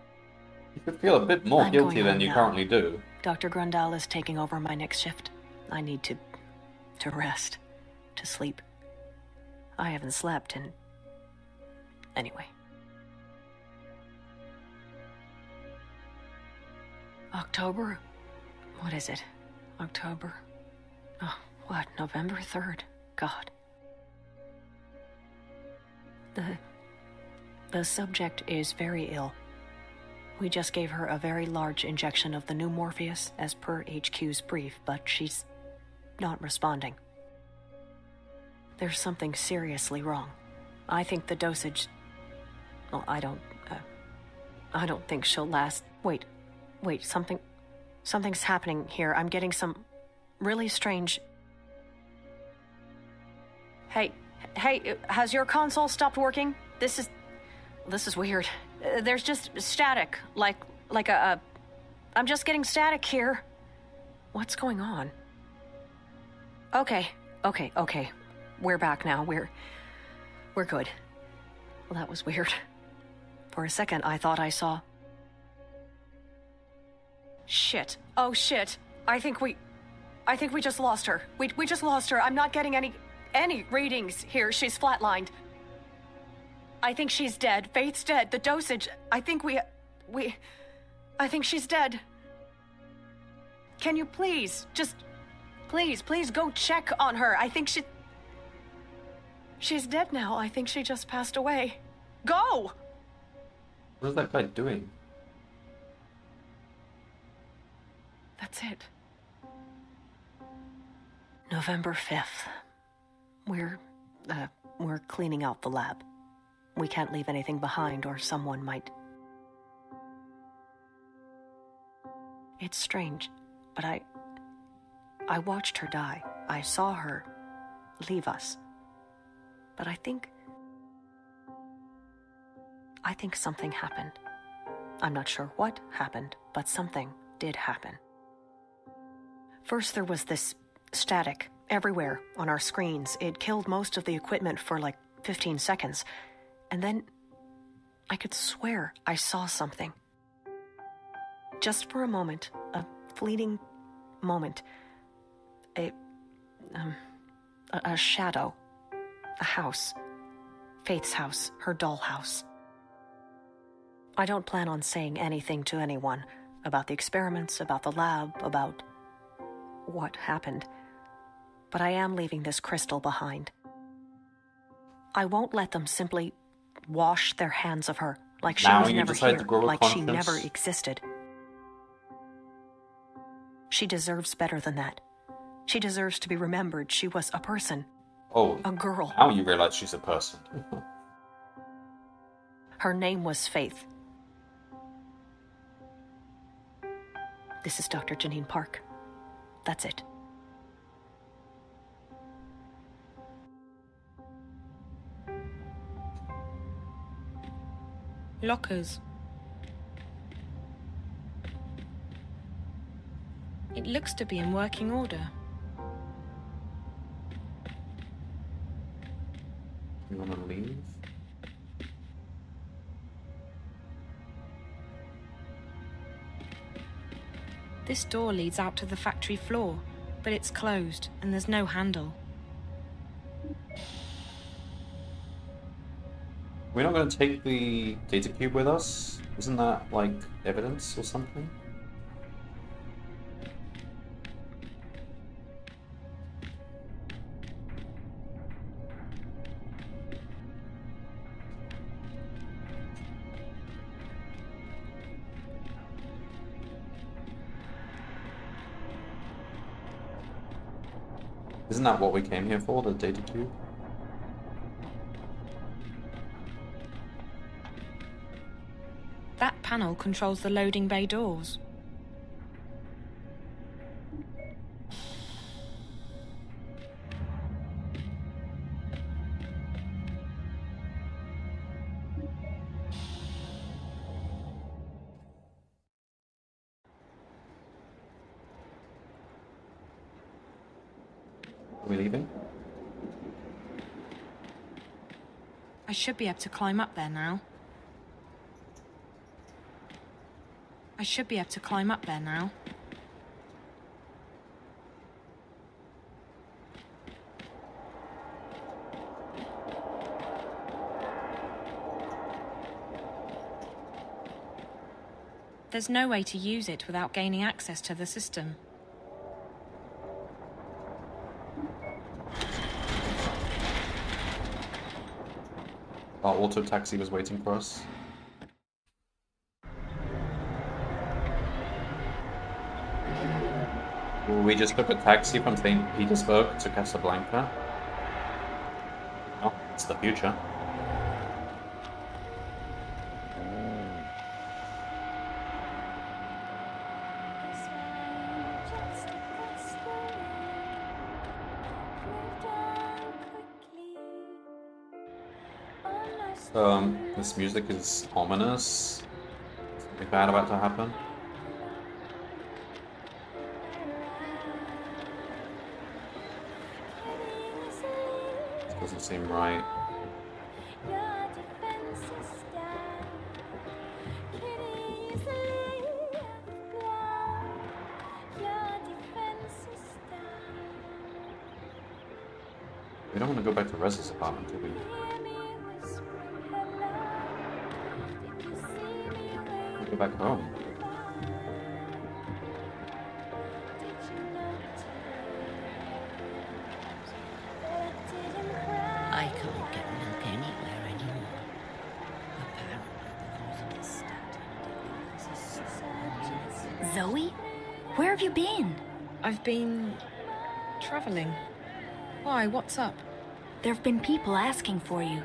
You could feel a bit more I'm guilty going than home you now. currently do. Dr. Grundal is taking over my next shift. I need to rest, to sleep. I haven't slept in... Anyway. October? What is it? October? Oh, what? November 3rd? God. The subject is very ill. We just gave her a very large injection of the new Morpheus, as per HQ's brief, but she's not responding. There's something seriously wrong. I think the dosage... Well, I don't think she'll last... Wait, something's happening here. I'm getting some really strange... Hey, has your console stopped working? This is weird. There's just static, like a... I'm just getting static here. What's going on? Okay. We're back now. We're good. Well, that was weird. For a second, I thought I saw... Shit. Oh, shit. I think we just lost her. We just lost her. I'm not getting any readings here. She's flatlined. I think she's dead. Faith's dead. The dosage... I think I think she's dead. Can you please, just... Please go check on her. I think she's dead now. I think she just passed away. Go! What is that guy doing? That's it. November 5th. We're cleaning out the lab. We can't leave anything behind or someone might... It's strange, but I watched her die. I saw her leave us. But I think something happened. I'm not sure what happened, but something did happen. First, there was this static everywhere on our screens. It killed most of the equipment for like 15 seconds. And then I could swear I saw something. Just for a moment, a fleeting moment. A shadow. A house. Faith's house. Her dollhouse. I don't plan on saying anything to anyone about the experiments, about the lab, about what happened. But I am leaving this crystal behind. I won't let them simply wash their hands of her like she was never here, like she never existed. She deserves better than that. She deserves to be remembered. She was a person. Oh, a girl. Now you realize she's a person. Her name was Faith. This is Dr. Janine Park. That's it. Lockers. It looks to be in working order. You want to leave? This door leads out to the factory floor, but it's closed and there's no handle. We're not going to take the data cube with us? Isn't that, like, evidence or something? Isn't that what we came here for, the data cube? That panel controls the loading bay doors. Are we leaving? I should be able to climb up there now. I should be able to climb up there now. There's no way to use it without gaining access to the system. Our auto taxi was waiting for us. We just took a taxi from St. Petersburg to Casablanca. Oh, it's the future. This music is ominous. Something bad about to happen. This doesn't seem right. We don't want to go back to Rez's apartment, do we? Go back home. I can't get milk anywhere anymore. Zoe? Where have you been? I've been... traveling. Why, what's up? There have been people asking for you.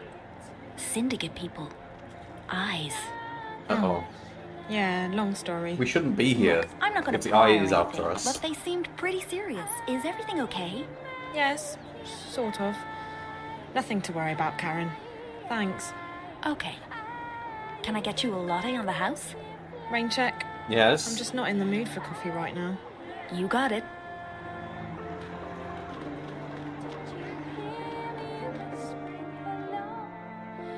Syndicate people. Eyes. Uh-oh. Yeah, long story. We shouldn't be here. I'm not gonna if the pry eye or is after anything, us. but they seemed pretty serious. Is everything okay? Yes, sort of. Nothing to worry about, Karen. Thanks. Okay. Can I get you a latte on the house? Rain check? Yes. I'm just not in the mood for coffee right now. You got it.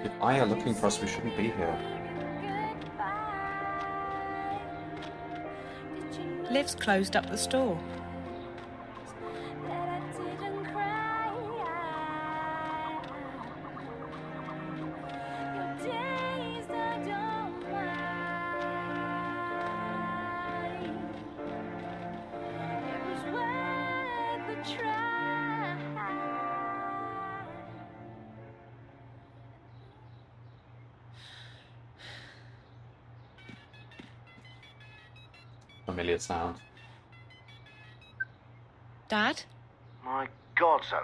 If I are looking for us, we shouldn't be here. Liv's closed up the store. Familiar sound. Dad? My God, Zoe.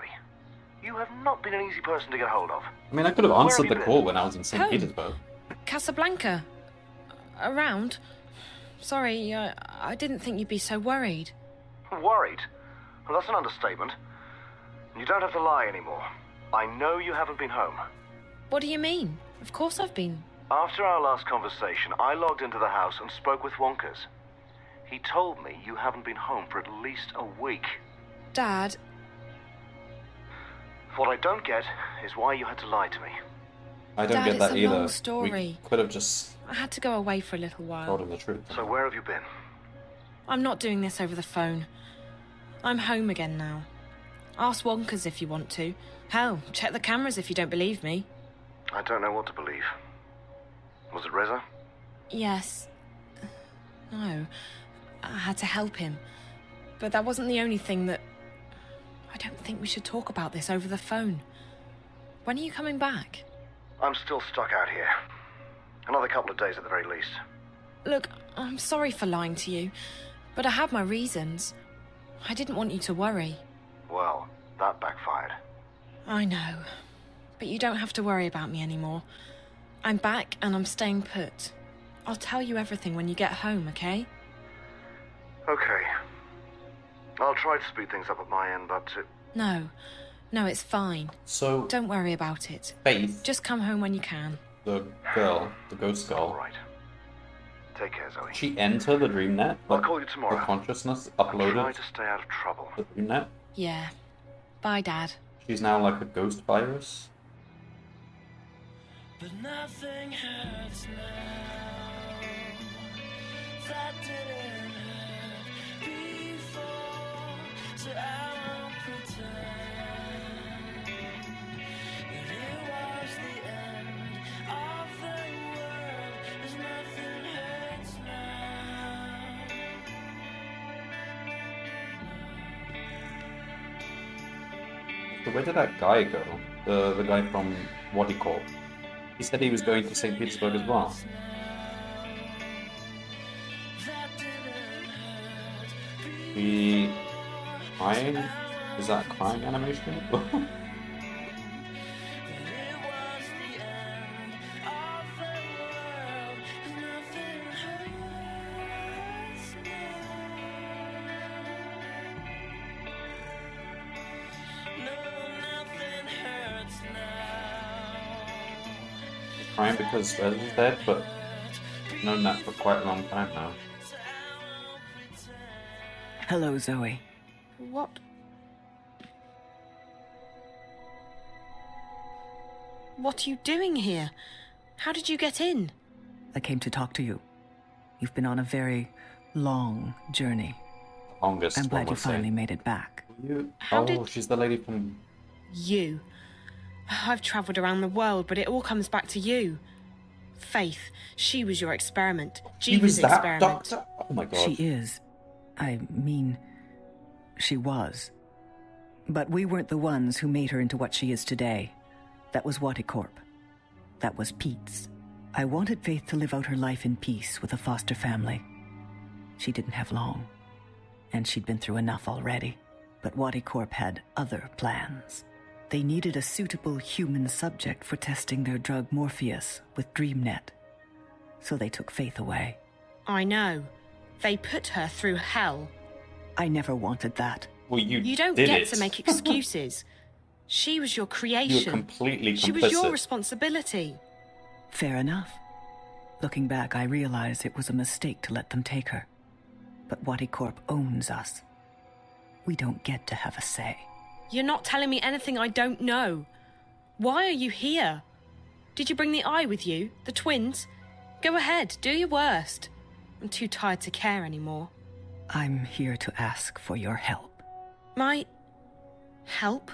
You have not been an easy person to get hold of. I mean, I could have Where answered have the you been? call when I was in St. Home. Petersburg. Casablanca. Around. Sorry, I didn't think you'd be so worried. Worried? Well, that's an understatement. You don't have to lie anymore. I know you haven't been home. What do you mean? Of course I've been. After our last conversation, I logged into the house and spoke with Wonkers. He told me you haven't been home for at least a week. Dad. What I don't get is why you had to lie to me. I don't Dad, get that it's a either. long story. We could have just I had to go away for a little while. told him the truth. So where have you been? I'm not doing this over the phone. I'm home again now. Ask Wonkers if you want to. Hell, check the cameras if you don't believe me. I don't know what to believe. Was it Reza? Yes. No. I had to help him. But that wasn't the only thing that... I don't think we should talk about this over the phone. When are you coming back? I'm still stuck out here. Another couple of days at the very least. Look, I'm sorry for lying to you, but I had my reasons. I didn't want you to worry. Well, that backfired. I know. But you don't have to worry about me anymore. I'm back and I'm staying put. I'll tell you everything when you get home, okay? Okay. I'll try to speed things up at my end, but... No, it's fine. So... Don't worry about it. Faith, Just come home when you can. the girl, the ghost girl, Right. Take care, Zoe. she entered the dream net? I'll Like, call you tomorrow. her consciousness Try uploaded to stay out of trouble. the dream net? Yeah. Bye, Dad. She's now like a ghost virus? But nothing hurts now. That didn't hurt before, so I won't pretend that it was the end of the world. 'Cause nothing hurts now. So where did that guy go? The guy from What He Called? He said he was going to St. Petersburg as well. The crying? Is that crying animation? Crying because Rez is dead, but I've known that for quite a long time now. Hello, Zoe. What? What are you doing here? How did you get in? I came to talk to you. You've been on a very long journey. Longest, I'm one glad you would say. finally made it back. She's the lady from... You. I've travelled around the world, but it all comes back to you. Faith, she was your experiment. She was Jeeves' that experiment. doctor? Oh my god. She is. I mean, she was. But we weren't the ones who made her into what she is today. That was Waticorp. That was Pete's. I wanted Faith to live out her life in peace with a foster family. She didn't have long, and she'd been through enough already. But Waticorp had other plans. They needed a suitable human subject for testing their drug Morpheus with DreamNet. So they took Faith away. I know. They put her through hell. I never wanted that. Well, You don't did get it. to make excuses. She was your creation. You're completely She was your complicit. responsibility. Fair enough. Looking back, I realize it was a mistake to let them take her. But Waticorp owns us. We don't get to have a say. You're not telling me anything I don't know. Why are you here? Did you bring the eye with you? The twins? Go ahead, do your worst. I'm too tired to care anymore. I'm here to ask for your help. My... help?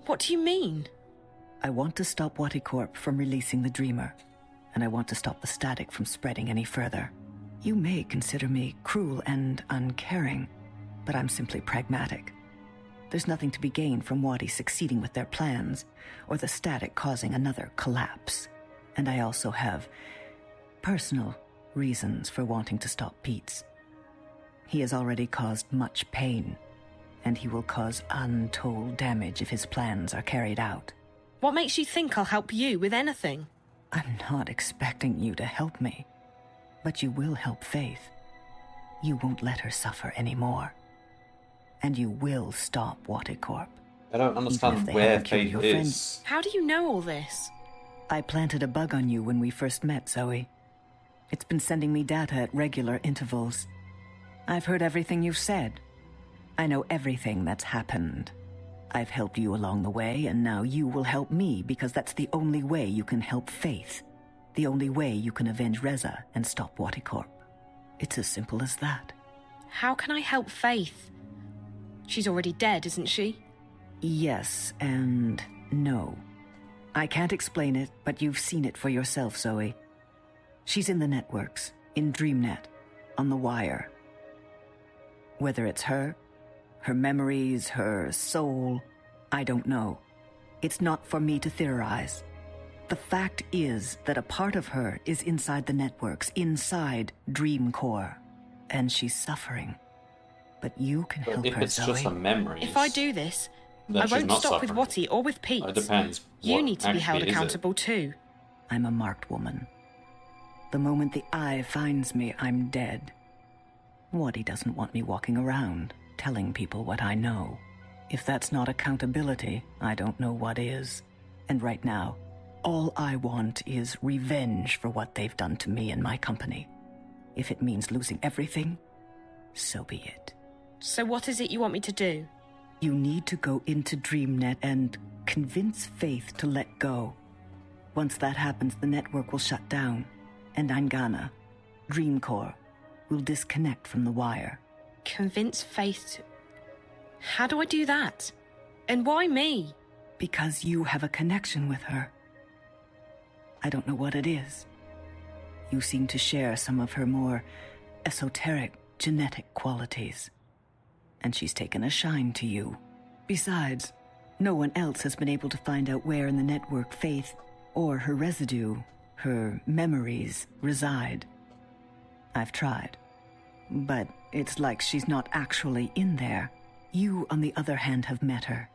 What do you mean? I want to stop Waticorp from releasing the Dreamer, and I want to stop the static from spreading any further. You may consider me cruel and uncaring, but I'm simply pragmatic. There's nothing to be gained from Wadi succeeding with their plans, or the static causing another collapse. And I also have personal reasons for wanting to stop Pete's. He has already caused much pain, and he will cause untold damage if his plans are carried out. What makes you think I'll help you with anything? I'm not expecting you to help me, but you will help Faith. You won't let her suffer anymore. And you will stop Waticorp. I don't understand they where haven't killed Faith your is. friends. How do you know all this? I planted a bug on you when we first met, Zoe. It's been sending me data at regular intervals. I've heard everything you've said. I know everything that's happened. I've helped you along the way, and now you will help me because that's the only way you can help Faith. The only way you can avenge Reza and stop Waticorp. It's as simple as that. How can I help Faith? She's already dead, isn't she? Yes and no. I can't explain it, but you've seen it for yourself, Zoe. She's in the networks, in DreamNet, on the wire. Whether it's her memories, her soul, I don't know. It's not for me to theorize. The fact is that a part of her is inside the networks, inside Dreamcore, and she's suffering. But you can help her, Zoe. If it's just a memory. If I do this, then I she's won't not stop with suffering. Watty or with Pete. It depends. You what need to be held actually is it. accountable too. I'm a marked woman. The moment the eye finds me, I'm dead. Watty doesn't want me walking around, telling people what I know. If that's not accountability, I don't know what is. And right now, all I want is revenge for what they've done to me and my company. If it means losing everything, so be it. So what is it you want me to do? You need to go into DreamNet and convince Faith to let go. Once that happens, the network will shut down, and Angana, Dreamcore, will disconnect from the wire. Convince Faith to... How do I do that? And why me? Because you have a connection with her. I don't know what it is. You seem to share some of her more esoteric, genetic qualities. And she's taken a shine to you. Besides, no one else has been able to find out where in the network Faith, or her residue, her memories, reside. I've tried. But it's like she's not actually in there. You, on the other hand, have met her.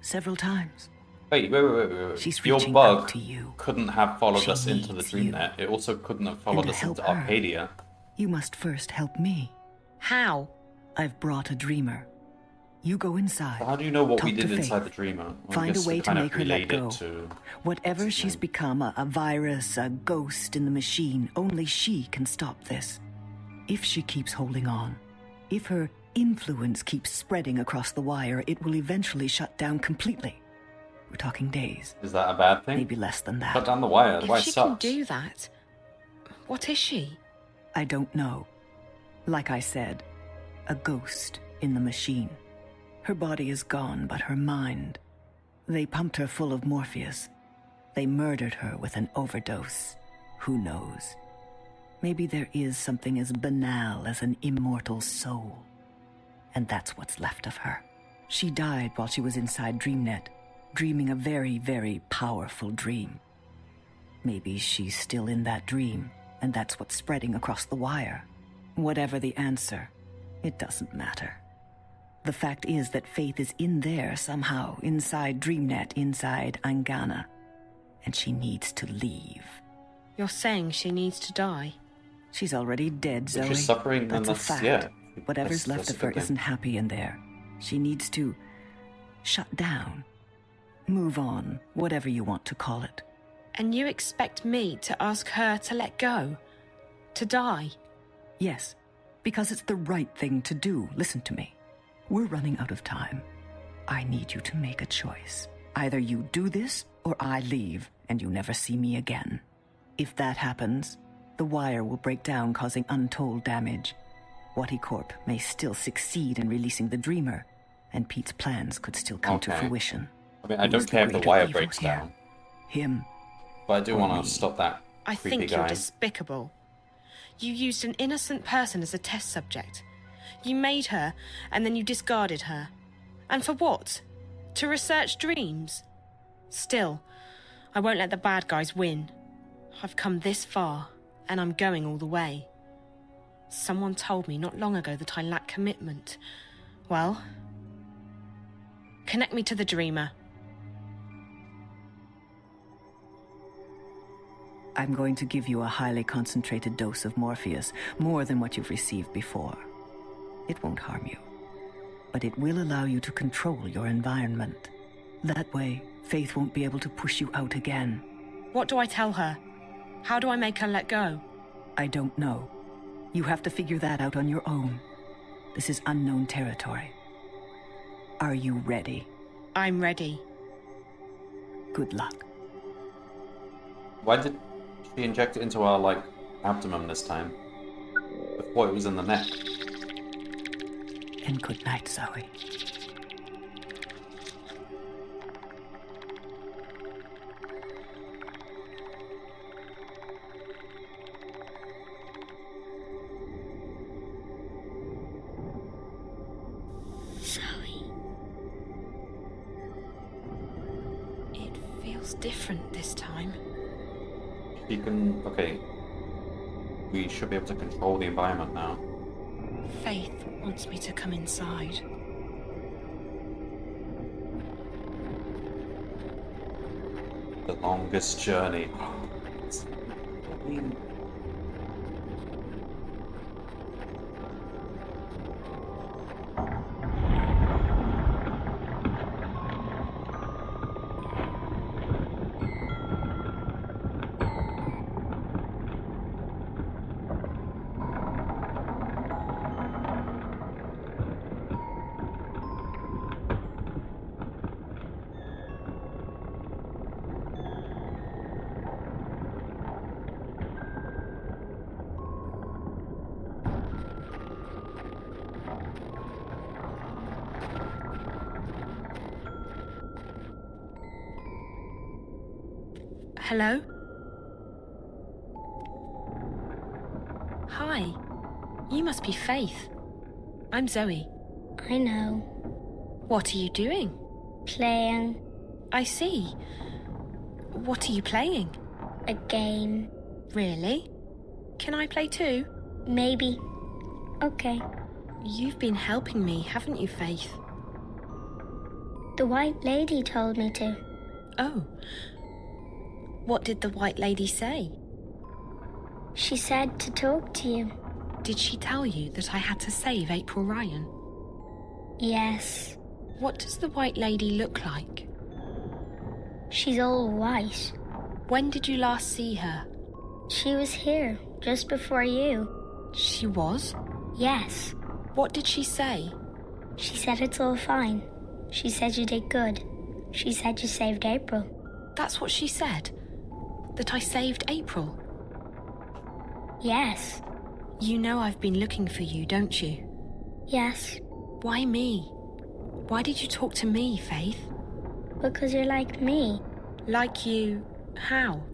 Several times. Wait. She's Your reaching bug out to you. couldn't have followed She us into the needs DreamNet. It also couldn't have followed And to us into help her, Arcadia. You must first help me. How? I've brought a dreamer. You go inside. So how do you know what we talk did to inside Faith. the Dreamer? I Find a guess way to kind of make her let relate go. it to... Whatever she's become, a virus, a ghost in the machine, only she can stop this. If she keeps holding on, if her influence keeps spreading across the wire, it will eventually shut down completely. We're talking days. Is that a bad thing? Maybe less than that. Shut down the wire. The If wire she sucks. can do that, what is she? I don't know. Like I said, a ghost in the machine. Her body is gone, but her mind. They pumped her full of Morpheus. They murdered her with an overdose. Who knows? Maybe there is something as banal as an immortal soul. And that's what's left of her. She died while she was inside DreamNet, dreaming a very, very powerful dream. Maybe she's still in that dream, and that's what's spreading across the wire. Whatever the answer, it doesn't matter. The fact is that Faith is in there somehow, inside DreamNet, inside Angana. And she needs to leave. You're saying she needs to die? She's already dead, Zoe. She's suffering, That's and a that's... fact. Yeah. Whatever's left That's of a her good thing. isn't happy in there. She needs to shut down. Move on, whatever you want to call it. And you expect me to ask her to let go? To die? Yes, because it's the right thing to do. Listen to me. We're running out of time. I need you to make a choice. Either you do this, or I leave, and you never see me again. If that happens, the wire will break down, causing untold damage. Waticorp may still succeed in releasing the Dreamer, and Pete's plans could still come to Okay. fruition. I mean, I Who's don't the care if the greater wire evil breaks here? down. Him. But I do Or want me. to stop that I creepy think guy. you're despicable. You used an innocent person as a test subject. You made her, and then you discarded her. And for what? To research dreams? Still, I won't let the bad guys win. I've come this far, and I'm going all the way. Someone told me not long ago that I lack commitment. Well, connect me to the Dreamer. I'm going to give you a highly concentrated dose of Morpheus, more than what you've received before. It won't harm you, but it will allow you to control your environment. That way, Faith won't be able to push you out again. What do I tell her? How do I make her let go? I don't know. You have to figure that out on your own. This is unknown territory. Are you ready? I'm ready. Good luck. Why did she inject it into our, like, abdomen this time? Before it was in the neck. And good night, Zoe. It feels different this time. She can... Okay. We should be able to control the environment now. Faith wants me to come inside. The longest journey. Hello? Hi. You must be Faith. I'm Zoe. I know. What are you doing? Playing. I see. What are you playing? A game. Really? Can I play too? Maybe. Okay. You've been helping me, haven't you, Faith? The White Lady told me to. Oh. What did the White Lady say? She said to talk to you. Did she tell you that I had to save April Ryan? Yes. What does the White Lady look like? She's all white. When did you last see her? She was here, just before you. She was? Yes. What did she say? She said it's all fine. She said you did good. She said you saved April. That's what she said? That I saved April? Yes. You know I've been looking for you, don't you? Yes. Why me? Why did you talk to me, Faith? Because you're like me. Like you... how?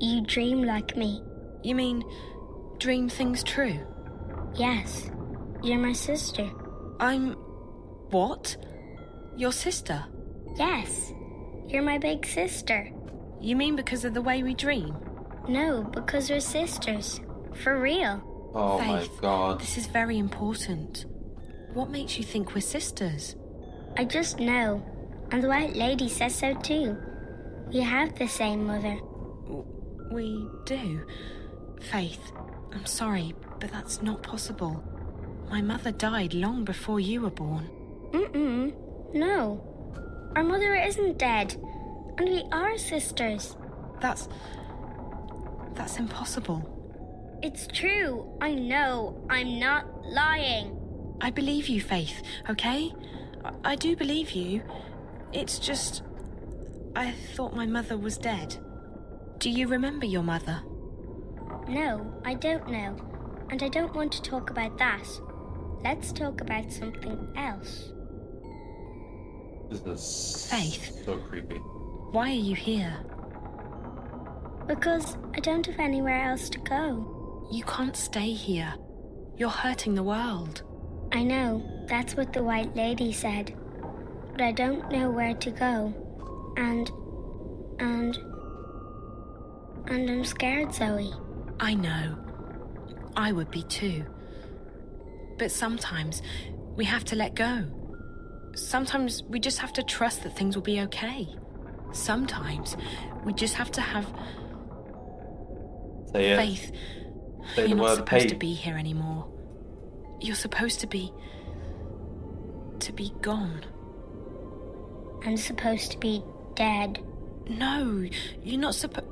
You dream like me. You mean dream things true? Yes. You're my sister. I'm... what? Your sister? Yes. You're my big sister. You mean because of the way we dream? No, because we're sisters. For real. Oh Faith, my god. This is very important. What makes you think we're sisters? I just know. And the White Lady says so too. We have the same mother. We do. Faith, I'm sorry, but that's not possible. My mother died long before you were born. No. Our mother isn't dead. And we are sisters. That's impossible. It's true. I know. I'm not lying. I believe you, Faith, okay? I do believe you. It's just... I thought my mother was dead. Do you remember your mother? No, I don't know. And I don't want to talk about that. Let's talk about something else. This is Faith. So creepy. Why are you here? Because I don't have anywhere else to go. You can't stay here. You're hurting the world. I know. That's what the White Lady said. But I don't know where to go. And I'm scared, Zoe. I know. I would be too. But sometimes we have to let go. Sometimes we just have to trust that things will be okay. Sometimes we just have to have faith. Say You're the not word supposed to hate. be here anymore. You're supposed to be gone. I'm supposed to be dead. No, you're not supposed...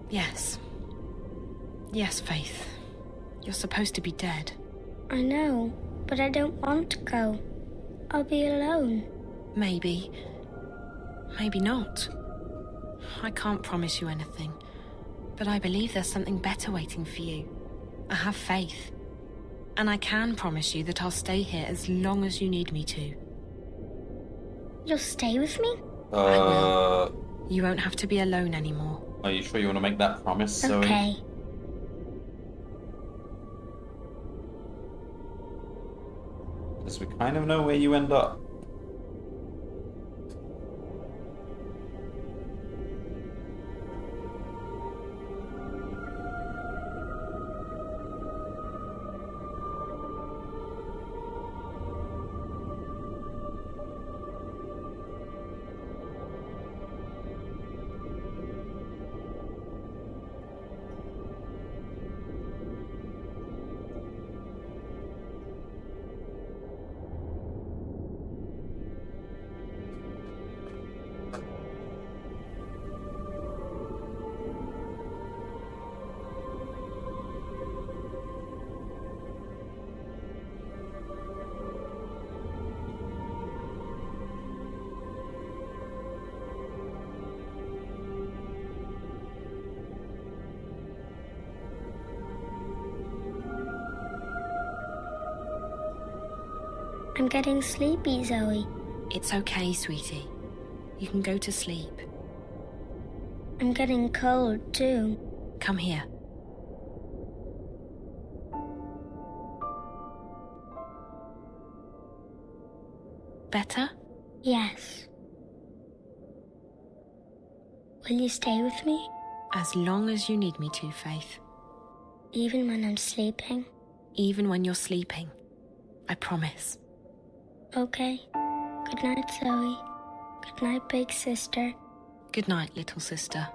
Yes. Yes, Faith. You're supposed to be dead. I know, but I don't want to go. I'll be alone. Maybe. Maybe not. I can't promise you anything, but I believe there's something better waiting for you. I have faith. And I can promise you that I'll stay here as long as you need me to. You'll stay with me? I will. You won't have to be alone anymore. Are you sure you want to make that promise, Zoe? Okay. Because we kind of know where you end up. I'm getting sleepy, Zoe. It's okay, sweetie. You can go to sleep. I'm getting cold, too. Come here. Better? Yes. Will you stay with me? As long as you need me to, Faith. Even when I'm sleeping? Even when you're sleeping. I promise. Okay. Good night, Zoe. Good night, big sister. Good night, little sister.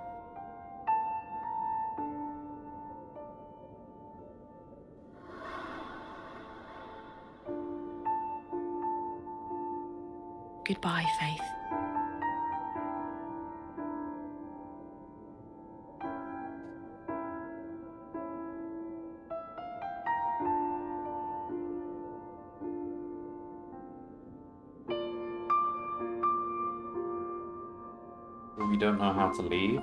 Goodbye, Faith. We don't know how to leave.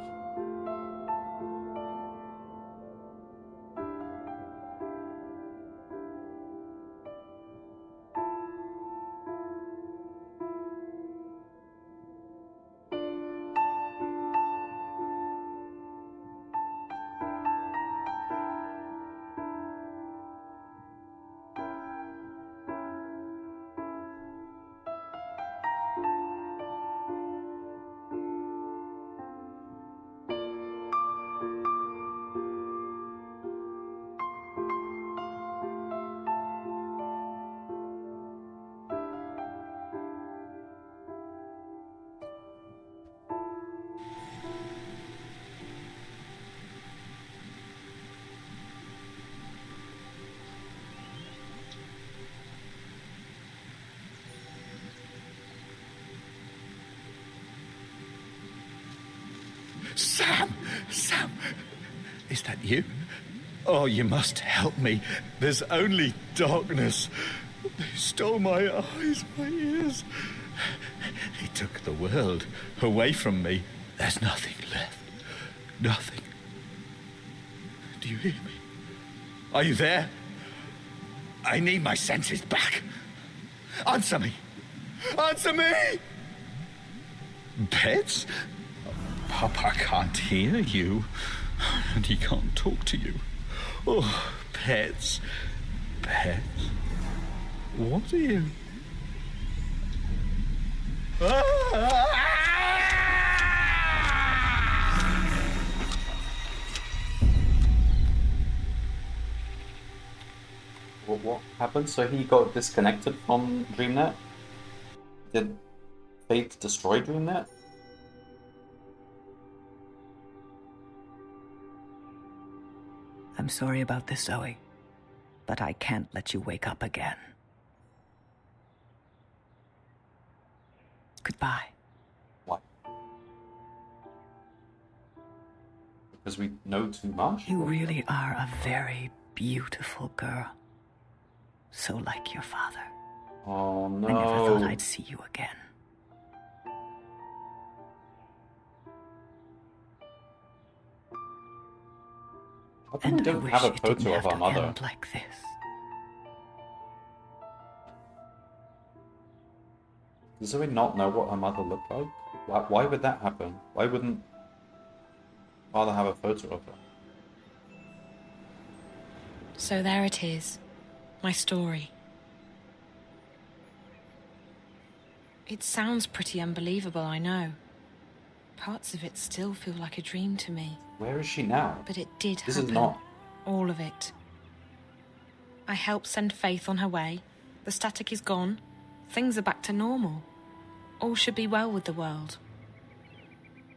Sam! Sam! Is that you? Oh, you must help me. There's only darkness. They stole my eyes, my ears. They took the world away from me. There's nothing left. Nothing. Do you hear me? Are you there? I need my senses back. Answer me. Answer me! Pets? Papa can't hear you, and he can't talk to you. Oh, pets. Pets. What are you? What happened? So he got disconnected from DreamNet? Did Fate destroy DreamNet? I'm sorry about this, Zoe, but I can't let you wake up again. Goodbye. What? Because we know too much? You really are a very beautiful girl. So like your father. Oh no. I never thought I'd see you again. How come we don't have a photo of our mother? Like this. Does Zoe not know what her mother looked like? Why would that happen? Why wouldn't father have a photo of her? So there it is. My story. It sounds pretty unbelievable, I know. Parts of it still feel like a dream to me. Where is she now? But it did This happen. is not... All of it. I helped send Faith on her way. The static is gone. Things are back to normal. All should be well with the world.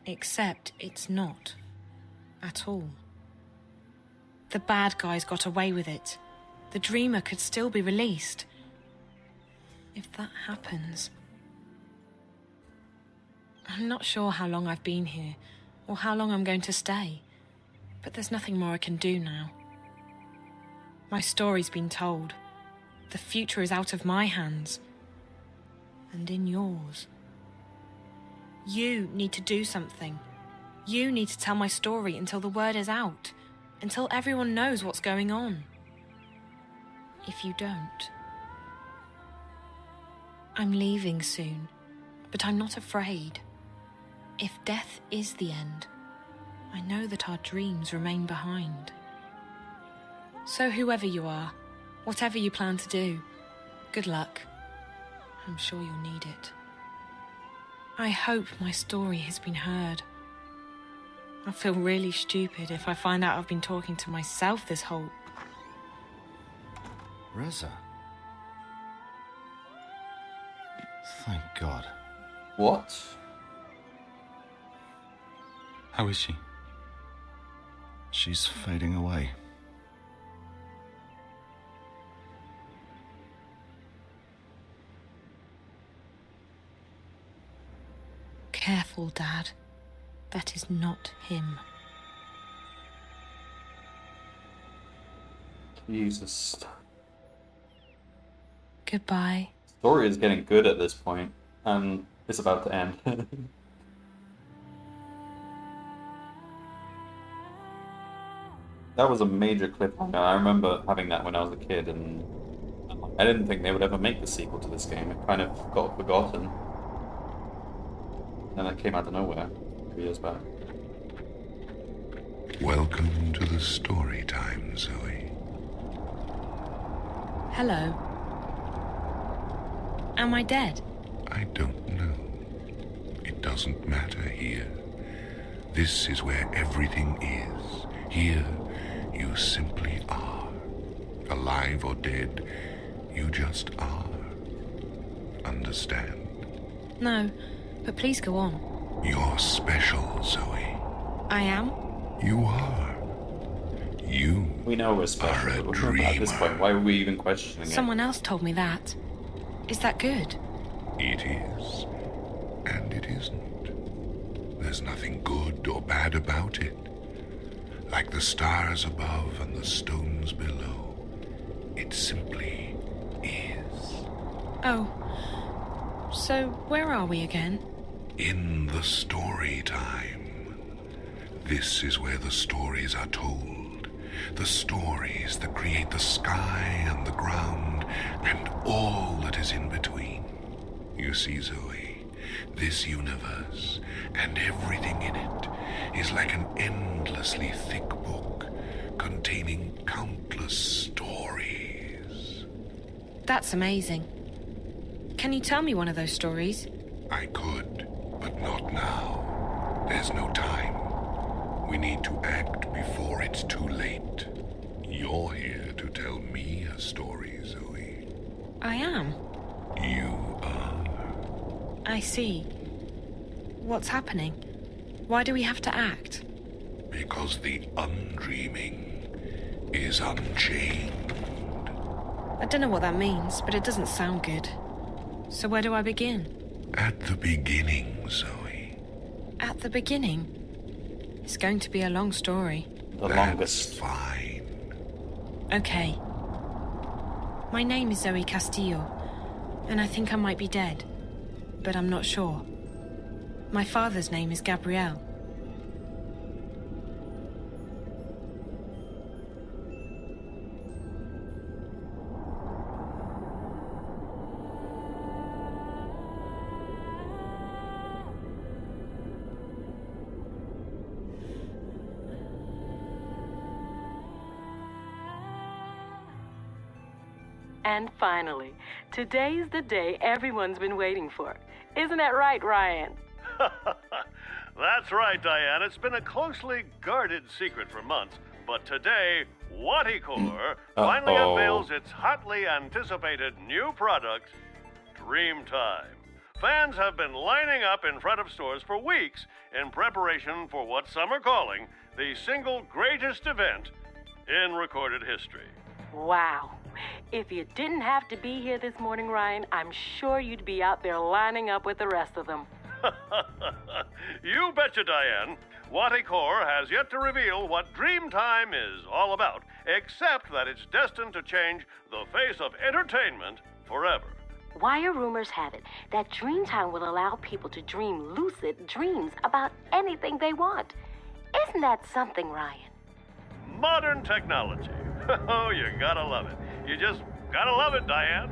Except it's not. At all. The bad guys got away with it. The Dreamer could still be released. If that happens... I'm not sure how long I've been here, or how long I'm going to stay. But there's nothing more I can do now. My story's been told. The future is out of my hands. And in yours. You need to do something. You need to tell my story until the word is out. Until everyone knows what's going on. If you don't... I'm leaving soon, but I'm not afraid. If death is the end, I know that our dreams remain behind. So whoever you are, whatever you plan to do, good luck. I'm sure you'll need it. I hope my story has been heard. I'll feel really stupid if I find out I've been talking to myself this whole... Reza. Thank God. What? How is she? She's fading away. Careful, Dad. That is not him. Jesus. Goodbye. Story is getting good at this point, and it's about to end. That was a major cliffhanger. I remember having that when I was a kid, and I didn't think they would ever make the sequel to this game. It kind of got forgotten. And it came out of nowhere a few years back. Welcome to the story time, Zoe. Hello. Am I dead? I don't know. It doesn't matter here. This is where everything is. Here, you simply are. Alive or dead, you just are. Understand? No, but please go on. You're special, Zoe. I am? You are. You We know we're special, are a but at this point, why are we even questioning it? Someone else told me that. Is that good? It is, and it isn't. There's nothing good or bad about it. Like the stars above and the stones below, it simply is. Oh. So, where are we again? In the story time. This is where the stories are told. The stories that create the sky and the ground and all that is in between. You see, Zoe, this universe and everything in it is like an endlessly thick book containing countless stories. That's amazing. Can you tell me one of those stories? I could, but not now. There's no time. We need to act before it's too late. You're here to tell me a story, Zoe. I am. You are. I see. What's happening? Why do we have to act? Because the undreaming is unchained. I don't know what that means, but it doesn't sound good. So where do I begin? At the beginning, Zoe. At the beginning? It's going to be a long story. The longest. Fine. Okay. My name is Zoe Castillo, and I think I might be dead, but I'm not sure. My father's name is Gabrielle. And finally, today's the day everyone's been waiting for. Isn't that right, Ryan? That's right, Diane. It's been a closely guarded secret for months, but today, Waticore finally unveils its hotly anticipated new product, Dreamtime. Fans have been lining up in front of stores for weeks in preparation for what some are calling the single greatest event in recorded history. Wow. If you didn't have to be here this morning, Ryan, I'm sure you'd be out there lining up with the rest of them. You betcha, Diane. Waticore has yet to reveal what Dreamtime is all about, except that it's destined to change the face of entertainment forever. Wire rumors have it that Dreamtime will allow people to dream lucid dreams about anything they want. Isn't that something, Ryan? Modern technology. Oh, you gotta love it. You just gotta love it, Diane.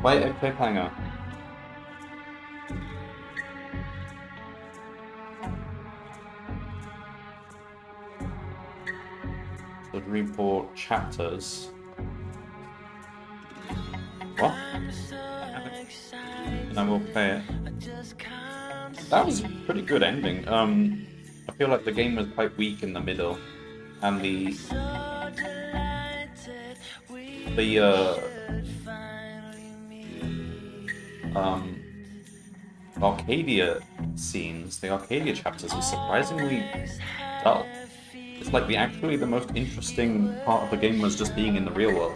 Wait, a cliffhanger. The Dreamfall chapters. What? And I will play it. That was a pretty good ending. I feel like the game was quite weak in the middle, and the Arcadia scenes, the Arcadia chapters were surprisingly dull. It's like the most interesting part of the game was just being in the real world.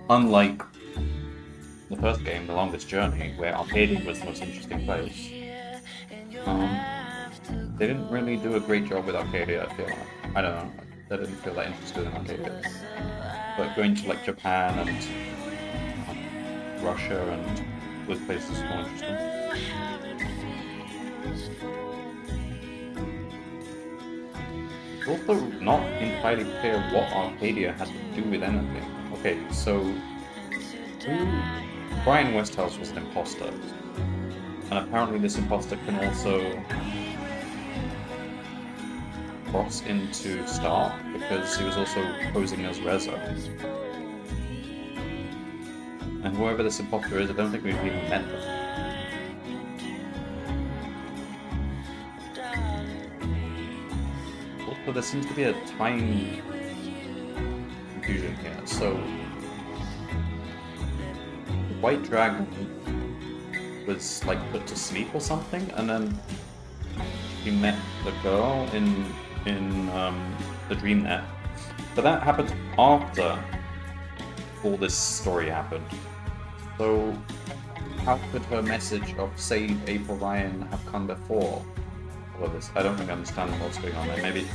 Unlike the first game, The Longest Journey, where Arcadia was the most interesting place. They didn't really do a great job with Arcadia, I feel like. I don't know, I didn't feel that interested in Arcadia. But going to like Japan and Russia and those places is more interesting. It's also not entirely clear what Arcadia had to do with anything. Okay, so Brian Westhouse was an imposter, and apparently this imposter can also cross into Stark because he was also posing as Reza. And whoever this imposter is, I don't think we've even met them. Also, there seems to be a time confusion here. So, the White Dragon was like put to sleep or something, and then he met the girl in the DreamNet. But that happened after all this story happened. So how could her message of save April Ryan have come before all of this? I don't think I understand what's going on there. Maybe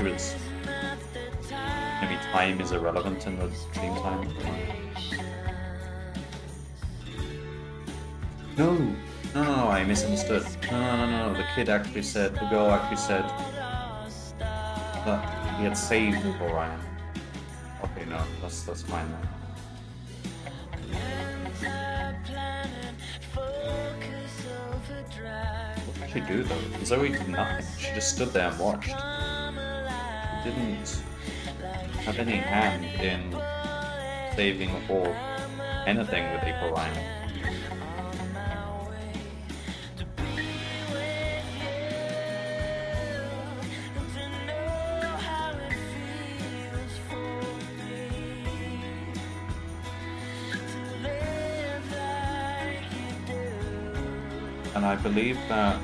maybe time is irrelevant in the dream time. No, I misunderstood. No. The girl actually said that he had saved April Ryan. Okay, no, that's fine then. What did she do though? Zoe did nothing. She just stood there and watched. She didn't have any hand in saving or anything with April Ryan. And I believe that...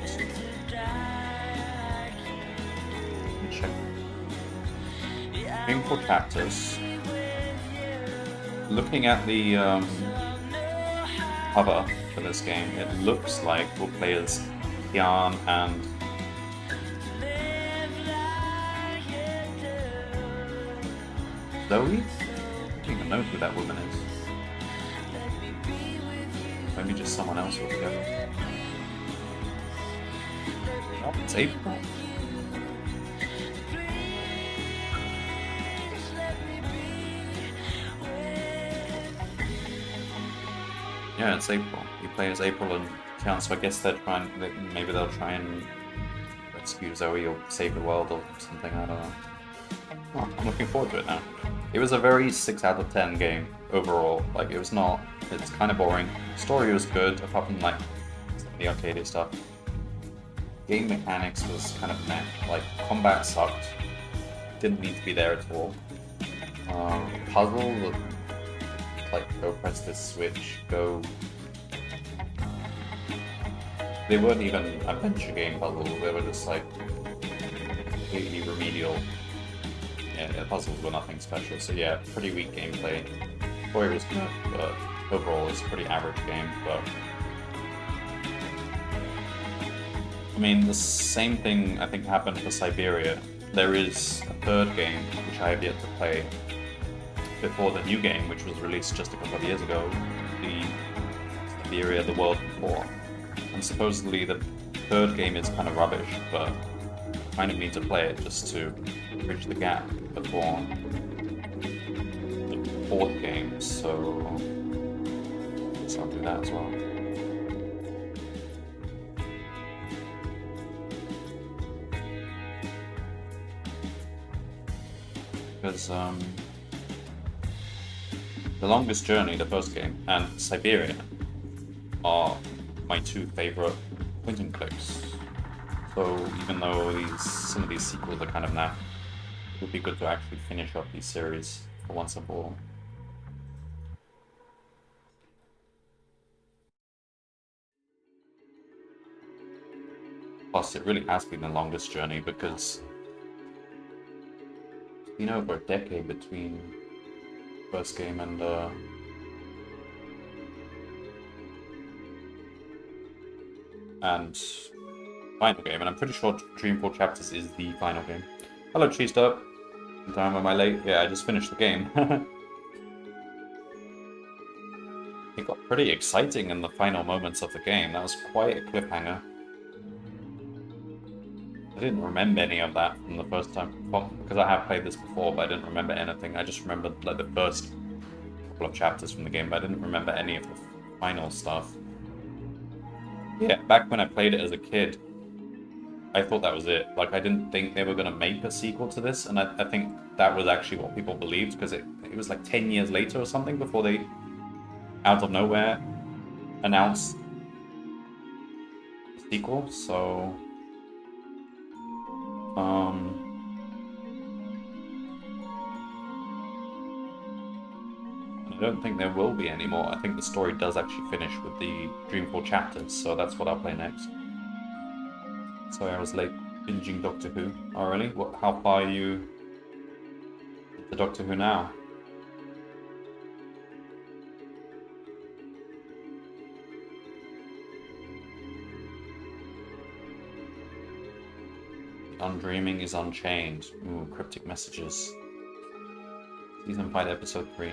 Let me check. Dreamfall chapters. Looking at the cover for this game, it looks like we'll play as Kian and Zoe? I don't even know who that woman is. Maybe just someone else altogether. Oh, it's April. Yeah, it's April. You play as April and Kian, so I guess they're trying. Maybe they'll try and rescue Zoe or save the world or something. I don't know. Oh, I'm looking forward to it now. It was a very 6 out of 10 game overall. Like, it was not. It's kind of boring. Story was good, apart from like the arcade stuff. Game mechanics was kind of meh. Like, combat sucked. Didn't need to be there at all. Puzzle, like, go press this switch, go. They weren't even adventure game puzzles. They were just like completely remedial. Yeah, the puzzles were nothing special. So yeah, pretty weak gameplay. Story was good, but overall it's a pretty average game. But I mean, the same thing I think happened for Siberia. There is a third game which I have yet to play before the new game, which was released just a couple of years ago, the Siberia: The World Before. And supposedly the third game is kind of rubbish, but I kind of need to play it just to bridge the gap before the fourth game, so I guess I'll do that as well. Because The Longest Journey, the first game, and Siberia are my two favorite point and clicks. So even though some of these sequels are kind of naff, it would be good to actually finish up these series for once and for all. Plus, it really has been the longest journey because it's been over a decade between the first game and final game, and I'm pretty sure Dreamfall Chapters is the final game. Hello, Cheesed Up. Time am I late? Yeah, I just finished the game. It got pretty exciting in the final moments of the game. That was quite a cliffhanger. I didn't remember any of that from the first time, because I have played this before, but I didn't remember anything. I just remembered like the first couple of chapters from the game, but I didn't remember any of the final stuff. Yeah, back when I played it as a kid, I thought that was it. Like, I didn't think they were going to make a sequel to this, and I think that was actually what people believed, because it was like 10 years later or something before they, out of nowhere, announced the sequel, so... I don't think there will be any more. I think the story does actually finish with the Dreamfall chapters, so that's what I'll play next. Sorry, I was late binging Doctor Who. Oh, really? How far are you into Doctor Who now? Undreaming is Unchained. Ooh, cryptic messages. Season 5, Episode 3.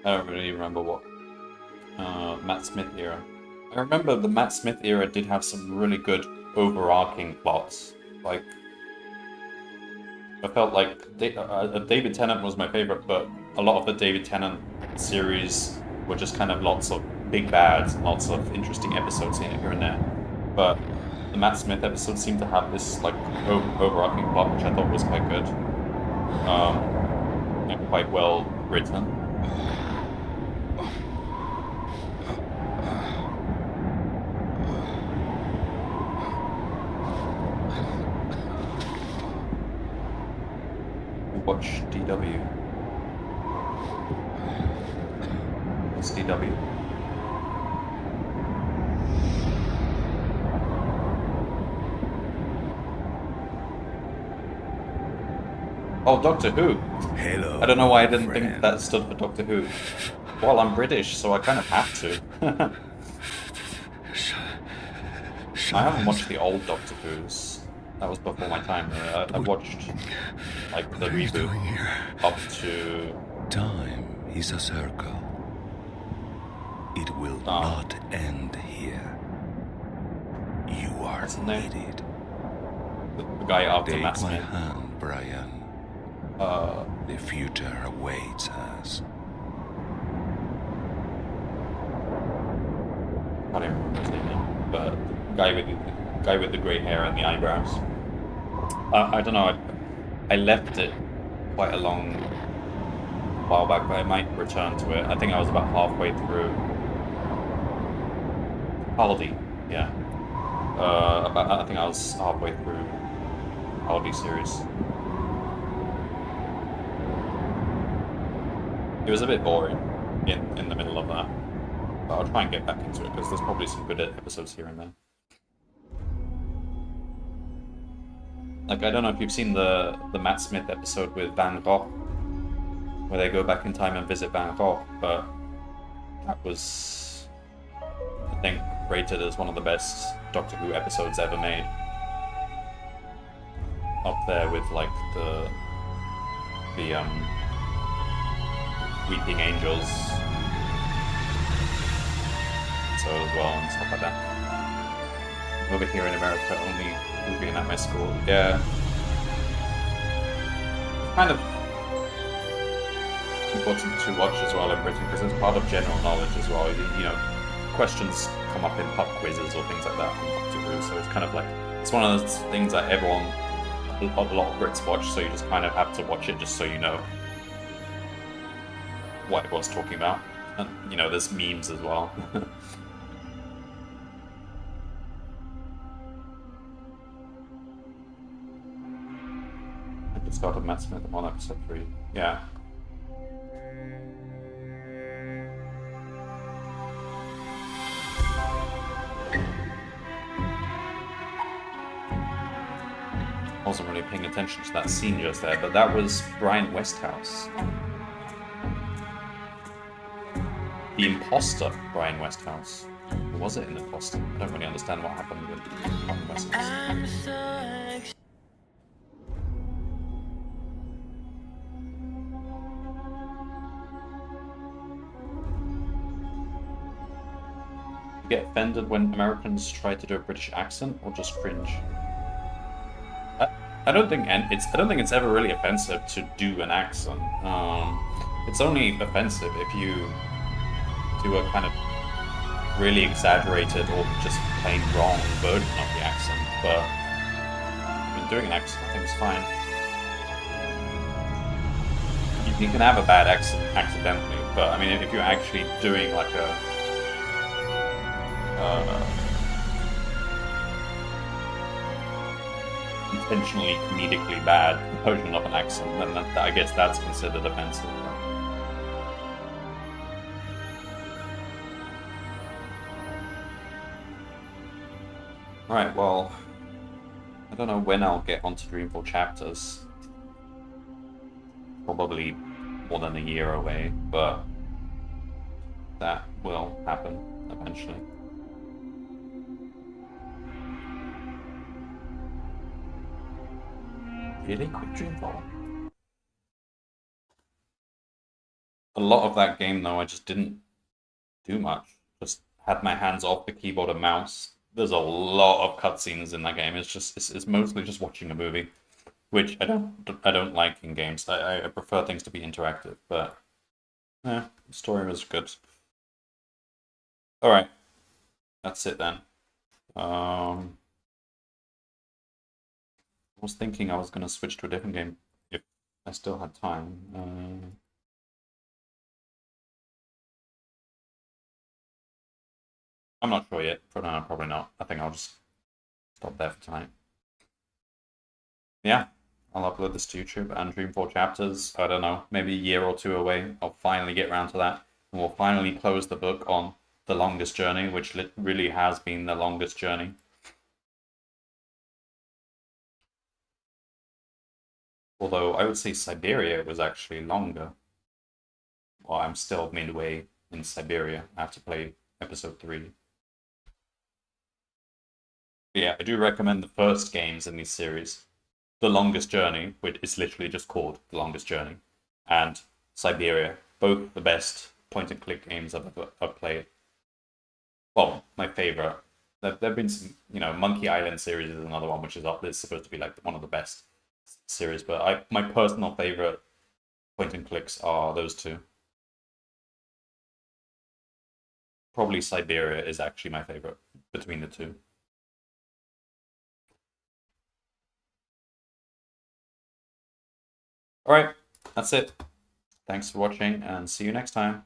I don't really remember what Matt Smith era. I remember the Matt Smith era did have some really good overarching plots. Like, I felt like David Tennant was my favorite, but a lot of the David Tennant series were just kind of lots of big bads, lots of interesting episodes here and there. But the Matt Smith episodes seemed to have this like overarching plot, which I thought was quite good and quite well written. Watch DW. What's DW? Oh, Doctor Who. Hello. I don't know why I didn't think that stood for Doctor Who. Well, I'm British, so I kind of have to. I haven't watched the old Doctor Who's. That was before my time. I watched like the reboot up to. Time is a circle. It will not end here. You are needed. The guy after Take Matt my Smith. hand, Brian. The future awaits us. I don't remember his name now, but the guy with the grey hair and the eyebrows. I don't know. I left it quite a long while back, but I might return to it. I think I was about halfway through. Aldi, yeah. I think I was halfway through Aldi series. It was a bit boring in the middle of that. But I'll try and get back into it because there's probably some good episodes here and there. Like, I don't know if you've seen the Matt Smith episode with Van Gogh, where they go back in time and visit Van Gogh, but that was, I think, rated as one of the best Doctor Who episodes ever made. Up there with, like, the Weeping Angels episode as well, and stuff like that. Over here in America, only being at my school. Yeah. Kind of important to watch as well in Britain because it's part of general knowledge as well. You know, questions come up in pub quizzes or things like that on Doctor Who, so it's kind of like, it's one of those things that a lot of Brits watch, so you just kind of have to watch it just so you know what it was talking about. And, you know, there's memes as well. I just started Matt Smith on episode 3. Yeah. I wasn't really paying attention to that scene just there, but that was Brian Westhouse. The imposter, Brian Westhouse. Or was it an imposter? I don't really understand what happened with Brian Westhouse. You get offended when Americans try to do a British accent, or just cringe? I don't think it's ever really offensive to do an accent. It's only offensive if you do a kind of really exaggerated or just plain wrong version of the accent. But I mean, doing an accent, I think is fine. You can have a bad accent accidentally, but I mean, if you're actually doing like a intentionally comedically bad version of an accent, then I guess that's considered offensive. Alright, well, I don't know when I'll get onto Dreamfall chapters. Probably more than a year away, but that will happen eventually. Really quick Dreamfall. A lot of that game, though, I just didn't do much. Just had my hands off the keyboard and mouse. There's a lot of cutscenes in that game. It's mostly just watching a movie, which I don't like in games. I prefer things to be interactive, but yeah, the story was good. All right, that's it then. I was thinking I was going to switch to a different game if I still had time. I'm not sure yet. Probably not. I think I'll just stop there for tonight. Yeah, I'll upload this to YouTube and Dreamfall chapters. I don't know, maybe a year or two away. I'll finally get around to that. And we'll finally close the book on The Longest Journey, which really has been the longest journey. Although I would say Siberia was actually longer. Well, I'm still midway in Siberia. I have to play episode 3. But yeah, I do recommend the first games in this series. The Longest Journey, which is literally just called The Longest Journey, and Siberia, both the best point-and-click games I've ever played. Well, my favorite. There have been some, Monkey Island series is another one, which is up. It's supposed to be like one of the best series, but my personal favorite point-and-clicks are those two. Probably Siberia is actually my favorite between the two. Alright, that's it. Thanks for watching and see you next time.